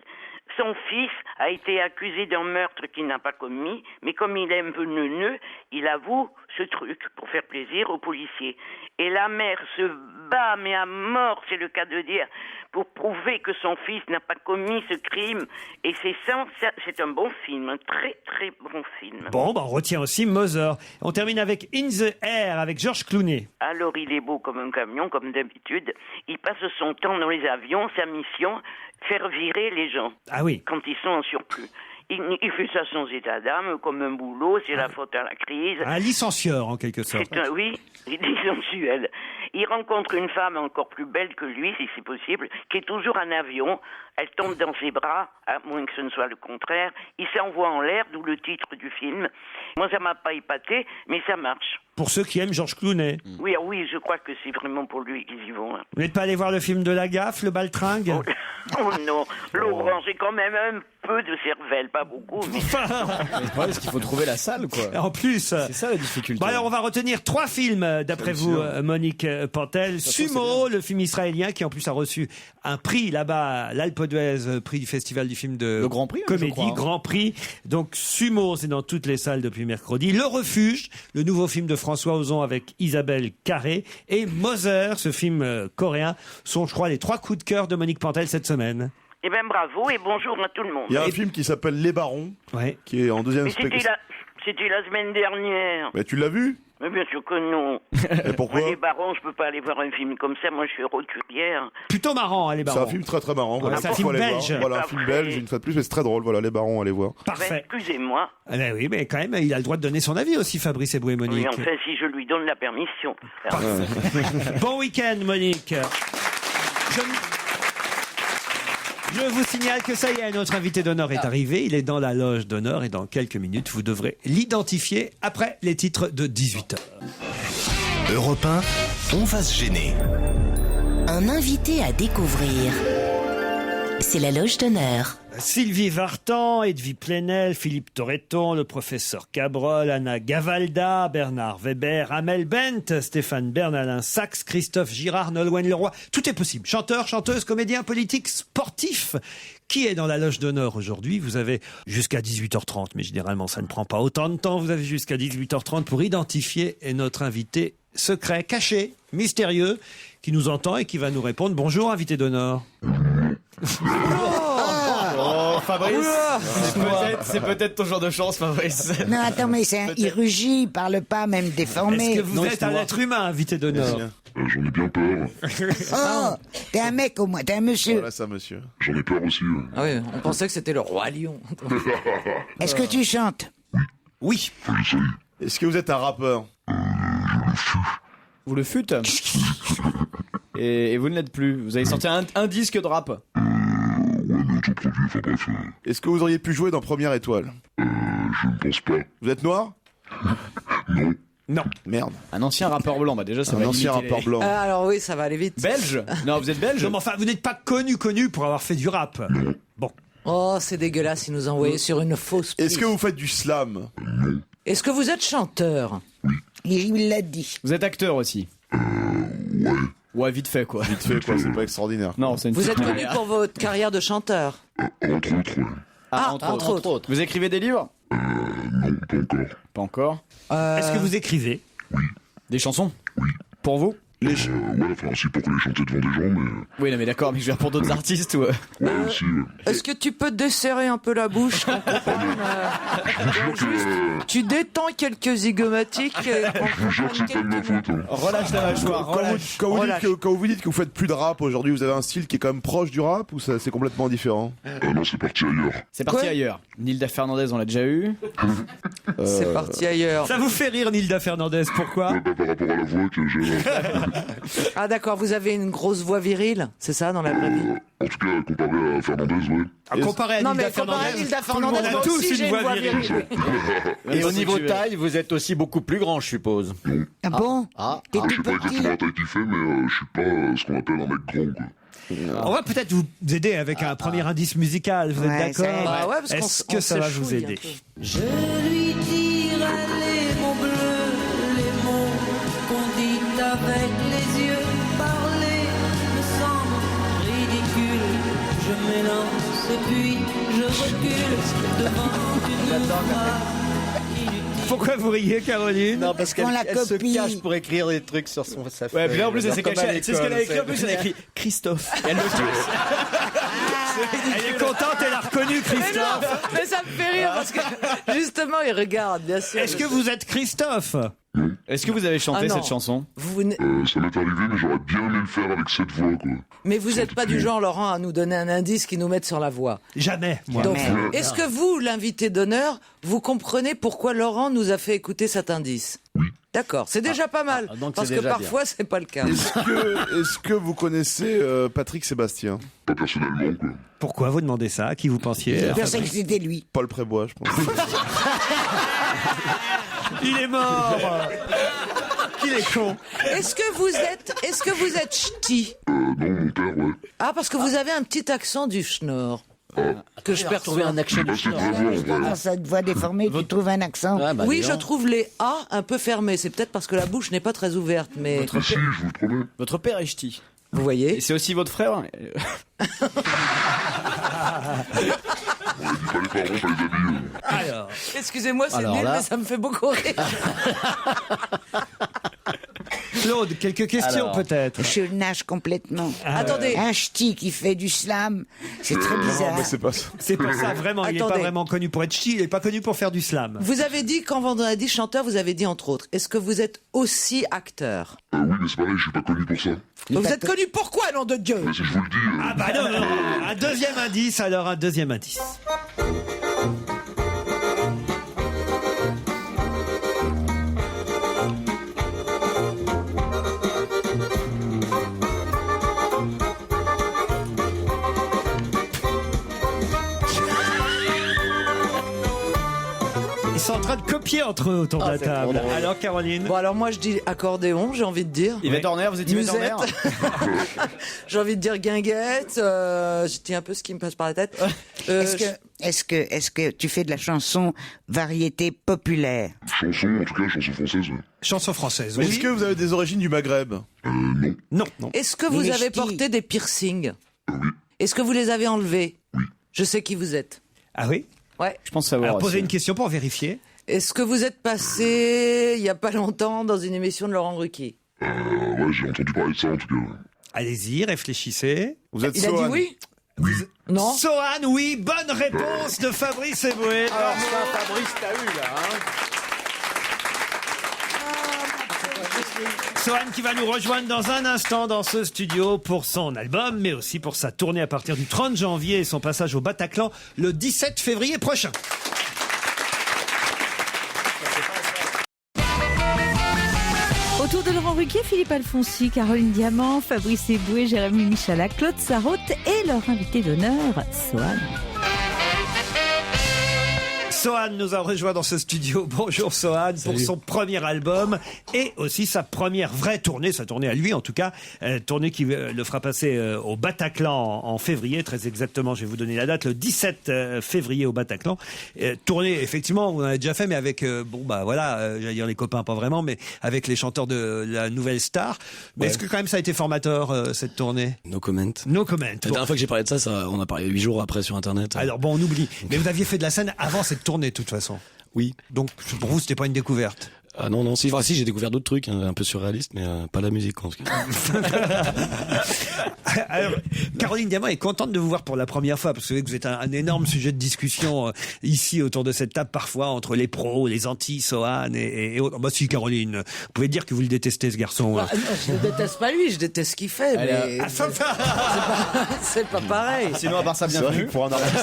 Son fils a été accusé d'un meurtre qu'il n'a pas commis, mais comme il est un peu neuneux, il avoue ce truc pour faire plaisir aux policiers. Et la mère se bat, mais à mort, c'est le cas de dire, pour prouver que son fils n'a pas commis ce crime. Et c'est un bon film, un très très bon film. Bon, on retient aussi Moser. On termine avec In the Air, avec George Clooney. Alors il est beau comme un camion, comme d'habitude. Il passe son temps dans les avions, sa mission, faire virer les gens. Ah oui. Quand ils sont en surplus. Il fait ça sans état d'âme, comme un boulot, c'est la faute à la crise. Un licencieur, en quelque sorte. Oui, il est sensuel. Il rencontre une femme encore plus belle que lui, si c'est possible, qui est toujours en avion. Elle tombe dans ses bras, à moins que ce ne soit le contraire. Il s'envoie en l'air, d'où le titre du film. Moi, ça m'a pas épaté, mais ça marche. Pour ceux qui aiment George Clooney. Oui, je crois que c'est vraiment pour lui qu'ils y vont. Vous n'êtes pas allé voir le film de la gaffe, le baltringue? Oh non, Laurent, j'ai quand même un peu de cervelle, pas beaucoup. Mais... Le problème, c'est qu'il faut trouver la salle, quoi. En plus. C'est ça la difficulté. Bon, alors, on va retenir 3 films, d'après vous, Monique Pantel. Sumo, le film israélien, qui en plus a reçu un prix là-bas, l'Alpe d'Huez, prix du Festival du film de le Grand Prix, comédie, je crois, hein. Grand Prix. Donc, Sumo, c'est dans toutes les salles depuis mercredi. Le Refuge, le nouveau film de François Ozon avec Isabelle Carré. Et Moser, ce film coréen, sont, je crois, les 3 coups de cœur de Monique Pantel cette semaine. Eh bien, bravo et bonjour à tout le monde. Il y a un film qui s'appelle Les Barons, qui est en deuxième spectacle. C'était la semaine dernière. Mais tu l'as vu? Mais bien sûr que non. Et pourquoi? Moi, les Barons, je peux pas aller voir un film comme ça. Moi, je suis roturière. Plutôt marrant, Les Barons. C'est un film très très marrant. Voilà, c'est un film belge. Voilà, un film belge, une fois de plus, mais c'est très drôle. Voilà, Les Barons, allez voir. Parfait. Excusez-moi. Ah ben oui, mais quand même, il a le droit de donner son avis aussi, Fabrice Eboué et Monique. Oui, enfin, si je lui donne la permission. Bon week-end, Monique. Je vous signale que ça y est, notre invité d'honneur est arrivé. Il est dans la loge d'honneur et dans quelques minutes, vous devrez l'identifier après les titres de 18h. Europe 1, on va se gêner. Un invité à découvrir. C'est la loge d'honneur. Sylvie Vartan, Edwy Plenel, Philippe Torreton, le professeur Cabrol, Anna Gavalda, Bernard Weber, Amel Bent, Stéphane Bernalin Sachs, Christophe Girard, Nolwenn Leroy. Tout est possible. Chanteurs, chanteuses, comédiens, politiques, sportifs. Qui est dans la loge d'honneur aujourd'hui? Vous avez jusqu'à 18h30, mais généralement ça ne prend pas autant de temps. Vous avez jusqu'à 18h30 pour identifier notre invité secret, caché, mystérieux, qui nous entend et qui va nous répondre. Bonjour, invité d'honneur. Oh, Fabrice, c'est peut-être ton genre de chance, Fabrice. Non, attends, mais il rugit, il parle pas, même déformé. Est-ce que vous êtes un être humain, invité d'honneur? J'en ai bien peur. Oh, t'es un mec au moins, t'es un monsieur. Voilà ça, monsieur. J'en ai peur aussi. Ah oui, on pensait que c'était le roi lion. Est-ce que tu chantes? Oui. Est-ce que vous êtes un rappeur? Vous le fûtes et vous ne l'êtes plus. Vous avez sorti un disque de rap. Est-ce que vous auriez pu jouer dans Première Étoile? Je ne pense pas. Vous êtes noir? Non. Non. Merde. Un ancien rappeur blanc, bah déjà ça va Un ancien limiter rappeur blanc. Alors oui, ça va aller vite. Belge? Non, vous êtes belge? Non, mais enfin, vous n'êtes pas connu pour avoir fait du rap. Bon. Oh, c'est dégueulasse, il nous a envoyé sur une fausse piste. Est-ce que vous faites du slam? Est-ce que vous êtes chanteur? Il l'a dit. Vous êtes acteur aussi? Ouais, vite fait quoi. Vite fait quoi, c'est pas extraordinaire. Non, c'est une Vous êtes petite connu carrière. pour votre carrière de chanteur. Entre autres, ouais. Entre autres. Vous écrivez des livres? Non, pas encore. Pas encore. Est-ce que vous écrivez? Des chansons? Oui. Pour vous? Ouais, enfin, aussi pour que les chanter devant des gens, mais... Oui, non, mais d'accord, mais je veux dire pour d'autres artistes ou... Ouais, aussi, ouais. Est-ce que tu peux te desserrer un peu la bouche qu'on comprenne, tu détends quelques zygomatiques. Je vous jure que c'est pas de ma faute. Hein. Relâche la mâchoire, Quand vous dites que vous faites plus de rap aujourd'hui, vous avez un style qui est quand même proche du rap ou ça c'est complètement différent? Non, c'est parti ailleurs. C'est parti ailleurs. Nilda Fernandez, on l'a déjà eu. C'est parti ailleurs. Ça vous fait rire, Nilda Fernandez, pourquoi? Par rapport à la voix que j'ai... Ah d'accord, vous avez une grosse voix virile, c'est ça dans la vraie vie? En tout cas, comparé à Fernandez, ouais. Comparé à Non, Nilda mais comparé à Fernandez, Nilda tout le monde Fernandez, a moi tous aussi, une j'ai voix une voix virile. virile. Et au niveau taille, vous êtes aussi beaucoup plus grand, je suppose. Ah bon? T'es Je sais tout pas petit? exactement la taille qu'il fait, mais je suis pas ce qu'on appelle un mec grand, quoi. On va peut-être vous aider avec un premier indice musical, vous êtes Ouais, ça d'accord? aide. Bah ouais, parce qu'on Est-ce que on ça va vous s'échouille un aider? peu. Je lui dirai les mots bleus, les mots qu'on dit avec les yeux. Parler me semble ridicule. Je m'élance et puis je recule devant une phrase. Pourquoi vous riez, Caroline? Non, parce qu'on la qu'elle se copie. cache pour écrire des trucs sur sa Ouais, feuille. puis là en plus elle s'est Comme à cachée. C'est ce qu'elle a écrit en l'école, plus, elle a écrit Christophe. Et elle le Elle est contente, elle a reconnu Mais Christophe. non, mais ça me fait rire parce que justement il regarde, bien sûr. Est-ce que vous êtes Christophe? Est-ce que vous avez chanté Ah non. cette chanson? Vous Ça m'est arrivé, mais j'aurais bien aimé le faire avec cette voix, quoi. Mais vous n'êtes pas du genre, Laurent, à nous donner un indice qui nous mette sur la voie. Jamais, moi. Donc, est-ce que vous, l'invité d'honneur, vous comprenez pourquoi Laurent nous a fait écouter cet indice? Oui. D'accord, c'est déjà pas mal, donc parce c'est que déjà parfois c'est pas le cas. Est-ce que vous connaissez Patrick Sébastien? Pas personnellement, quoi. Pourquoi vous demandez ça? À qui vous pensiez? Je pensais que c'était lui. Paul Prébois, je pense. Il est mort. Qu'il est con. Est-ce que vous êtes ch'ti? Non, mon père, ouais. Ah, parce que vous avez un petit accent du Schnorr. Que je retrouver perçois. un accent du C'est de la voix, en vrai. Dans cette voix déformée, tu trouves un accent? Oui, je trouve les A un peu fermés. C'est peut-être parce que la bouche n'est pas très ouverte, mais Mais si, je vous le promets. Votre père est ch'ti. vous voyez. Et c'est aussi votre frère? On a dit pas les parents, pas les amis. Alors, Excusez-moi, c'est Alors nul, là- mais ça me fait beaucoup rire. Claude, quelques questions Alors. peut-être. Je nage complètement. Attendez. Un ch'ti qui fait du slam, c'est très Non, bizarre. mais c'est pas ça. C'est pas ça, vraiment. Il n'est pas Attendez. vraiment connu pour être ch'ti, il n'est pas connu pour faire du slam. Vous avez dit, quand on a dit chanteur, vous avez dit entre autres. Est-ce que vous êtes aussi acteur? Oui, mais c'est pareil, je suis pas connu pour ça. Vous êtes connu pourquoi, nom de Dieu? Mais si je vous le dis... Ah bah non, non. Un deuxième indice, alors un deuxième indice. Ils sont en train de copier entre eux autour de la c'est table. trop drôle. Alors Caroline? Bon, alors moi je dis accordéon, j'ai envie de dire. Yvette Horner, vous êtes Yvette Horner? Musette. J'ai envie de dire guinguette. Je dis un peu ce qui me passe par la tête. Est-ce que tu fais de la chanson variété populaire? Chanson, en tout cas, chanson française. Ouais. Chanson française, oui. Est-ce que vous avez des origines du Maghreb? Non. Non, non. Est-ce que Mais vous les avez ch'tis. porté des piercings? Oui. Est-ce que vous les avez enlevés? Oui. Je sais qui vous êtes. Ah oui? Ouais. Je pense savoir. Alors posez aussi. une question pour vérifier. Est-ce que vous êtes passé il y a pas longtemps dans une émission de Laurent Ruquier? Ouais, j'ai entendu parler de ça, en tout cas. Ouais. Allez-y, réfléchissez. Vous êtes Il a dit Sohan. oui? Non. Sohan, oui, bonne réponse de Fabrice Eboué. Alors ça, Fabrice, t'as eu là, hein? Sohan qui va nous rejoindre dans un instant dans ce studio pour son album, mais aussi pour sa tournée à partir du 30 janvier et son passage au Bataclan le 17 février prochain. Autour de Laurent Ruquier, Philippe Alfonsi, Caroline Diamant, Fabrice Eboué, Jérémy Michalak, Claude Sarraute et leur invité d'honneur, Sohan. Sohan nous a rejoint dans ce studio. Bonjour Sohan, pour son premier album et aussi sa première vraie tournée, sa tournée à lui en tout cas, tournée qui le fera passer au Bataclan en février, très exactement, je vais vous donner la date, le 17 février au Bataclan. Tournée, effectivement, vous en avez déjà fait, mais avec, j'allais dire les copains, pas vraiment, mais avec les chanteurs de la Nouvelle Star. Mais est-ce que quand même ça a été formateur, cette tournée? No comment. No comment. La dernière fois que j'ai parlé de ça, on a parlé 8 jours après sur Internet. Alors bon, on oublie. Mais vous aviez fait de la scène avant cette tournée, de toute façon. Oui. Donc pour vous, c'était pas une découverte. Ah non, si j'ai découvert d'autres trucs, un peu surréalistes, mais pas la musique en tout cas. Alors, Caroline Diamant est contente de vous voir pour la première fois, parce que vous êtes un énorme sujet de discussion ici autour de cette table, parfois entre les pros, les anti-Sohan et autres. Bah si, Caroline, vous pouvez dire que vous le détestez, ce garçon. Bah, non, je ne déteste pas lui, je déteste ce qu'il fait, mais c'est pas pareil. Sinon, à part ça, bienvenue. Pour en arrêter.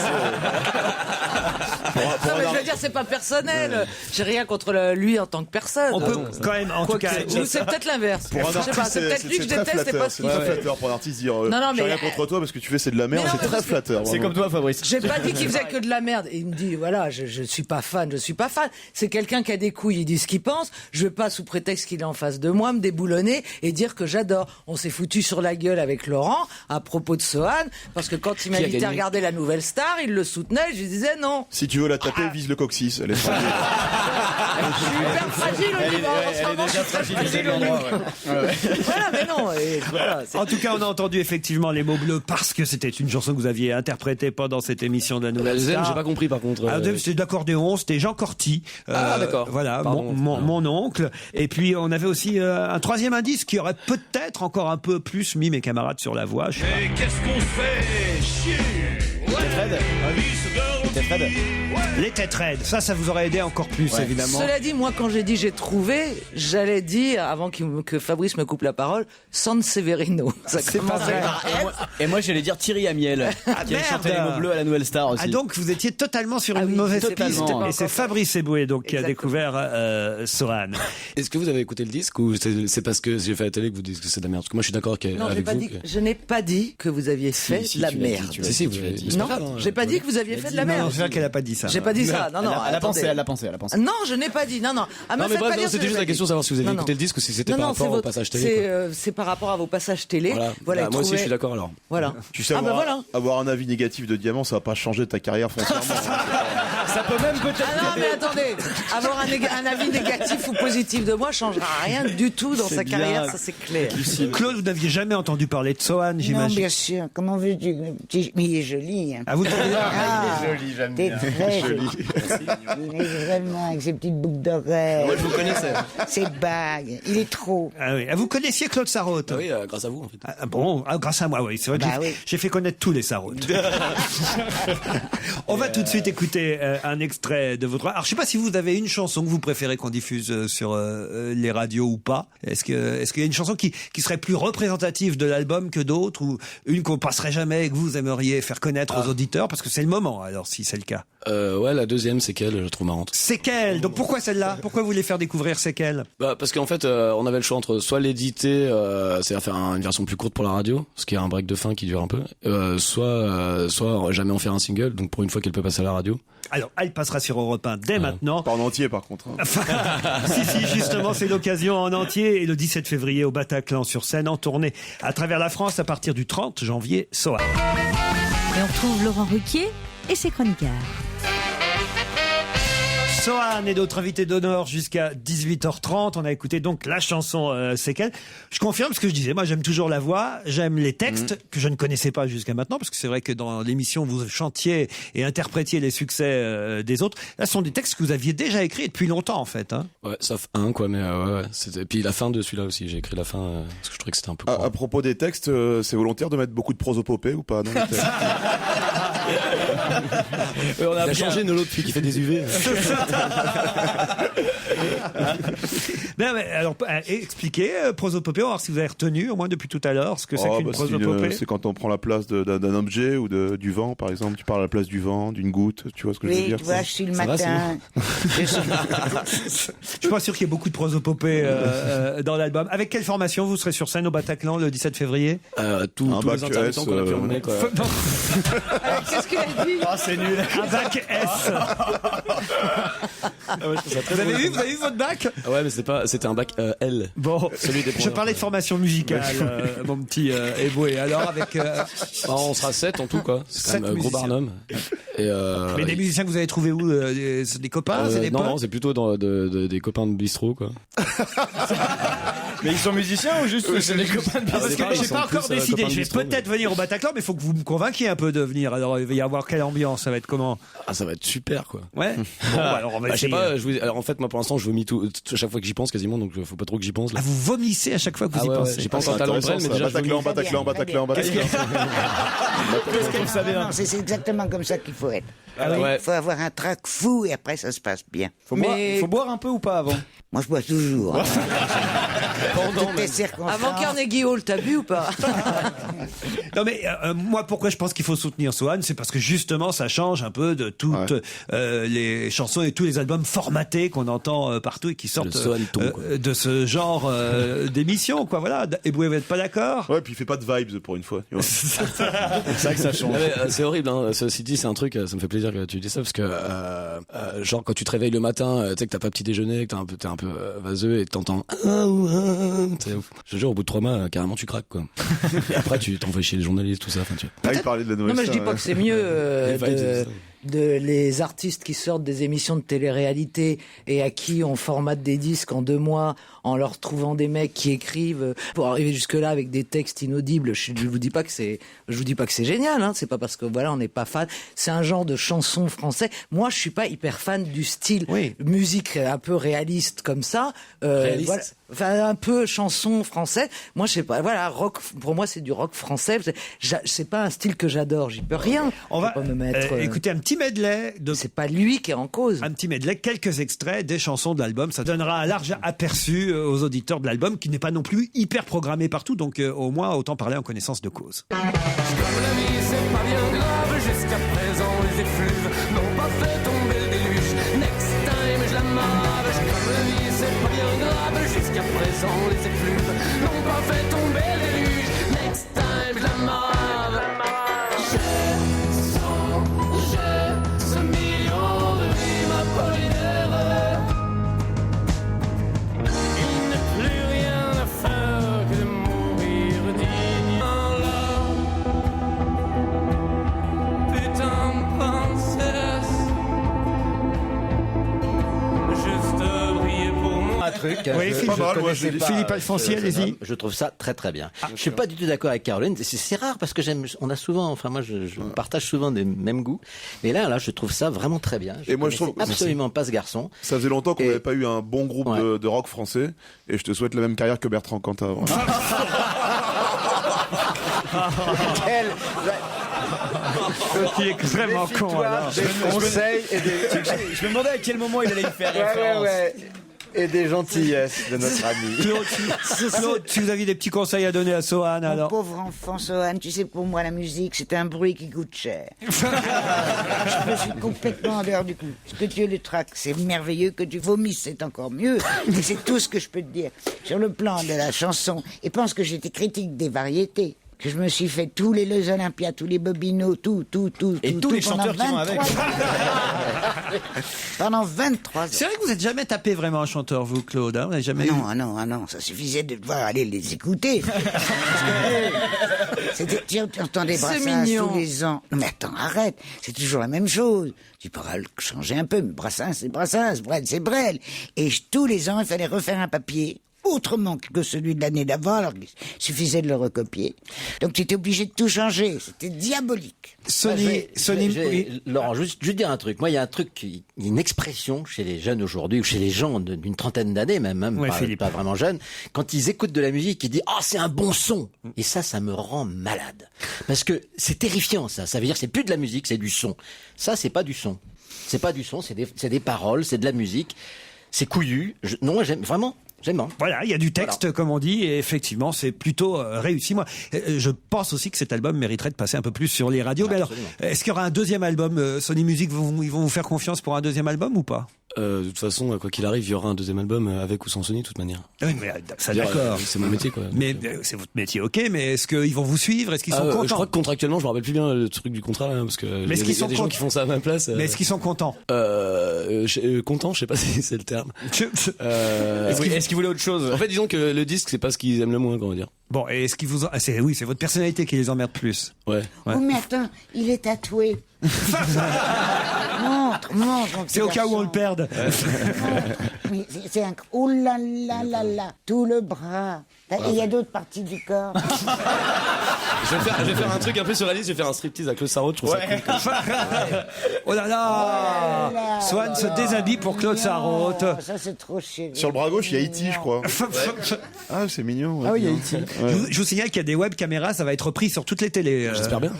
Non, mais je veux dire, c'est pas personnel. J'ai rien contre lui en tant que personne. On peut quand même, en tout cas. Ou c'est peut-être l'inverse. Pour un artiste, c'est peut-être lui que je déteste et pas ce qu'il c'est fait. très flatteur pour un artiste dire j'ai rien contre toi parce que tu fais c'est de la merde, c'est très flatteur. C'est comme toi, Fabrice. J'ai pas dit qu'il faisait que de la merde. Il me dit, voilà, je suis pas fan. C'est quelqu'un qui a des couilles, il dit ce qu'il pense. Je vais pas, sous prétexte qu'il est en face de moi, me déboulonner et dire que j'adore. On s'est foutu sur la gueule avec Laurent à propos de Sohan, parce que quand il m'invitait à regarder la Nouvelle Star, il le soutenait, je lui disais non. Si tu veux la taper, vise le coccyx. Elle est fragile. Je suis hyper fragile au niveau. Elle est déjà fragilisée de l'endroit, Voilà, mais non. En tout cas, on a entendu effectivement les mots bleus parce que c'était une chanson que vous aviez interprétée pendant cette émission de la Nouvelle Star. J'ai pas compris par contre. C'était de l'accordéon, c'était Jean Corti. D'accord. Voilà, mon oncle. Et puis on avait aussi un troisième indice qui aurait peut-être encore un peu plus mis mes camarades sur la voie. Et qu'est-ce qu'on fait chier? Les têtes raides, ça vous aurait aidé encore plus, évidemment. Cela dit, moi, quand j'ai dit j'ai trouvé, j'allais dire, avant que Fabrice me coupe la parole, San Severino. Ça commençait par F. Et moi, j'allais dire Thierry Amiel, qui a chanté les mots bleus à la Nouvelle Star aussi. Ah, donc vous étiez totalement sur une mauvaise piste. Et c'est Fabrice Eboué donc qui a découvert Sohan. Est-ce que vous avez écouté le disque ou c'est parce que j'ai fait la télé que vous dites que c'est de la merde? Parce que moi, je suis d'accord avec vous. Je n'ai pas dit que vous aviez fait de la merde. Si, vous l'avez dit. Non, j'ai pas dit que vous aviez fait de la merde. Non, c'est vrai qu'elle a pas dit ça. J'ai pas dit ça. Non, elle a pensé. Non, je n'ai pas dit. Non. Non, mais bref, c'était juste la question de savoir si vous avez écouté le disque ou si c'était par rapport au passage télé. C'est par rapport à vos passages télé. Voilà. Moi aussi, je suis d'accord alors. Voilà. Tu sais, avoir un avis négatif de Diamant, ça va pas changer ta carrière foncièrement. Ça peut même peut-être. Ah non, mais attendez, avoir un avis négatif ou positif de moi changera rien du tout dans sa carrière, ça c'est clair. Claude, vous n'aviez jamais entendu parler de Sohan, j'imagine? Non, bien sûr. Comment veux-tu? Mais il est joli. Hein. Ah, vous trouvez il est joli, j'aime bien. T'es très joli. Il est vraiment avec ses petites boucles d'oreilles. Moi, je vous connaissais. Ses bagues. Il est trop. Ah oui. Vous connaissiez Claude Sarraute? Oui, grâce à vous en fait. Grâce à moi, oui. C'est vrai que j'ai fait connaître tous les Sarraute. On va tout de suite écouter un extrait de votre... Alors, je sais pas si vous avez une chanson que vous préférez qu'on diffuse sur les radios ou pas. Est-ce qu'il y a une chanson qui serait plus représentative de l'album que d'autres, ou une qu'on passerait jamais et que vous aimeriez faire connaître aux auditeurs, parce que c'est le moment, alors, si c'est le cas? Ouais, la deuxième, c'est qu'elle, je la trouve marrante. C'est qu'elle. Donc pourquoi celle-là? Pourquoi vous voulez faire découvrir C'est qu'elle? Parce qu'en fait, on avait le choix entre soit l'éditer, c'est-à-dire faire une version plus courte pour la radio, ce qui est un break de fin qui dure un peu, soit jamais en faire un single, donc pour une fois qu'elle peut passer à la radio. Alors, elle passera sur Europe 1 dès maintenant. Pas en entier, par contre. Hein. si, justement, c'est l'occasion en entier. Et le 17 février au Bataclan sur scène, en tournée à travers la France à partir du 30 janvier, Sohan. Et on retrouve Laurent Ruquier et ses chroniqueurs. Sohan et d'autres invités d'honneur jusqu'à 18h30. On a écouté donc la chanson C'est qu'elle. Je confirme ce que je disais. Moi, j'aime toujours la voix. J'aime les textes que je ne connaissais pas jusqu'à maintenant, parce que c'est vrai que dans l'émission, vous chantiez et interprétiez les succès des autres. Là, ce sont des textes que vous aviez déjà écrits depuis longtemps, en fait. Hein. Ouais, sauf un, quoi. Mais ouais. Et puis la fin de celui-là aussi. J'ai écrit la fin parce que je trouvais que c'était un peu. À propos des textes, c'est volontaire de mettre beaucoup de prosopopée ou pas? Non, on a changé Nolo depuis qu'il fait des UV. Non, mais alors, expliquez, prosopopée, on va voir si vous avez retenu, au moins depuis tout à l'heure, ce que c'est qu'une prosopopée. C'est quand on prend la place d'un objet ou du vent, par exemple. Tu parles à la place du vent, d'une goutte, tu vois ce que je veux dire? Oui, tu vois, je suis le matin. Je suis pas sûr qu'il y ait beaucoup de prosopopée dans l'album. Avec quelle formation vous serez sur scène au Bataclan le 17 février? Tous les intermittents qu'on a pu emmener, quoi. Qu'est-ce qu'il a dit? Oh, c'est nul. Un bac S. Vous avez vu votre bac? Ouais, mais c'était un bac L. Bon, celui des je parlais de formation musicale, mon petit Eboué. Alors avec... on sera 7 en tout, quoi. C'est quand même gros barnum. Mais des musiciens que vous avez trouvés où? C'est des copains? C'est des potes? Non, c'est plutôt des copains de bistrot, quoi. Mais ils sont musiciens ou juste c'est des copains de Parce bistrot? que j'ai pas encore décidé. Je vais peut-être venir au Bataclan, mais il faut que vous me convainquiez un peu de venir. Alors, il va y avoir quelle ambiance? Ça va être comment? Ah, ça va être super, quoi. Ouais. Bon, alors on va essayer. Je sais pas, alors en fait, moi pour l'instant, je vomis tout à chaque fois que j'y pense quasiment, donc faut pas trop que j'y pense. Là. Ah, vous vomissez à chaque fois que vous y pensez? J'ai pas encore talent près, mais déjà Bataclan. Qu'est-ce qu'elle savait? Non, c'est exactement comme ça qu'il faut être. Il faut avoir un trac fou et après ça se passe bien. Faut boire un peu ou pas avant? Moi, je bois toujours. Avant Carnegie Hall, t'as bu ou pas? Non mais moi pourquoi je pense qu'il faut soutenir Sohan, c'est parce que justement ça change un peu de toutes les chansons et tous les albums formatés qu'on entend partout et qui sortent de ce genre d'émission, quoi. Voilà. Et vous n'êtes pas d'accord? Ouais, puis il fait pas de vibes pour une fois. C'est ça que ça change. C'est horrible, hein. Ceci dit, c'est un truc, ça me fait plaisir que tu dis ça parce que genre quand tu te réveilles le matin, tu sais que t'as pas petit déjeuner, que t'es un peu vaseux et t'entends c'est ouf. Je te jure, au bout de 3 mois, carrément tu craques, quoi. Et après tu t'envoies chez les journalistes, tout ça. Enfin, il parlait de la nouvelle. Non, mais je dis pas que c'est mieux de les artistes qui sortent des émissions de télé-réalité et à qui on formate des disques en 2 mois en leur trouvant des mecs qui écrivent pour arriver jusque là avec des textes inaudibles. Je vous dis pas que c'est génial, hein. C'est pas parce que voilà on n'est pas fan. C'est un genre de chanson français. Moi je suis pas hyper fan du style musique un peu réaliste comme ça. Réaliste. Voilà. Enfin, un peu chanson française. Moi, je sais pas. Voilà, rock. Pour moi, c'est du rock français. C'est pas un style que j'adore. J'y peux rien. On va pas me mettre. Écouter un petit medley. C'est pas lui qui est en cause. Un petit medley, quelques extraits des chansons de l'album. Ça donnera un large aperçu aux auditeurs de l'album, qui n'est pas non plus hyper programmé partout. Donc, au moins, autant parler en connaissance de cause. Comme la vie, c'est pas bien grave. Jusqu'à présent, les effluves n'ont pas fait tomber le déluge. Next time, je la marche. Comme la vie, c'est pas bien grave. Jusqu'à présent, les effluves n'ont pas fait tomber le déluge. Next time, je la marche. J'ai ce million de rimes apollinaires. Il n'est plus rien à faire que de mourir dignement là. Putain de princesse, juste briller pour moi. Un truc. Oui, Philippe Alfonsi, allez-y. Je trouve ça très très bien. Je suis pas du tout d'accord avec Caroline. C'est rare parce que on a souvent, enfin moi je partage souvent des mêmes goûts. Mais là je trouve ça vraiment très bien. Et moi je trouve absolument pas ce garçon. Ça faisait longtemps qu'on n'avait pas eu un bon groupe de rock français. Et je te souhaite la même carrière que Bertrand Cantat. Qui est extrêmement con, alors. Je me demandais à quel moment il allait y faire référence. Et des gentillesses de notre ami. Claude, si vous aviez des petits conseils à donner à Sohan, Mon alors. pauvre enfant Sohan, tu sais, pour moi, la musique, c'est un bruit qui coûte cher. Je suis complètement en dehors du coup. Ce que tu le traques, c'est merveilleux. Que tu vomisses, c'est encore mieux. Et c'est tout ce que je peux te dire. Sur le plan de la chanson, et pense que j'étais critique des variétés. Que je me suis fait tous les Les Olympias, tous les Bobino, tout. Et tous les chanteurs qui vont avec. Pendant 23 ans. C'est vrai que vous n'êtes jamais tapé vraiment un chanteur, vous, Claude, hein? Vous n'avez jamais Non, ça suffisait de devoir aller les écouter. Tu entendais Brassens tous les ans. Non mais attends, arrête, c'est toujours la même chose. Tu pourras changer un peu, mais Brassens, c'est Brassens, Brel, c'est Brel. Et tous les ans, il fallait refaire un papier autrement que celui de l'année d'avant, alors qu'il suffisait de le recopier. Donc tu étais obligé de tout changer, c'était diabolique. Laurent, juste dire un truc. Moi, il y a un truc, une expression chez les jeunes aujourd'hui, ou chez les gens d'une trentaine d'années, même pas vraiment jeunes, quand ils écoutent de la musique, ils disent « Ah, c'est un bon son !» Et ça me rend malade. Parce que c'est terrifiant, ça. Ça veut dire que c'est plus de la musique, c'est du son. Ça, c'est pas du son. C'est pas du son, c'est des paroles, c'est de la musique. C'est couillu. Moi, j'aime vraiment. Voilà, il y a du texte, comme on dit, et effectivement, c'est plutôt réussi. Moi, je pense aussi que cet album mériterait de passer un peu plus sur les radios. Mais alors, est-ce qu'il y aura un deuxième album? Sony Music, ils vont vous faire confiance pour un deuxième album ou pas? De toute façon, quoi qu'il arrive, il y aura un deuxième album avec ou sans Sony, de toute manière. Oui, mais ça, d'accord. C'est mon métier, quoi. Mais c'est votre métier, ok. Mais est-ce qu'ils vont vous suivre? Est-ce qu'ils sont contents? Je crois que contractuellement, je me rappelle plus bien le truc du contrat, parce que mais est-ce qu'ils sont des gens qui font ça à ma place. Mais est-ce qu'ils sont contents? Contents, je sais pas si c'est le terme. Est-ce qu'ils voulaient autre chose? En fait, disons que le disque, c'est pas ce qu'ils aiment le moins, on va dire. Bon, et est-ce qu'ils vous... c'est votre personnalité qui les emmerde plus. Ouais. Oh, mais attends, il est tatoué. montre. C'est au cas où on le perde. Mais c'est un... Oh là là là là, tout le bras. Et il y a d'autres parties du corps. Je vais faire un truc un peu surréaliste, je vais faire un striptease à Claude Sarraute, je trouve ça cool. Oh là là, Swan se déshabille pour Claude Sarraute. Ça c'est trop chéri. Sur le bras gauche, il y a E.T., je crois. Ah, c'est mignon. Ah oui, il y a E.T. Je vous signale qu'il y a des web caméras, ça va être repris sur toutes les télés. J'espère bien.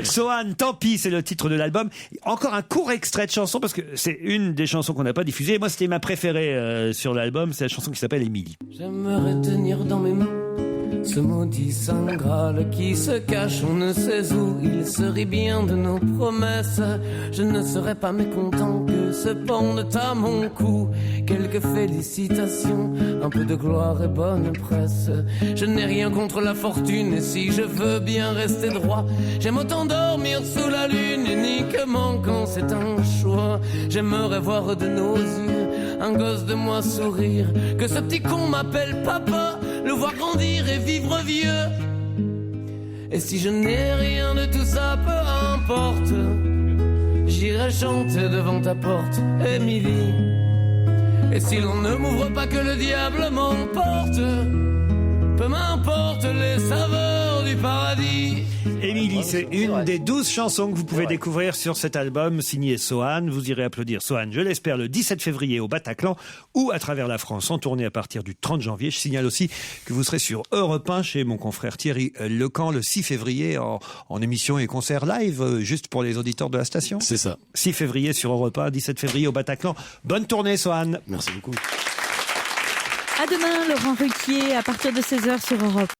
Sohan, tant pis, c'est le titre de l'album. Encore un court extrait de chanson, parce que c'est une des chansons qu'on n'a pas diffusées. Moi, c'était ma préférée sur l'album, c'est la chanson qui s'appelle Émilie. J'aimerais tenir dans mes mains ce maudit Saint Graal qui se cache, on ne sait où. Il se rit bien de nos promesses. Je ne serais pas mécontent que se pendent à mon cou quelques félicitations, un peu de gloire et bonne presse. Je n'ai rien contre la fortune et si je veux bien rester droit, j'aime autant dormir sous la lune uniquement quand c'est un choix. J'aimerais voir de nos yeux un gosse de moi sourire, que ce petit con m'appelle papa, le voir grandir et vivre vieux. Et si je n'ai rien de tout ça, peu importe, j'irai chanter devant ta porte, Émilie. Et si l'on ne m'ouvre pas, que le diable m'emporte, peu m'importe les saveurs du paradis. Émilie, c'est une des 12 chansons que vous pouvez découvrir sur cet album signé Sohan. Vous irez applaudir Sohan, je l'espère, le 17 février au Bataclan ou à travers la France en tournée à partir du 30 janvier. Je signale aussi que vous serez sur Europe 1 chez mon confrère Thierry Lecamp le 6 février en émission et concert live, juste pour les auditeurs de la station. C'est ça. 6 février sur Europe 1, 17 février au Bataclan. Bonne tournée, Sohan. Merci beaucoup. À demain, Laurent Ruquier, à partir de 16h sur Europe.